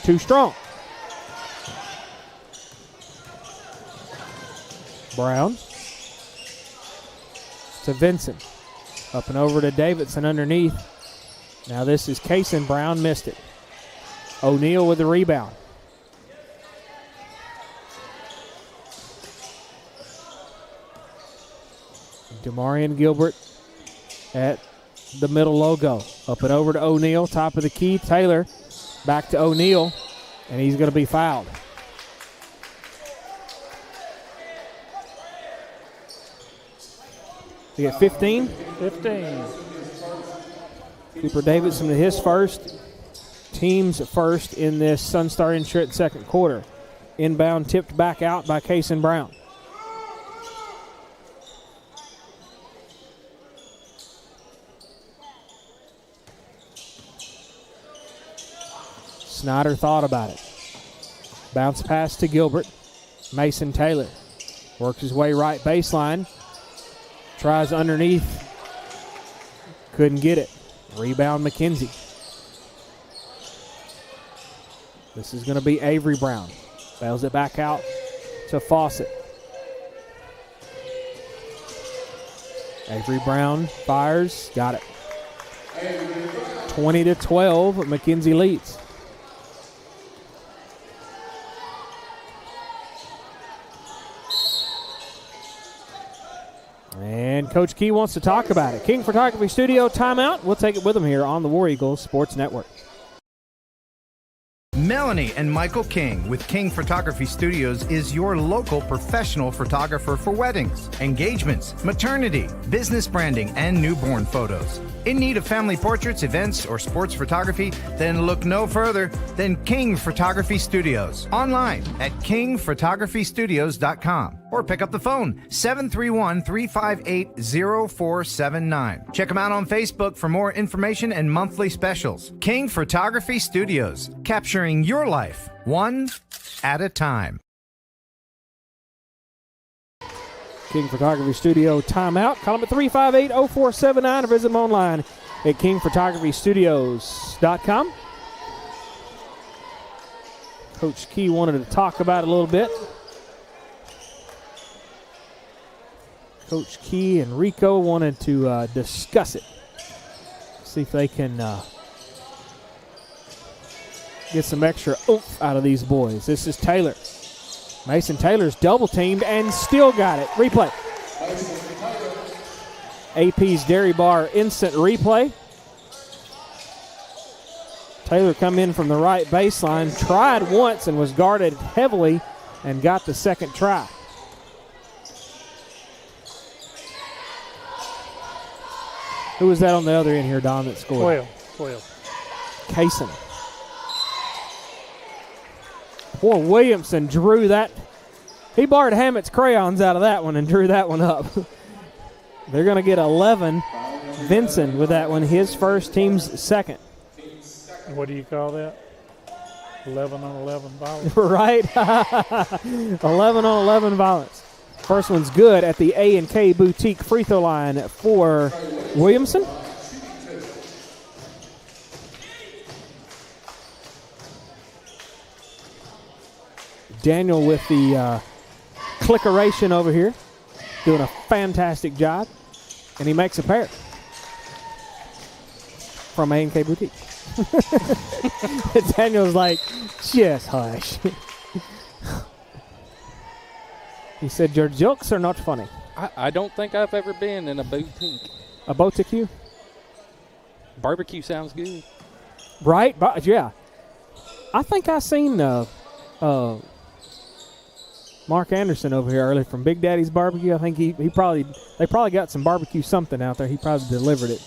Too strong. Brown to Vincent. Up and over to Davidson underneath. Now this is Kaysen. Brown missed it. O'Neal with the rebound. DeMarion Gilbert at the middle logo. Up and over to O'Neal, top of the key. Taylor back to O'Neal, and he's going to be fouled. We get 15. 15. Cooper Davidson to his first. Team's first in this Sunstar Insurance second quarter. Inbound tipped back out by Kaysen Brown. Snyder thought about it. Bounce pass to Gilbert. Mason Taylor works his way right baseline. Tries underneath. Couldn't get it. Rebound McKenzie. This is going to be Avery Brown. Bails it back out to Fawcett. Avery Brown fires. Got it. 20-12. McKenzie leads. And Coach Key wants to talk about it. King Photography Studio timeout. We'll take it with him here on the War Eagles Sports Network. Melanie and Michael King with King Photography Studios is your local professional photographer for weddings, engagements, maternity, business branding, and newborn photos. In need of family portraits, events, or sports photography? Then look no further than King Photography Studios. Online at kingphotographystudios.com or pick up the phone 731-358-0479. Check them out on Facebook for more information and monthly specials. King Photography Studios, capturing your life one at a time. King Photography Studio timeout. Call them at 358-0479 or visit them online at kingphotographystudios.com. Coach Key wanted to talk about it a little bit. Coach Key and Rico wanted to discuss it. See if they can get some extra oomph out of these boys. This is Taylor. Mason Taylor's double teamed and still got it. Replay. AP's Dairy Bar instant replay. Taylor come in from the right baseline, tried once and was guarded heavily and got the second try. Who was that on the other end here, Don, that scored? 12. Kaysen. Poor Williamson drew that. He borrowed Hammett's crayons out of that one and drew that one up. They're going to get 11. Vincent with that one, his first, team's second. What do you call that? 11 on 11 violence. Right? 11 on 11 violence. First one's good at the A&K Boutique free throw line for Williamson. Daniel with the clickeration over here, doing a fantastic job, and he makes a pair from A&K Boutique. Daniel's like, just hush. He said, your jokes are not funny. I don't think I've ever been in a boutique. A boutique? Barbecue sounds good. Right? Yeah. I think I seen Mark Anderson over here early from Big Daddy's Barbecue. I think they probably got some barbecue something out there. He probably delivered it.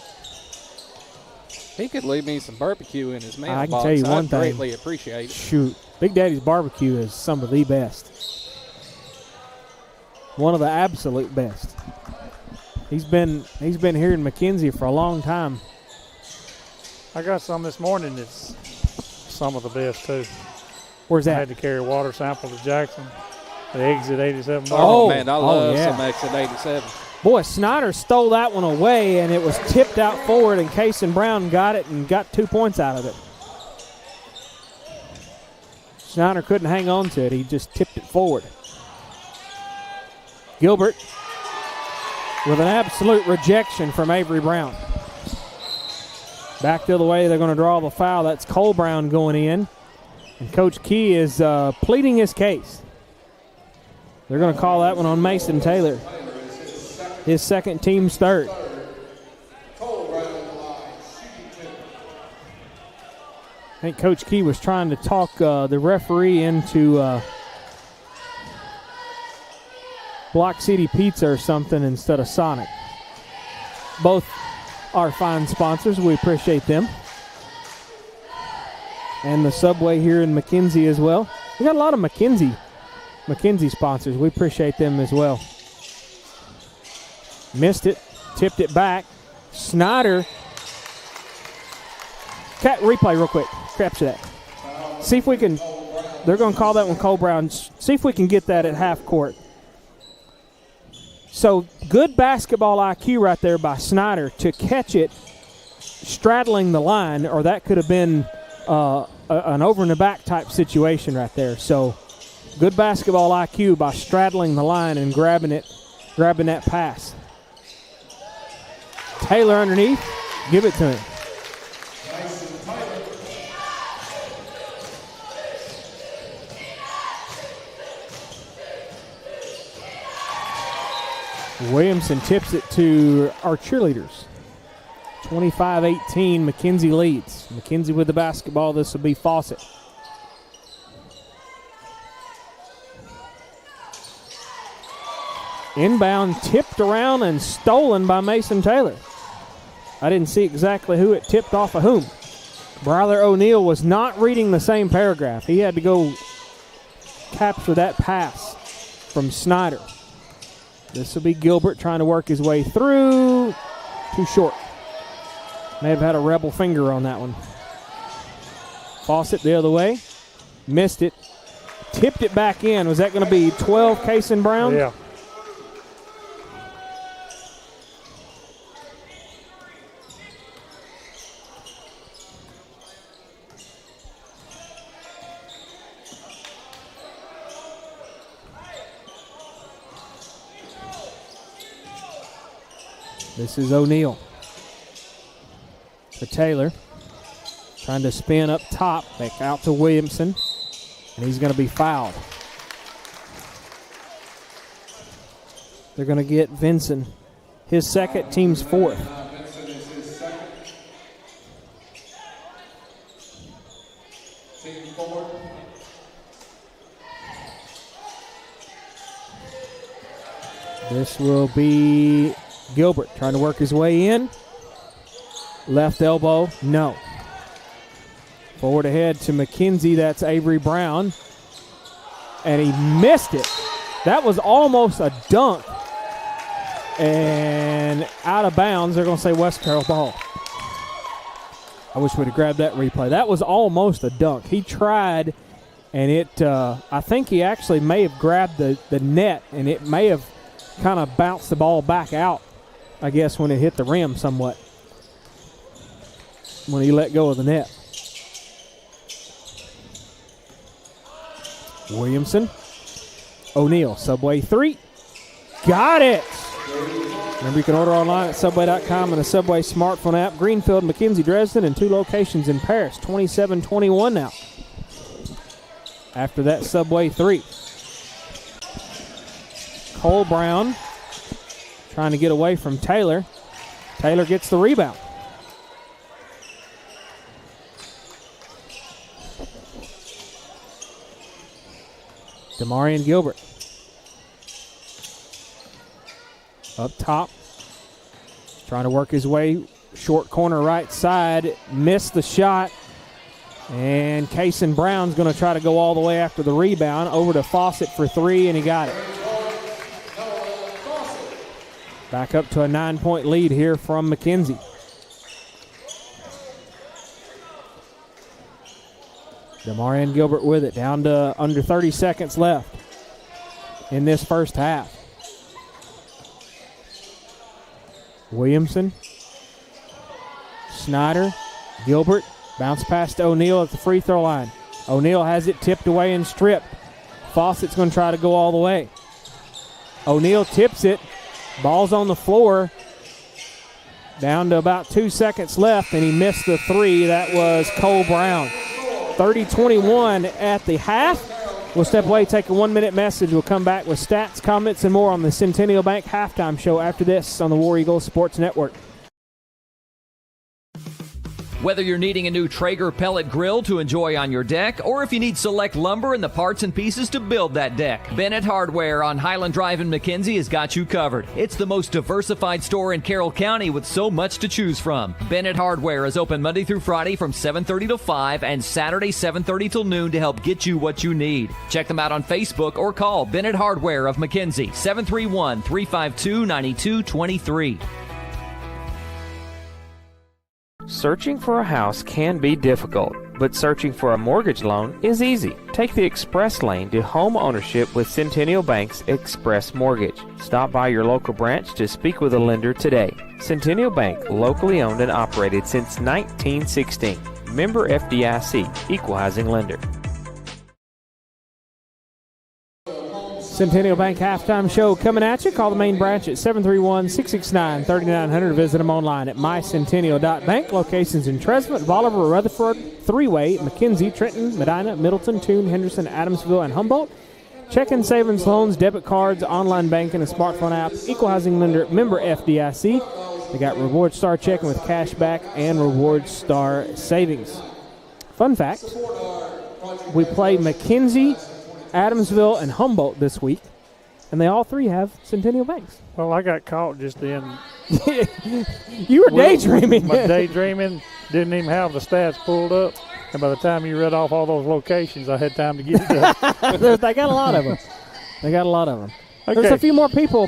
He could leave me some barbecue in his mailbox. I can tell you one thing. I'd greatly appreciate it. Shoot, Big Daddy's Barbecue is some of the best. One of the absolute best. He's been here in McKenzie for a long time. I got some this morning that's some of the best, too. Where's that? I had to carry a water sample to Jackson. The Exit 87 bar. Oh, man, I love some Exit 87. Boy, Snyder stole that one away, and it was tipped out forward, and Kason Brown got it and got 2 points out of it. Snyder couldn't hang on to it. He just tipped it forward. Gilbert with an absolute rejection from Avery Brown. Back the other way, they're going to draw the foul. That's Cole Brown going in. And Coach Key is pleading his case. They're going to call that one on Mason Taylor. His second, team's third. I think Coach Key was trying to talk the referee into Block City Pizza or something instead of Sonic. Both are fine sponsors. We appreciate them. And the Subway here in McKenzie as well. We got a lot of McKenzie sponsors. We appreciate them as well. Missed it. Tipped it back. Snyder. Replay real quick. Capture that. See if we can. They're going to call that one Cole Brown. See if we can get that at half court. So good basketball IQ right there by Snyder to catch it straddling the line, or that could have been an over and the back type situation right there. So good basketball IQ by straddling the line and grabbing that pass. Taylor underneath, give it to him. Williamson tips it to our cheerleaders. 25-18, McKenzie leads. McKenzie with the basketball. This will be Fawcett. Inbound, tipped around and stolen by Mason Taylor. I didn't see exactly who it tipped off of whom. Bryler O'Neill was not reading the same paragraph. He had to go capture that pass from Snyder. This will be Gilbert trying to work his way through. Too short. May have had a rebel finger on that one. Fawcett the other way. Missed it. Tipped it back in. Was that going to be 12, Kason Brown? Yeah. This is O'Neill. For Taylor. Trying to spin up top. Back out to Williamson. And he's going to be fouled. They're going to get Vinson. His second, team's fourth. This will be Gilbert trying to work his way in. Left elbow, no. Forward ahead to McKenzie, that's Avery Brown. And he missed it. That was almost a dunk. And out of bounds, they're going to say West Carroll ball. I wish we'd have grabbed that replay. That was almost a dunk. He tried, and it. I think he actually may have grabbed the net, and it may have kind of bounced the ball back out, I guess, when it hit the rim somewhat, when he let go of the net. Williamson. O'Neill, Subway 3. Got it! Remember, you can order online at Subway.com and the Subway smartphone app. Greenfield, McKenzie, Dresden, and 2 locations in Paris. 27-21 now. After that Subway 3. Cole Brown trying to get away from Taylor. Taylor gets the rebound. Demarion Gilbert up top. Trying to work his way. Short corner right side. Missed the shot. And Kason Brown's going to try to go all the way after the rebound. Over to Fawcett for three, and he got it. Back up to a 9-point lead here from McKenzie. Demarion Gilbert with it, down to under 30 seconds left in this first half. Williamson, Snyder, Gilbert, bounce pass to O'Neal at the free throw line. O'Neal has it tipped away and stripped. Fawcett's going to try to go all the way. O'Neal tips it. Ball's on the floor. Down to about 2 seconds left, and he missed the three. That was Cole Brown. 30-21 at the half. We'll step away, take a 1-minute message. We'll come back with stats, comments, and more on the Centennial Bank Halftime Show after this on the War Eagle Sports Network. Whether you're needing a new Traeger pellet grill to enjoy on your deck, or if you need select lumber and the parts and pieces to build that deck, Bennett Hardware on Highland Drive in McKenzie has got you covered. It's the most diversified store in Carroll County with so much to choose from. Bennett Hardware is open Monday through Friday from 7:30 to 5 and Saturday 7:30 till noon to help get you what you need. Check them out on Facebook or call Bennett Hardware of McKenzie, 731-352-9223. Searching for a house can be difficult, but searching for a mortgage loan is easy. Take the express lane to home ownership with Centennial Bank's Express Mortgage. Stop by your local branch to speak with a lender today. Centennial Bank, locally owned and operated since 1916. Member FDIC, Equal Housing Lender. Centennial Bank Halftime Show coming at you. Call the main branch at 731-669-3900. Visit them online at mycentennial.bank. Locations in Tresvant, Bolivar, Rutherford, Three-Way, McKenzie, Trenton, Medina, Middleton, Toone, Henderson, Adamsville, and Humboldt. Checking, savings, loans, debit cards, online banking, and smartphone app. Equal Housing Lender, member FDIC. They got Reward Star checking with cash back and Reward Star savings. Fun fact, we play McKenzie, Adamsville, and Humboldt this week, and they all three have Centennial Banks. Well, I got caught just in. You were daydreaming. My daydreaming, didn't even have the stats pulled up, and by the time you read off all those locations, I had time to get it done. They got a lot of them. Okay. There's a few more people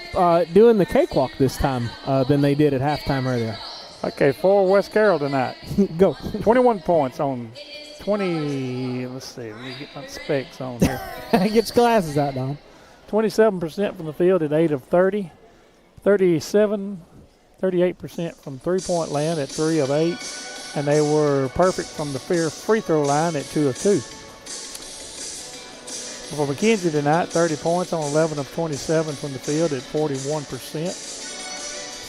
doing the cakewalk this time than they did at halftime earlier. Okay, for West Carroll tonight. Go. 21 points on 20, let's see, let me get my specs on here. Get your glasses out, Don. 27% from the field at 8 of 30. 38% from three-point land at 3 of 8. And they were perfect from the free throw line at 2 of 2. For McKenzie tonight, 30 points on 11 of 27 from the field at 41%.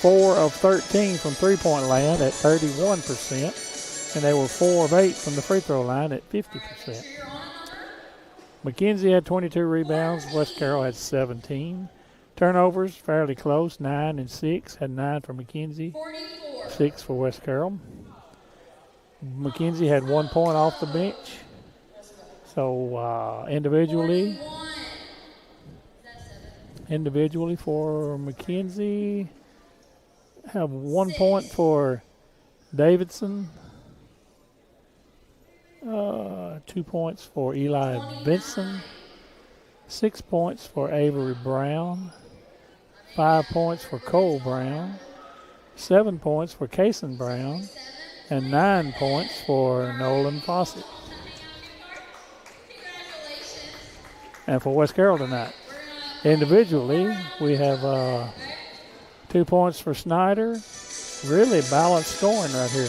4 of 13 from three-point land at 31%. And they were 4 of 8 from the free throw line at 50%. McKenzie had 22 rebounds. West Carroll had 17. Turnovers, fairly close, 9 and 6. Had 9 for McKenzie, 6 for West Carroll. McKenzie had 1 point off the bench. So individually for McKenzie, have 1 point for Davidson. 2 points for Eli Benson, 6 points for Avery Brown, 5 points for Cole Brown, 7 points for Kason Brown, and 9 points for Nolan Fawcett. And for West Carroll tonight, individually, we have 2 points for Snyder. Really balanced scoring right here.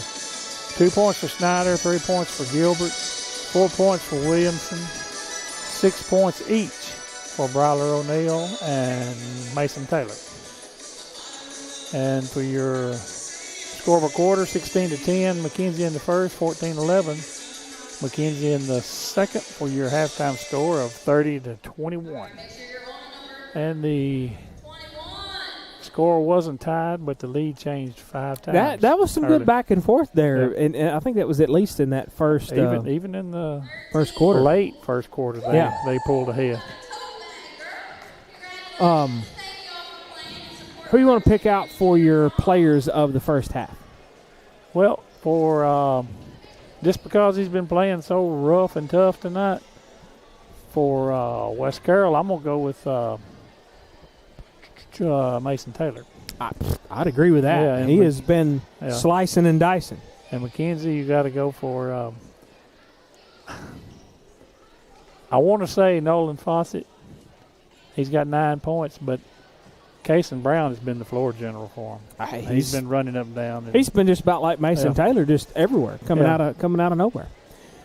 2 points for Snyder, 3 points for Gilbert, 4 points for Williamson, 6 points each for Bryler O'Neal and Mason Taylor. And for your score of a quarter, 16-10, McKenzie in the first, 14-11. McKenzie in the second for your halftime score of 30-21. And the score wasn't tied, but the lead changed 5 times. That was some good back and forth there, and I think that was at least in that first. Even in the first quarter, late first quarter, they pulled ahead. Who you want to pick out for your players of the first half? Well, for just because he's been playing so rough and tough tonight, for West Carroll, I'm going to go with Mason Taylor. I'd agree with that. Yeah, he has been slicing and dicing. And McKenzie, you got to go for, I want to say Nolan Fawcett. He's got 9 points, but Cason Brown has been the floor general for him. He's been running up and down. He's been just about like Mason Taylor, just everywhere, coming out of nowhere.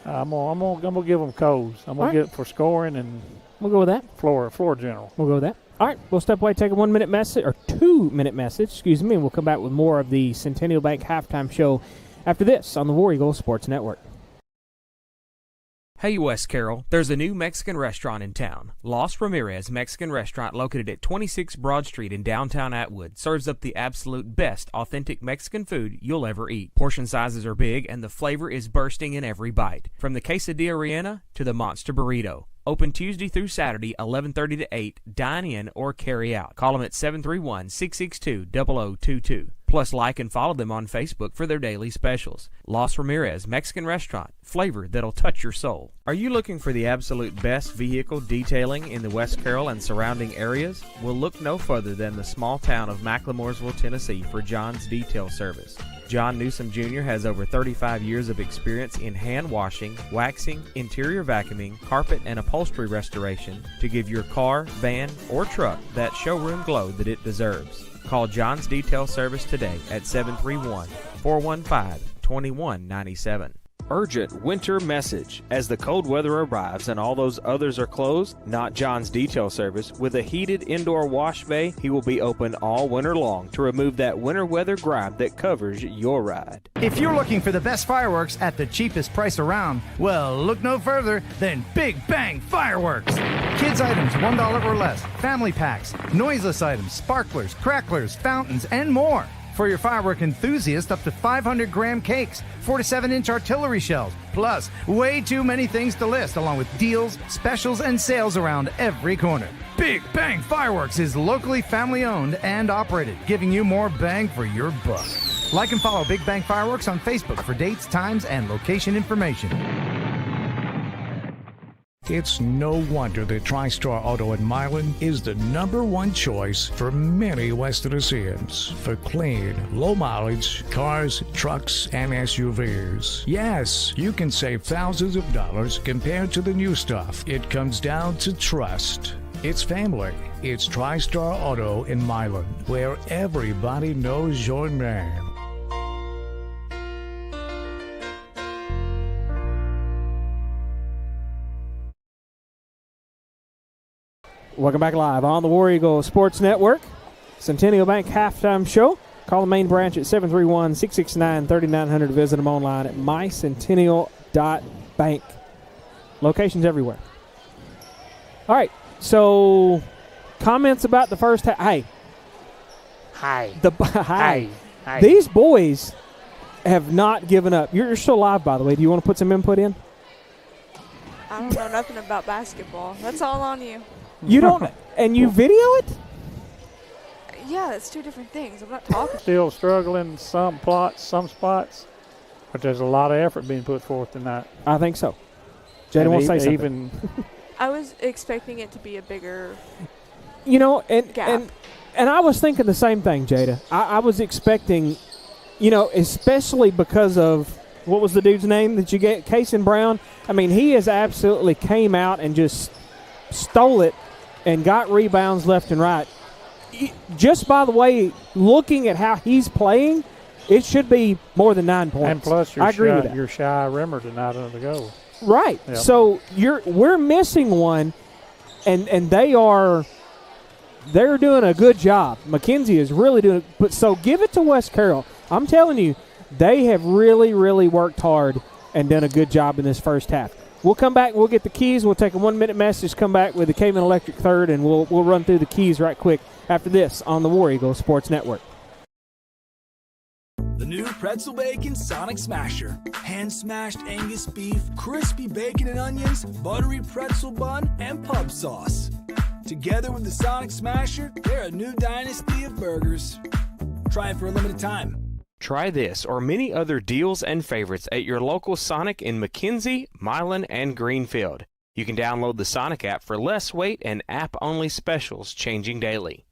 I'm gonna give him Coles. I'm gonna get it for scoring, and we'll go with that. Floor general. We'll go with that. All right, we'll step away, take a 1 minute message, or 2 minute message, excuse me, and we'll come back with more of the Centennial Bank halftime show after this on the War Eagle Sports Network. Hey, West Carroll, there's a new Mexican restaurant in town. Los Ramirez Mexican Restaurant, located at 26 Broad Street in downtown Atwood, serves up the absolute best authentic Mexican food you'll ever eat. Portion sizes are big, and the flavor is bursting in every bite. From the quesadilla rellena to the monster burrito. Open Tuesday through Saturday, 11:30 to 8. Dine in or carry out. Call them at 731-662-0022. Plus, like and follow them on Facebook for their daily specials. Los Ramirez Mexican Restaurant. Flavor that'll touch your soul. Are you looking for the absolute best vehicle detailing in the West Carroll and surrounding areas? Well, look no further than the small town of McLemoresville, Tennessee for John's Detail Service. John Newsom Jr. has over 35 years of experience in hand washing, waxing, interior vacuuming, carpet and upholstery restoration to give your car, van, or truck that showroom glow that it deserves. Call John's Detail Service today at 731-415-2197. Urgent winter message. As the cold weather arrives and all those others are closed, not John's Detail Service. With a heated indoor wash bay, he will be open all winter long to remove that winter weather grime that covers your ride. If you're looking for the best fireworks at the cheapest price around, well, look no further than Big Bang Fireworks. Kids items $1 or less, family packs, noiseless items, sparklers, cracklers, fountains, and more. For your firework enthusiast, up to 500-gram cakes, 4 to 7-inch artillery shells, plus way too many things to list, along with deals, specials, and sales around every corner. Big Bang Fireworks is locally family-owned and operated, giving you more bang for your buck. Like and follow Big Bang Fireworks on Facebook for dates, times, and location information. It's no wonder that TriStar Auto in Milan is the #1 choice for many West Tennesseans for clean, low mileage cars, trucks, and SUVs. Yes, you can save thousands of dollars compared to the new stuff. It comes down to trust. It's family. It's TriStar Auto in Milan, where everybody knows your name. Welcome back live on the War Eagle Sports Network. Centennial Bank halftime show. Call the main branch at 731-669-3900 to visit them online at mycentennial.bank. Locations everywhere. All right, so comments about the first half. Hey. Hi. Hi. These boys have not given up. You're still live, by the way. Do you want to put some input in? I don't know nothing about basketball. That's all on you. You don't, and you video it? Yeah, it's two different things. I'm not talking. Still struggling some spots, but there's a lot of effort being put forth tonight. I think so. Jada wants to say something. I was expecting it to be a bigger gap. And I was thinking the same thing, Jada. I was expecting, especially because of, what was the dude's name that you get? Cason Brown. I mean, he has absolutely came out and just stole it and got rebounds left and right. Just by the way, looking at how he's playing, it should be more than 9 points. And plus, I agree with that. You're shy Rimmer tonight under the goal. Right. Yep. So we're missing one, and they're doing a good job. McKenzie is really doing it. But so give it to West Carroll. I'm telling you, they have really, really worked hard and done a good job in this first half. We'll come back. We'll get the keys. We'll take a 1 minute message, come back with the Cayman Electric third, and we'll run through the keys right quick after this on the War Eagle Sports Network. The new pretzel bacon Sonic Smasher. Hand-smashed Angus beef, crispy bacon and onions, buttery pretzel bun, and pub sauce. Together with the Sonic Smasher, they're a new dynasty of burgers. Try it for a limited time. Try this or many other deals and favorites at your local Sonic in McKenzie, Milan, and Greenfield. You can download the Sonic app for less wait and app-only specials changing daily.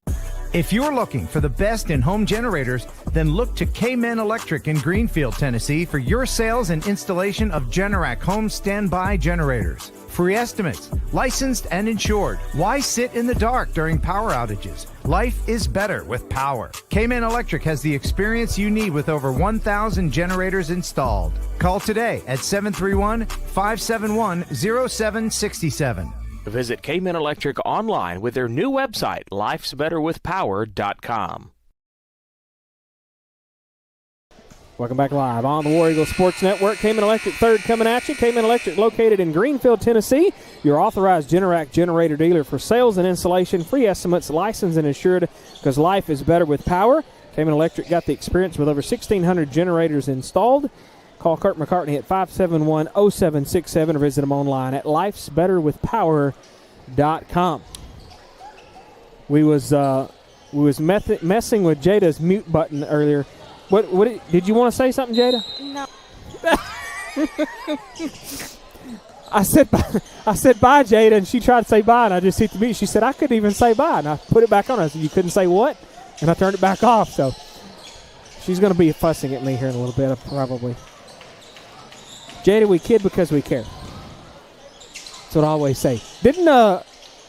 If you're looking for the best in home generators, then look to K-Men Electric in Greenfield, Tennessee for your sales and installation of Generac home standby generators. Free estimates, licensed and insured. Why sit in the dark during power outages? Life is better with power. K-Men Electric has the experience you need with over 1,000 generators installed. Call today at 731-571-0767. Visit K-Men Electric online with their new website, lifesbetterwithpower.com. Welcome back live on the War Eagle Sports Network. Cayman Electric third coming at you. Cayman Electric located in Greenfield, Tennessee. Your authorized Generac generator dealer for sales and installation. Free estimates, licensed and insured because life is better with power. Cayman Electric got the experience with over 1,600 generators installed. Call Kurt McCartney at 571-0767 or visit him online at lifesbetterwithpower.com. We was messing with Jada's mute button earlier. What did you want to say something, Jada? No. I said bye, Jada, and she tried to say bye, and I just hit the mute. She said I couldn't even say bye, and I put it back on. I said you couldn't say what, and I turned it back off. So she's going to be fussing at me here in a little bit, probably. Jada, we kid because we care. That's what I always say. Didn't I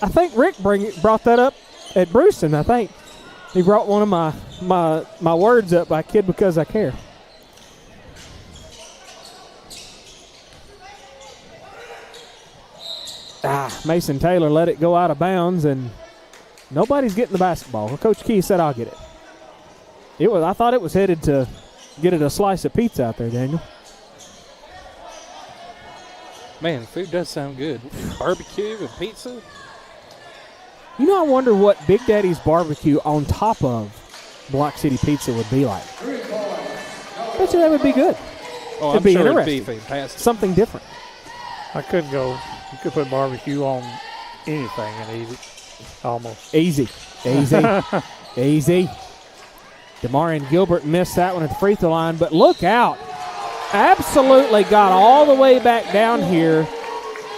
think Rick brought that up at Brewston? I think he brought one of my words up. I kid because I care. Mason Taylor let it go out of bounds, and nobody's getting the basketball. Well, Coach Key said I'll get it. I thought it was headed to get it a slice of pizza out there, Daniel. Man, food does sound good. Barbecue and pizza. You know, I wonder what Big Daddy's barbecue on top of Block City Pizza would be like. I bet you that would be good. Oh, it'd I'm be sure interesting. it'd be fantastic. Something different. You could put barbecue on anything and eat it. Almost. Easy. Easy. Demarion Gilbert missed that one at the free throw line, but look out. Absolutely got all the way back down here.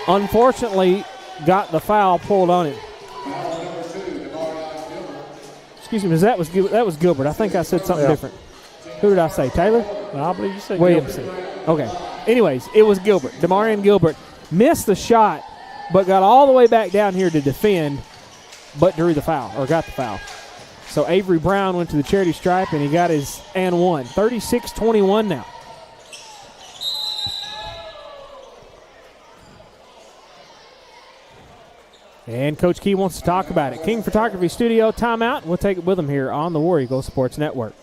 Unfortunately, got the foul pulled on him. Excuse me, that was Gilbert. I think I said something different. Who did I say? Taylor? No, I believe you said Williamson. Gilbert. Okay. Anyways, it was Gilbert. Demarion Gilbert missed the shot, but got all the way back down here to defend, but drew the foul, or got the foul. So Avery Brown went to the charity stripe, and he got his and one. 36-21 now. And Coach Key wants to talk about it. King Photography Studio timeout. We'll take it with him here on the War Eagle Sports Network.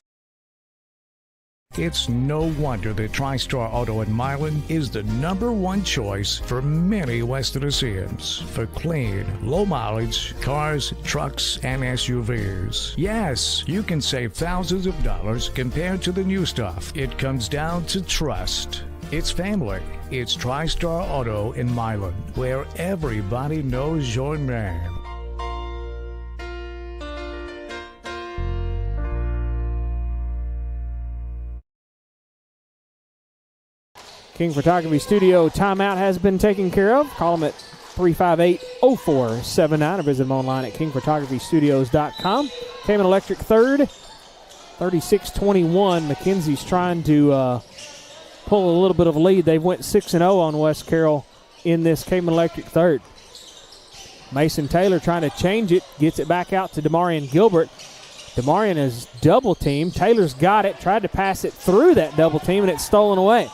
It's no wonder that TriStar Auto in Milan is the #1 choice for many West Tennesseans for clean, low mileage cars, trucks, and SUVs. Yes, you can save thousands of dollars compared to the new stuff. It comes down to trust. It's family. It's TriStar Auto in Milan, where everybody knows your name. King Photography Studio timeout has been taken care of. Call them at 358-0479 or visit them online at kingphotographystudios.com. Cayman Electric third, 36-21. McKenzie's trying to pull a little bit of a lead. They went 6-0 on West Carroll in this Cayman Electric third. Mason Taylor trying to change it, gets it back out to Demarion Gilbert. Demarion is double teamed. Taylor's got it, tried to pass it through that double team, and it's stolen away.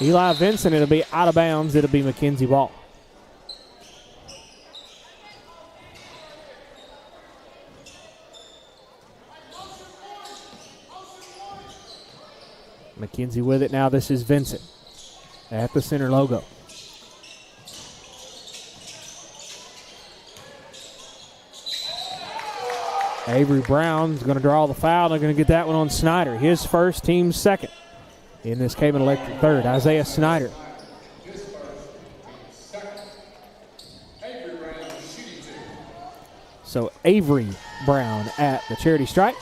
Eli Vincent, it'll be out of bounds. It'll be McKenzie ball. McKenzie with it now. This is Vincent at the center logo. Avery Brown's going to draw the foul. They're going to get that one on Snyder. His first, team's second in this Cayman Electric third. Isaiah Snyder. So Avery Brown at the charity stripe.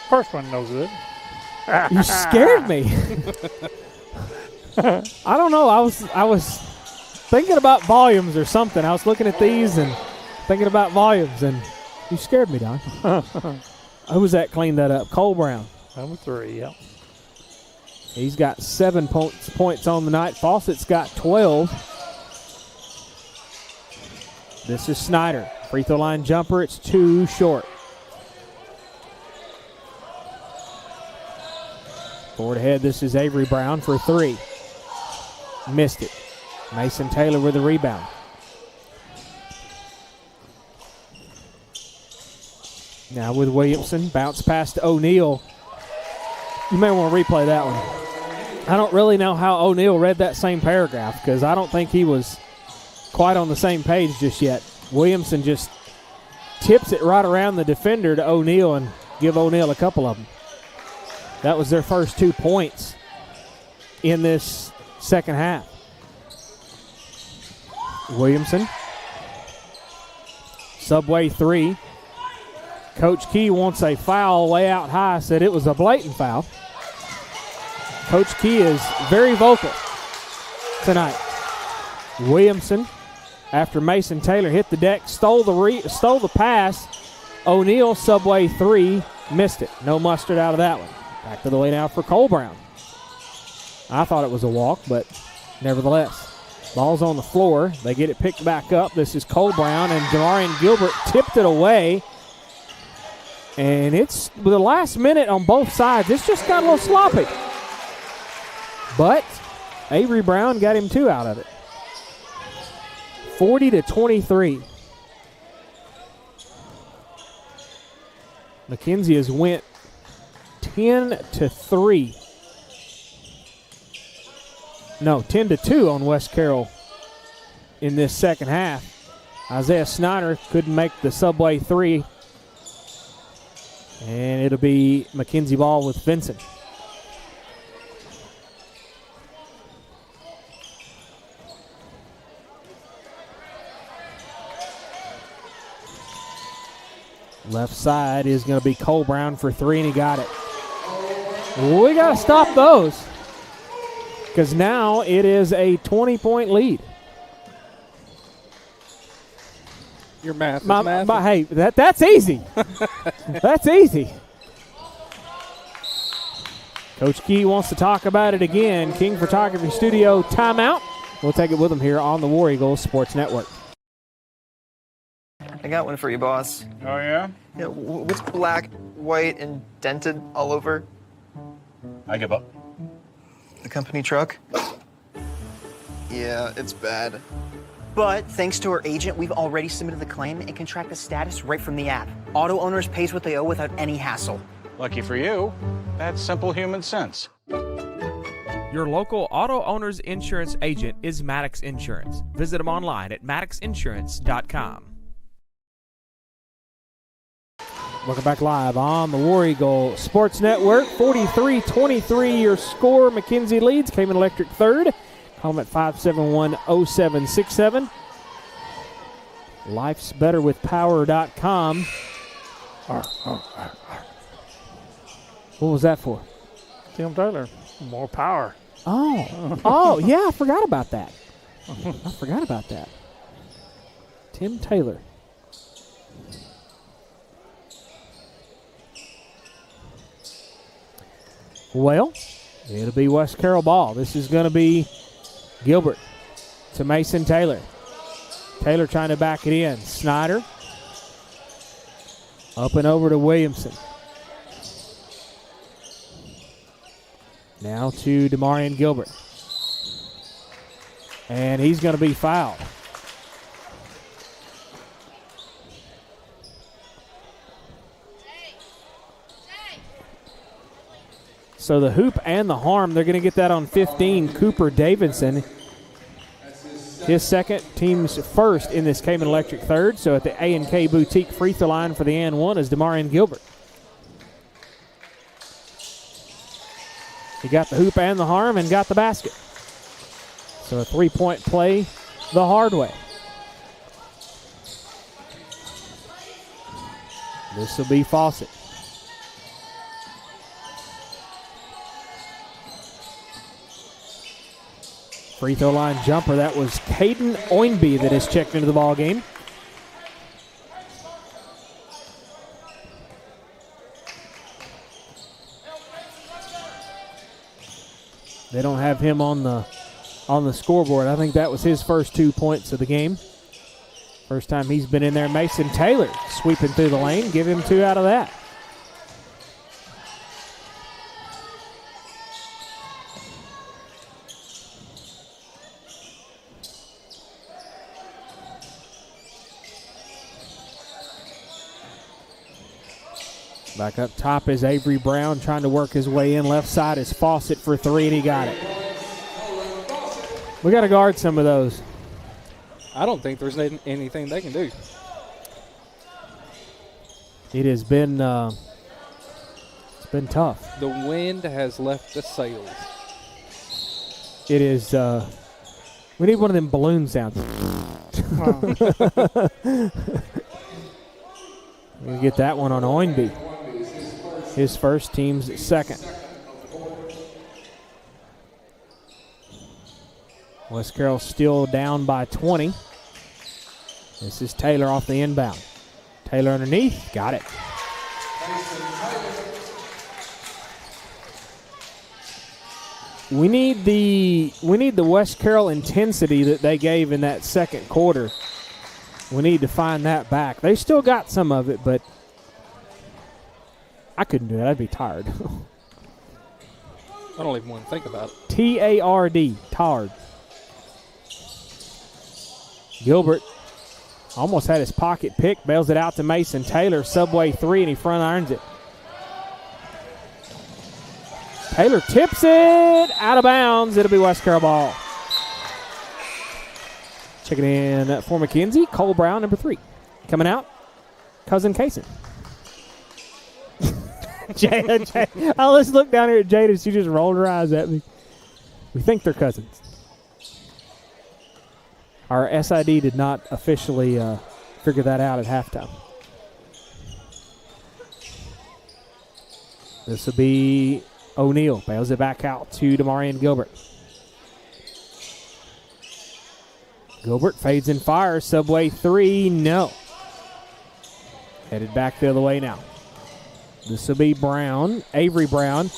First one knows it. You scared me. I don't know. I was thinking about volumes or something. I was looking at these and thinking about volumes, and you scared me, Don. Who was that cleaned that up? Cole Brown. Number 3, yep. He's got 7 points on the night. Fawcett's got 12. This is Snyder. Free throw line jumper. It's too short. Forward ahead, this is Avery Brown for 3. Missed it. Mason Taylor with the rebound. Now with Williamson, bounce pass to O'Neal. You may want to replay that one. I don't really know how O'Neal read that same paragraph because I don't think he was quite on the same page just yet. Williamson just tips it right around the defender to O'Neal and give O'Neal a couple of them. That was their first 2 points in this second half. Williamson. Subway 3. Coach Key wants a foul way out high, said it was a blatant foul. Coach Key is very vocal tonight. Williamson, after Mason Taylor hit the deck, stole the pass. O'Neal, Subway 3, missed it. No mustard out of that one. Back to the way now for Cole Brown. I thought it was a walk, but nevertheless. Ball's on the floor. They get it picked back up. This is Cole Brown, and Jamarian Gilbert tipped it away. And it's with the last minute on both sides. It's just got a little sloppy. But Avery Brown got him 2 out of it. 40-23. McKenzie has went 10-3. No, 10-2 on West Carroll in this second half. Isaiah Snyder couldn't make the Subway 3. And it'll be McKenzie ball with Vincent. Left side is going to be Cole Brown for 3, and he got it. We got to stop those because now it is a 20-point lead. Your math is math. Hey, that's easy. That's easy. Coach Key wants to talk about it again. King Photography Studio timeout. We'll take it with him here on the War Eagles Sports Network. I got one for you, boss. Oh, yeah? Yeah, what's black, white, and dented all over? I give up. The company truck? Yeah, it's bad. But thanks to our agent, we've already submitted the claim and can track the status right from the app. Auto owners pays what they owe without any hassle. Lucky for you, that's simple human sense. Your local auto owner's insurance agent is Maddox Insurance. Visit them online at maddoxinsurance.com. Welcome back live on the War Eagle Sports Network. 43-23 your score. McKenzie leads. Cayman Electric third. Call them at 571-0767. Life's better with power.com. What was that for? Tim Taylor. More power. Oh, yeah, I forgot about that. Tim Taylor. Well, it'll be West Carroll ball. This is going to be Gilbert to Mason Taylor. Taylor trying to back it in. Snyder up and over to Williamson. Now to Demarion Gilbert. And he's going to be fouled. So the hoop and the harm, they're going to get that on 15, Cooper Davidson. His second, team's first in this Cayman Electric third. So at the A&K Boutique free throw line for the and one is Demarion Gilbert. He got the hoop and the harm and got the basket. So a 3-point play the hard way. This will be Fawcett. Free throw line jumper. That was Caden Oinby that is checked into the ball game. They don't have him on the scoreboard. I think that was his first 2 points of the game. First time he's been in there. Mason Taylor sweeping through the lane. Give him 2 out of that. Back up top is Avery Brown trying to work his way in. Left side is Fawcett for 3, and he got it. We got to guard some of those. I don't think there's anything they can do. It has been it's been tough. The wind has left the sails. It is. We need one of them balloon sounds. We get that one on Oinby. His first, team's second. West Carroll still down by 20. This is Taylor off the inbound. Taylor underneath, got it. We need the West Carroll intensity that they gave in that second quarter. We need to find that back. They still got some of it, but I couldn't do it. I'd be tired. I don't even want to think about it. T-A-R-D, tired. Gilbert almost had his pocket picked, bails it out to Mason Taylor. Subway 3, and he front irons it. Taylor tips it out of bounds. It'll be West Carroll ball. Checking in for McKenzie, Cole Brown, number 3. Coming out, Cousin Kaysen. Jada, oh, let's look down here at Jada. She just rolled her eyes at me. We think they're cousins. Our SID did not officially figure that out at halftime. This will be O'Neal. Bails it back out to Demarion Gilbert. Gilbert fades and fires. Subway 3, no. Headed back the other way now. This will be Brown, Avery Brown.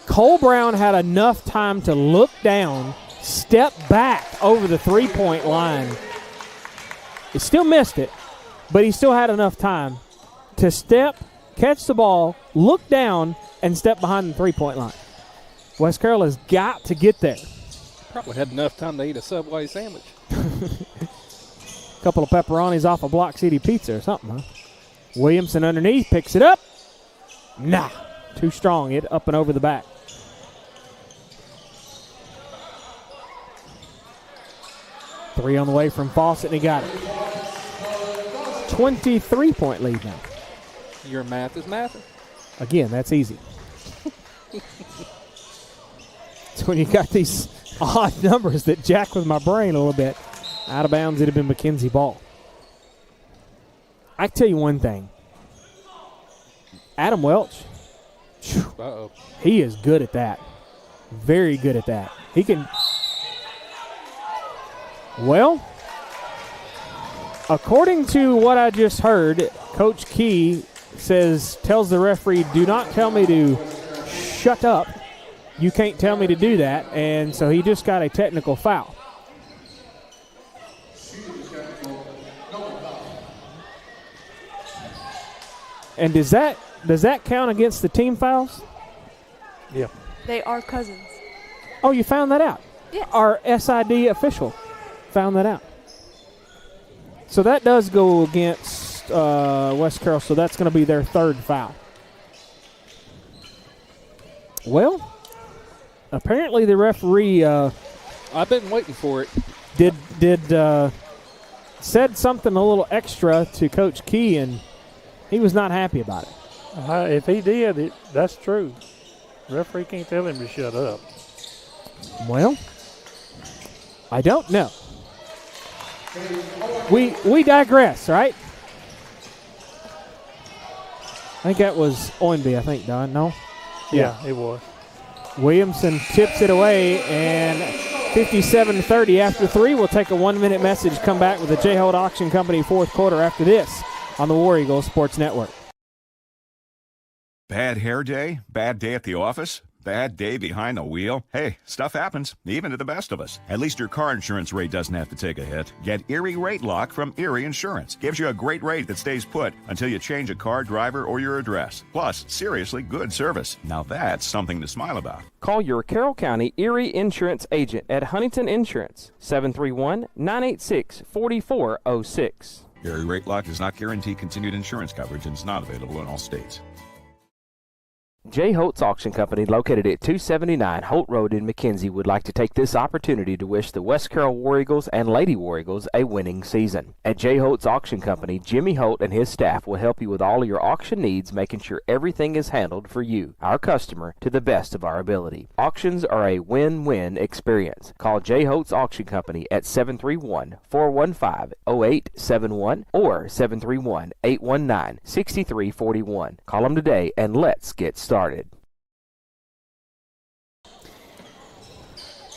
Cole Brown had enough time to look down, step back over the three-point line. He still missed it, but he still had enough time to step, catch the ball, look down, and step behind the three-point line. West Carroll has got to get there. Probably had enough time to eat a Subway sandwich. Couple of pepperonis off a Block City pizza or something, huh? Williamson underneath, picks it up. Nah, too strong. It up and over the back. Three on the way from Fawcett, and he got it. 23-point lead now. Your math is mathing. Again, that's easy. It's when you got these odd numbers that jack with my brain a little bit. Out of bounds, it'd have been McKenzie ball. I can tell you one thing. Adam Welch, uh-oh, he is good at that. Very good at that. He can. Well, according to what I just heard, Coach Key tells the referee, do not tell me to shut up. You can't tell me to do that. And so he just got a technical foul. And does that count against the team fouls? Yeah. They are cousins. Oh, you found that out? Yes. Our SID official found that out. So that does go against West Carroll, so that's going to be their third foul. Well, apparently the referee I've been waiting for it. Said something a little extra to Coach Key, and he was not happy about it. If he did, that's true. Referee can't tell him to shut up. Well, I don't know. We digress, right? I think that was Oinby, I think, Don. No? Yeah, it was. Williamson tips it away, and 57-30 after 3. We'll take a 1-minute message, come back with the J-Holt Auction Company fourth quarter after this on the War Eagles Sports Network. Bad hair day? Bad day at the office? Bad day behind the wheel? Hey, stuff happens, even to the best of us. At least your car insurance rate doesn't have to take a hit. Get Erie Rate Lock from Erie Insurance. Gives you a great rate that stays put until you change a car, driver, or your address. Plus, seriously good service. Now that's something to smile about. Call your Carroll County Erie Insurance agent at Huntington Insurance, 731-986-4406. Erie Rate Lock does not guarantee continued insurance coverage and is not available in all states. J. Holt's Auction Company, located at 279 Holt Road in McKenzie, would like to take this opportunity to wish the West Carroll War Eagles and Lady War Eagles a winning season. At J. Holt's Auction Company, Jimmy Holt and his staff will help you with all of your auction needs, making sure everything is handled for you, our customer, to the best of our ability. Auctions are a win-win experience. Call J. Holt's Auction Company at 731-415-0871 or 731-819-6341. Call them today and let's get started.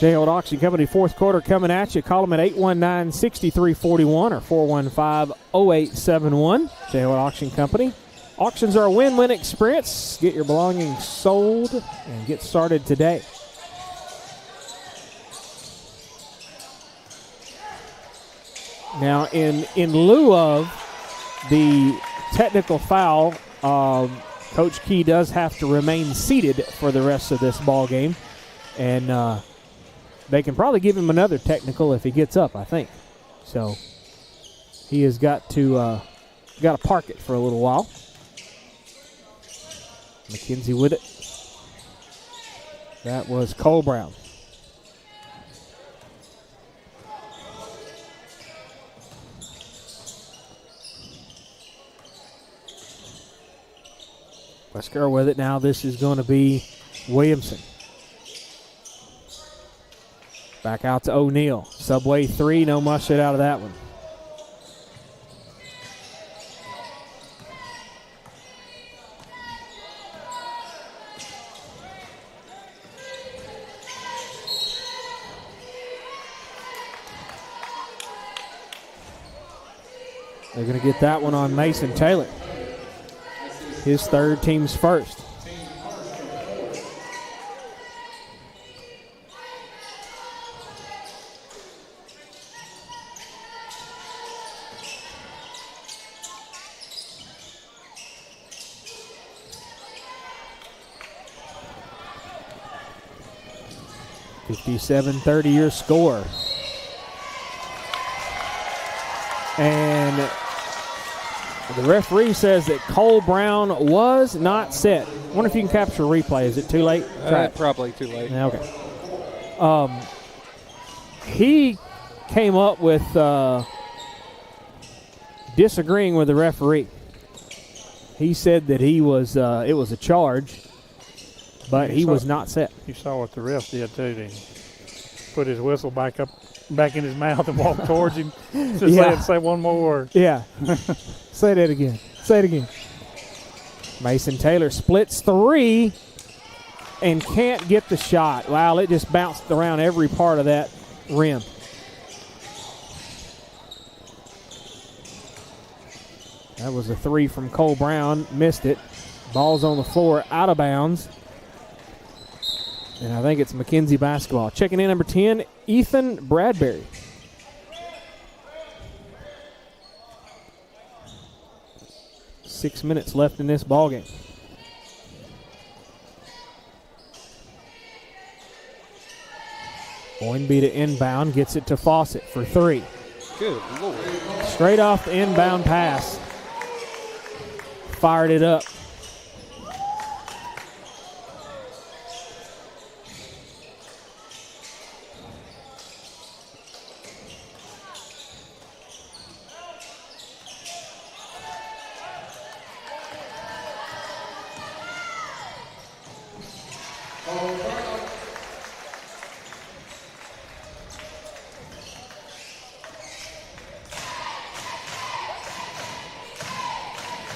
J-Holt Auction Company fourth quarter coming at you. Call them at 819-6341 or 415-0871. J-Holt Auction Company. Auctions are a win-win experience. Get your belongings sold and get started today. Now, in lieu of the technical foul, Coach Key does have to remain seated for the rest of this ball game, and they can probably give him another technical if he gets up, I think. So he has got to park it for a little while. McKenzie with it. That was Cole Brown. West Carroll with it now. This is going to be Williamson. Back out to O'Neal. Subway 3, no mustard out of that one. They're going to get that one on Mason Taylor. His third, team's first. $57-30 your score. And the referee says that Cole Brown was not set. I wonder if you can capture a replay. Is it too late? Probably too late. Okay. He came up with disagreeing with the referee. He said that he was it was a charge, but he was not set. You saw what the ref did too. He put his whistle back in his mouth and walked towards him. Just say one more word. Yeah. Say that again. Say it again. Mason Taylor splits 3 and can't get the shot. Wow, it just bounced around every part of that rim. That was a 3 from Cole Brown. Missed it. Ball's on the floor, out of bounds. And I think it's McKenzie basketball. Checking in number 10, Ethan Bradbury. Six minutes left in this ballgame. Oinby to inbound, gets it to Fawcett for 3. Good Lord. Straight off the inbound pass. Fired it up.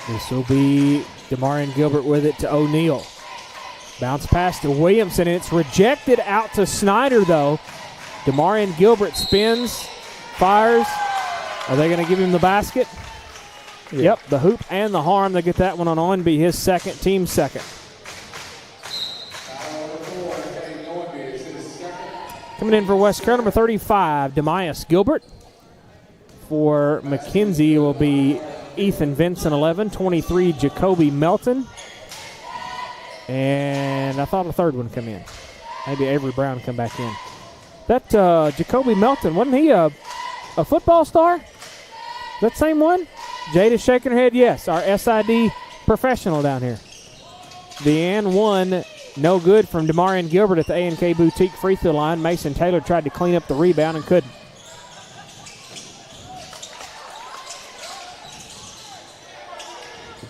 This will be DeMarion Gilbert with it to O'Neal. Bounce pass to Williamson, and it's rejected out to Snyder, though. DeMarion Gilbert spins, fires. Are they going to give him the basket? Yeah. Yep, the hoop and the harm. They get that one on be his second, team second. Coming in for West Carroll, number 35, Demias Gilbert. For McKenzie will be Ethan Vincent, 11, 23, Jacoby Melton. And I thought a third one come in. Maybe Avery Brown come back in. That Jacoby Melton, wasn't he a football star? That same one? Jada's shaking her head, yes. Our SID professional down here. The and one, no good from DeMarion Gilbert at the A&K Boutique free throw line. Mason Taylor tried to clean up the rebound and couldn't.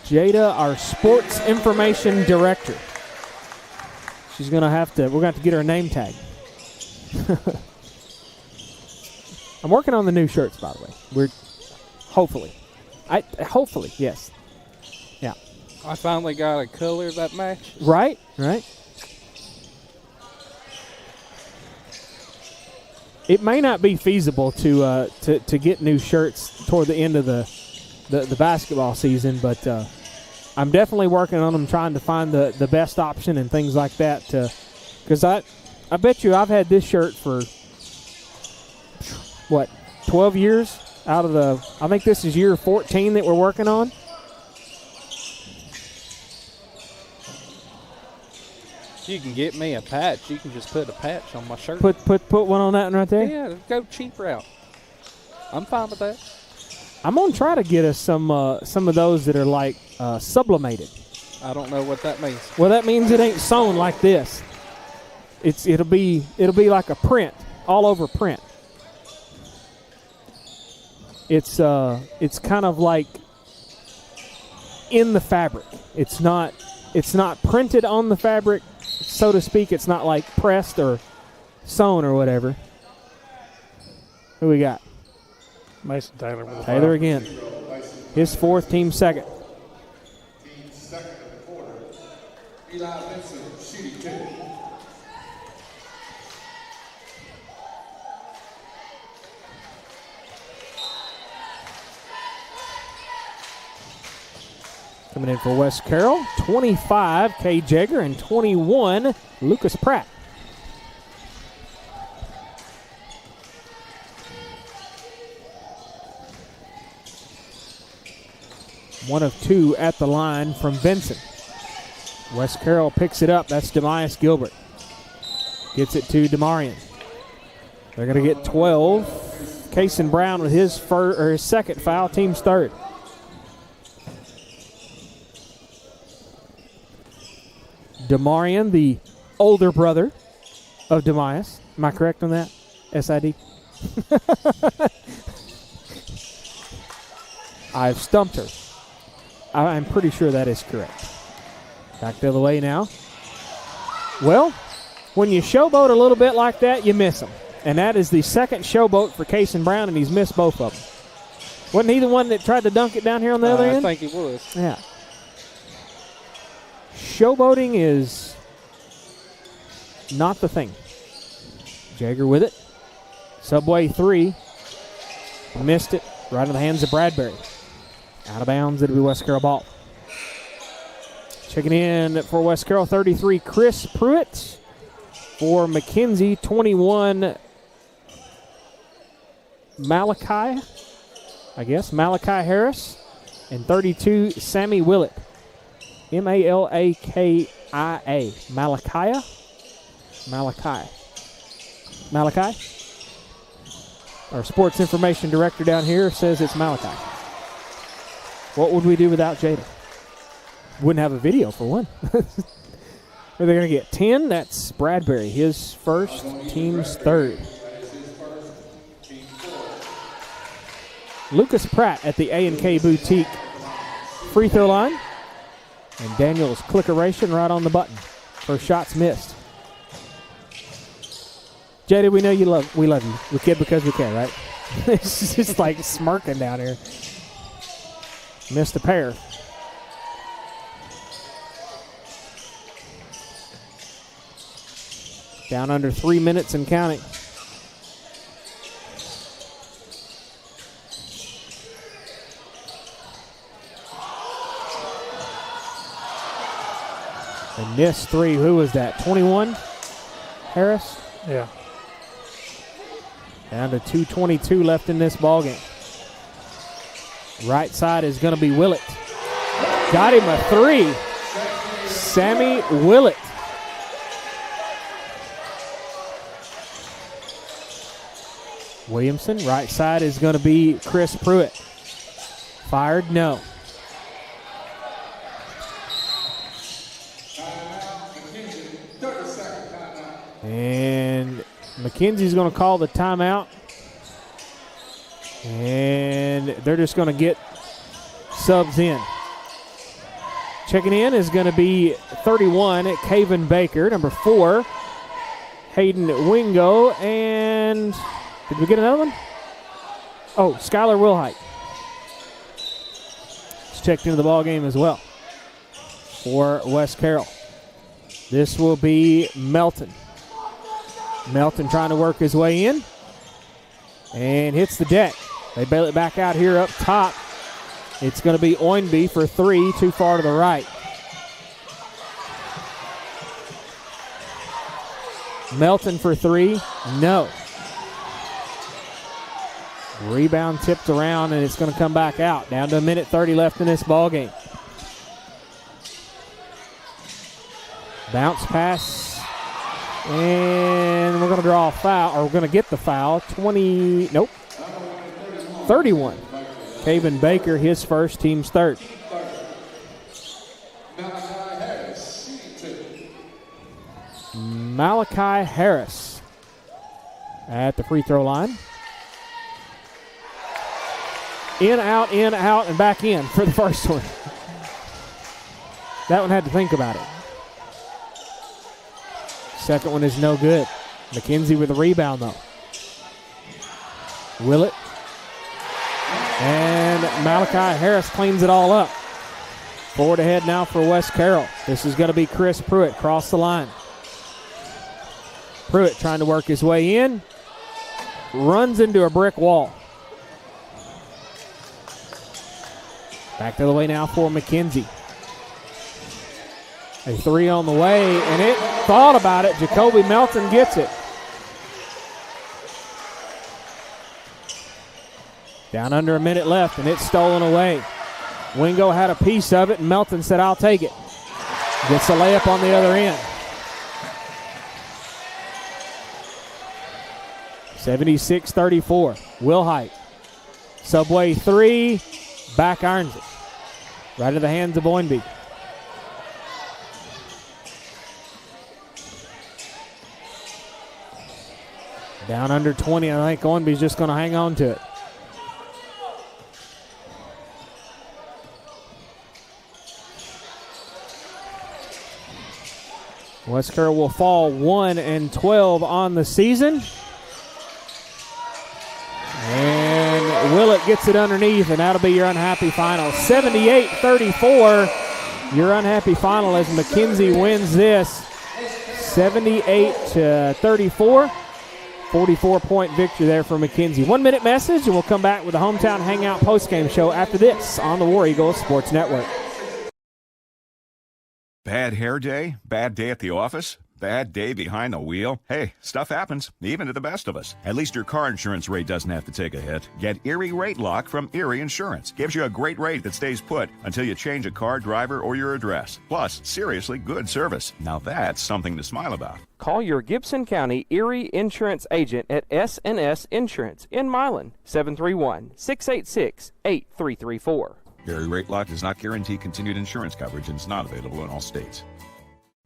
Jada, our sports information director. She's going to have to, we're going to have to get her a name tag. I'm working on the new shirts, by the way. We're hopefully, yes. Yeah. I finally got a color that matches. Right. It may not be feasible to get new shirts toward the end of the basketball season, but I'm definitely working on them, trying to find the best option and things like that. Because I bet you I've had this shirt for, 12 years out of I think this is year 14 that we're working on. You can get me a patch. You can just put a patch on my shirt. Put one on that one right there? Yeah, go cheap route. I'm fine with that. I'm going to try to get us some of those that are like sublimated. I don't know what that means. Well, that means it ain't sewn like this. It'll be like a print, all over print. It's kind of like in the fabric. It's not printed on the fabric, so to speak. It's not like pressed or sewn or whatever. Who we got? Mason Taylor with the Taylor foul. again. His fourth, team second. Team second of the quarter. Eli Vincent, shooting 2. Coming in for West Carroll, 25, Kay Jagger, and 21, Lucas Pratt. One of two at the line from Vincent. West Carroll picks it up. That's Demias Gilbert. Gets it to DeMarion. They're going to get 12. Kason Brown with his second foul, team's third. DeMarion, the older brother of Demias. Am I correct on that? SID? I've stumped her. I'm pretty sure that is correct. Back the other way now. Well, when you showboat a little bit like that, you miss them. And that is the second showboat for Kason Brown, and he's missed both of them. Wasn't he the one that tried to dunk it down here on the other end? I think he was. Yeah. Showboating is not the thing. Jagger with it. Subway 3. Missed it. Right in the hands of Bradbury. Out of bounds. It'll be West Carroll ball. Checking in for West Carroll, 33, Chris Pruitt. For McKenzie, 21, Malachi Harris. And 32, Sammy Willett. Malakia. Malachi? Our sports information director down here says it's Malachi. What would we do without Jada? Wouldn't have a video for one. Are they going to get 10? That's Bradbury, his first, team's third. Lucas Pratt at the A&K Boutique free throw line. And Daniel's clickeration right on the button. First shot's missed. Jada, we know we love you. We kid because we can, right? It's just like smirking down here. Missed a pair. Down under 3 minutes and counting. And this three, who was that? 21? Harris? Yeah. Down to 2:22 left in this ballgame. Right side is going to be Willett. Got him a three. Sammy Willett. Williamson, right side is going to be Chris Pruitt. Fired, no. And McKenzie's going to call the timeout. And they're just going to get subs in. Checking in is going to be 31, Caven Baker. Number 4, Hayden Wingo. And did we get another one? Oh, Skylar Wilhite. He's checked into the ball game as well for West Carroll. This will be Melton. Melton trying to work his way in and hits the deck. They bail it back out here up top. It's going to be Oinby for 3, too far to the right. Melton for 3, no. Rebound tipped around and it's going to come back out. Down to 1:30 left in this ball game. Bounce pass. And we're going to draw a foul, or we're going to get the foul. 31. Caven Baker, his first, team's third. Malachi Harris at the free throw line. In, out, and back in for the first one. That one had to think about it. Second one is no good. McKenzie with a rebound, though. Willett. And Malachi Harris cleans it all up. Forward ahead now for West Carroll. This is going to be Chris Pruitt across the line. Pruitt trying to work his way in. Runs into a brick wall. Back the other way now for McKenzie. A 3 on the way, and it thought about it. Jacoby Melton gets it. Down under a minute left, and it's stolen away. Wingo had a piece of it, and Melton said, I'll take it. Gets a layup on the other end. 76-34. Wilhite. Subway 3. Back irons it. Right into the hands of Oinby. Down under 20. I think Oinby's just going to hang on to it. West Carroll will fall 1-12 on the season. And Willett gets it underneath, and that'll be your unhappy final. 78-34. Your unhappy final as McKenzie wins this 78-34. 44-point victory there for McKenzie. 1 minute message, and we'll come back with the Hometown Hangout postgame show after this on the War Eagles Sports Network. Bad hair day? Bad day at the office? Bad day behind the wheel? Hey, stuff happens, even to the best of us. At least your car insurance rate doesn't have to take a hit. Get Erie Rate Lock from Erie Insurance. Gives you a great rate that stays put until you change a car, driver, or your address. Plus, seriously good service. Now that's something to smile about. Call your Gibson County Erie Insurance agent at S&S Insurance in Milan, 731-686-8334. Erie Rate Lock does not guarantee continued insurance coverage and is not available in all states.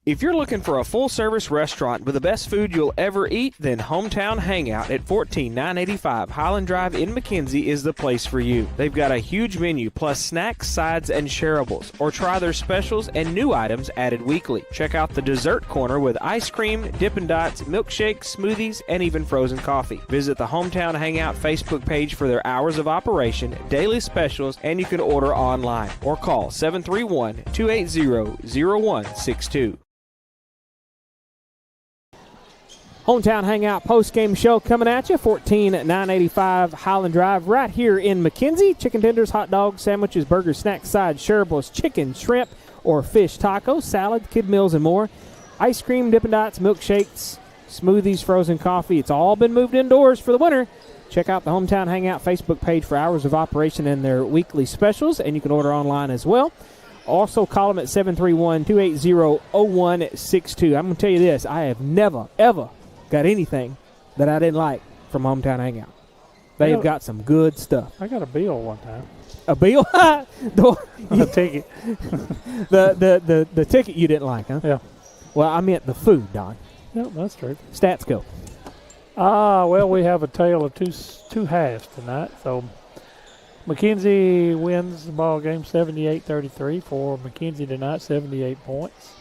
If you're looking for a full-service restaurant with the best food you'll ever eat, then Hometown Hangout at 14985 Highland Drive in McKenzie is the place for you. They've got a huge menu plus snacks, sides, and shareables, or try their specials and new items added weekly. Check out the dessert corner with ice cream, Dippin' Dots, milkshakes, smoothies, and even frozen coffee. Visit the Hometown Hangout Facebook page for their hours of operation, daily specials, and you can order online or call 731-280-0162. Hometown Hangout post-game show coming at you, 14985 Highland Drive, right here in McKenzie. Chicken tenders, hot dogs, sandwiches, burgers, snacks, sides, shareables, chicken, shrimp, or fish tacos, salad, kid meals, and more. Ice cream, Dippin' Dots, milkshakes, smoothies, frozen coffee. It's all been moved indoors for the winter. Check out the Hometown Hangout Facebook page for hours of operation and their weekly specials, and you can order online as well. Also, call them at 731-280-0162. I'm going to tell you this. I have never, ever got anything that I didn't like from Hometown Hangout. They have got some good stuff. I got a bill one time. A bill? A ticket. the ticket you didn't like, huh? Yeah. Well, I meant the food, Don. Yep, that's true. Stats go. Well, we have a tale of two halves tonight. So McKenzie wins the ball game 78-33 for McKenzie tonight, 78 points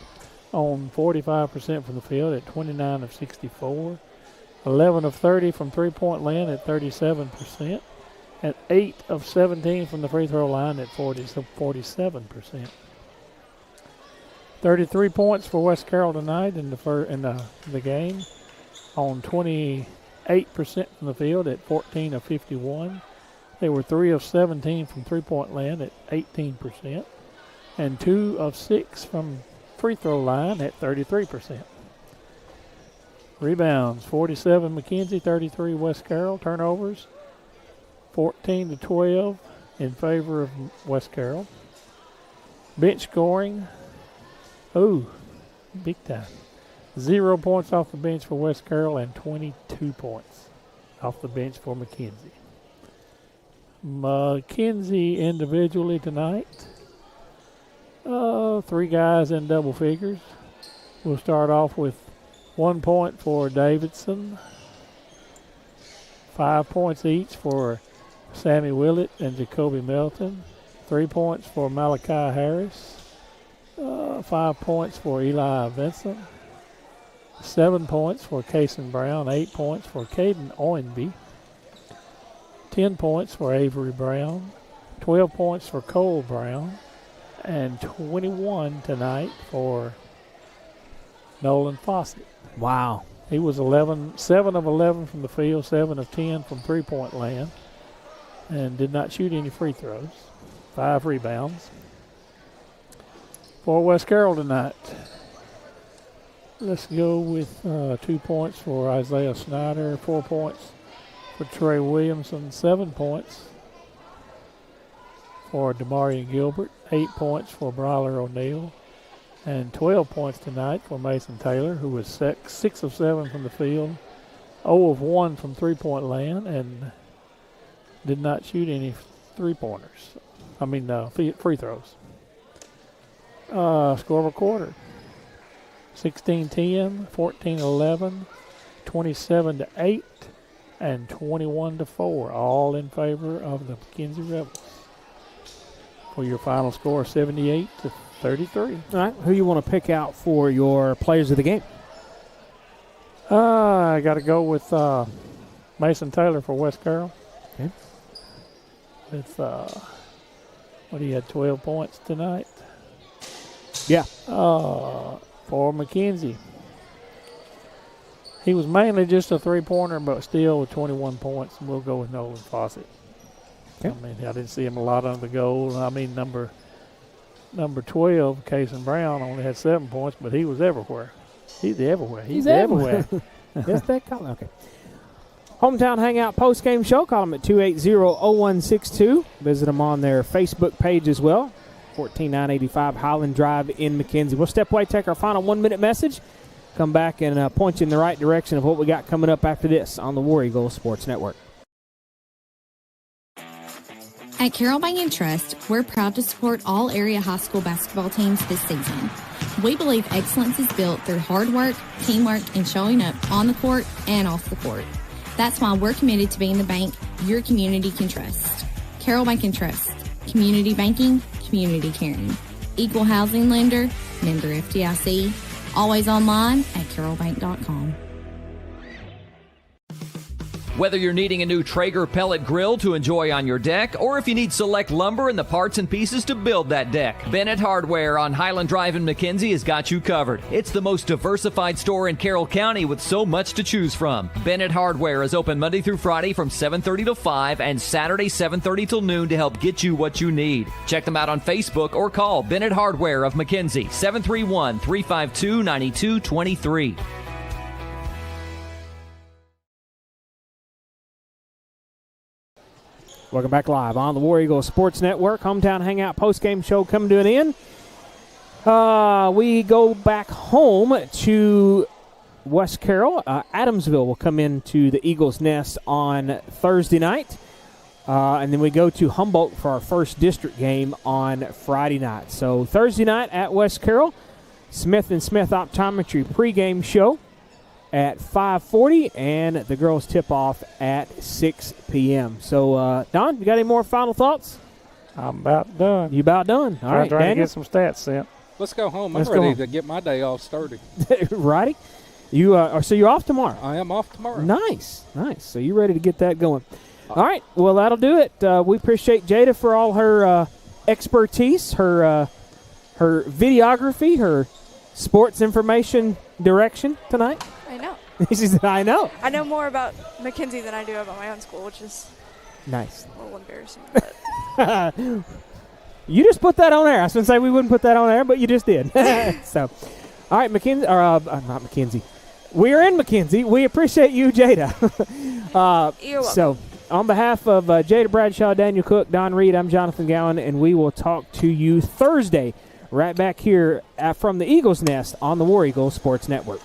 on 45% from the field at 29 of 64, 11 of 30 from three-point land at 37%, and 8 of 17 from the free throw line at 47%. 33 points for West Carroll tonight in the game on 28% from the field at 14 of 51. They were 3 of 17 from three-point land at 18%, and 2 of 6 from free throw line at 33%. Rebounds, 47 McKenzie, 33 West Carroll. Turnovers, 14-12 in favor of West Carroll. Bench scoring, big time. 0 points off the bench for West Carroll and 22 points off the bench for McKenzie. McKenzie individually tonight, 3 guys in double figures. We'll start off with 1 point for Davidson, 5 points each for Sammy Willett and Jacoby Melton, 3 points for Malachi Harris, 5 points for Eli Vincent, 7 points for Kason Brown, 8 points for Caden Owenby, 10 points for Avery Brown, 12 points for Cole Brown, and 21 tonight for Nolan Fawcett. Wow. He was 7 of 11 from the field, 7 of 10 from three-point land, and did not shoot any free throws. 5 rebounds. For West Carroll tonight, let's go with 2 points for Isaiah Snyder, 4 points for Trey Williamson, 7 points for Damarian Gilbert, 8 points for Bryler O'Neill, and 12 points tonight for Mason Taylor, who was 6 of 7 from the field, 0 of 1 from three-point land, and did not shoot any free throws. Score of a quarter, 16-10, 14-11, 27-8, and 21-4, all in favor of the McKenzie Rebels. For your final score, 78-33. All right, who you want to pick out for your players of the game? I got to go with Mason Taylor for West Carroll. Okay. With, he had 12 points tonight. Yeah. For McKenzie, he was mainly just a three-pointer, but still with 21 points. We'll go with Nolan Fawcett. Okay. I didn't see him a lot under the goal. Number 12, Kason Brown, only had 7 points, but he was everywhere. He's everywhere. He's everywhere. Yes, that call. Okay. Hometown Hangout post-game show. Call them at 280-0162. Visit them on their Facebook page as well. 14985 Highland Drive in McKenzie. We'll step away, take our final 1-minute message, come back and point you in the right direction of what we got coming up after this on the War Eagle Sports Network. At Carroll Bank & Trust, we're proud to support all area high school basketball teams this season. We believe excellence is built through hard work, teamwork, and showing up on the court and off the court. That's why we're committed to being the bank your community can trust. Carroll Bank & Trust. Community banking, community caring. Equal housing lender, member FDIC. Always online at carrollbank.com. Whether you're needing a new Traeger pellet grill to enjoy on your deck, or if you need select lumber and the parts and pieces to build that deck, Bennett Hardware on Highland Drive in McKenzie has got you covered. It's the most diversified store in Carroll County with so much to choose from. Bennett Hardware is open Monday through Friday from 7:30 to 5 and Saturday 7:30 till noon to help get you what you need. Check them out on Facebook or call Bennett Hardware of McKenzie, 731-352-9223. Welcome back live on the War Eagles Sports Network. Hometown Hangout postgame show coming to an end. We go back home to West Carroll. Adamsville will come into the Eagles' Nest on Thursday night. And then we go to Humboldt for our first district game on Friday night. So Thursday night at West Carroll, Smith & Smith Optometry pregame show at 5:40, and the girls tip off at 6 p.m. So, Don, you got any more final thoughts? I'm about done. You about done? All right, trying to Daniel? get some stats sent. Let's go home. Let's I'm go ready home. to get my day off started. Righty. You so you're off tomorrow? I am off tomorrow. Nice. So you're ready to get that going. All right. Well, that'll do it. We appreciate Jada for all her expertise, her videography, her sports information direction tonight. I know. She said, I know. I know more about McKenzie than I do about my own school, which is nice. a little embarrassing. But You just put that on air. I was going to say we wouldn't put that on air, but you just did. So, all right, McKenzie, or not McKenzie. We're in McKenzie. We appreciate you, Jada. You're welcome. So, on behalf of Jada Bradshaw, Daniel Cook, Don Reed, I'm Jonathan Gowan, and we will talk to you Thursday right back here from the Eagles' Nest on the War Eagles Sports Network.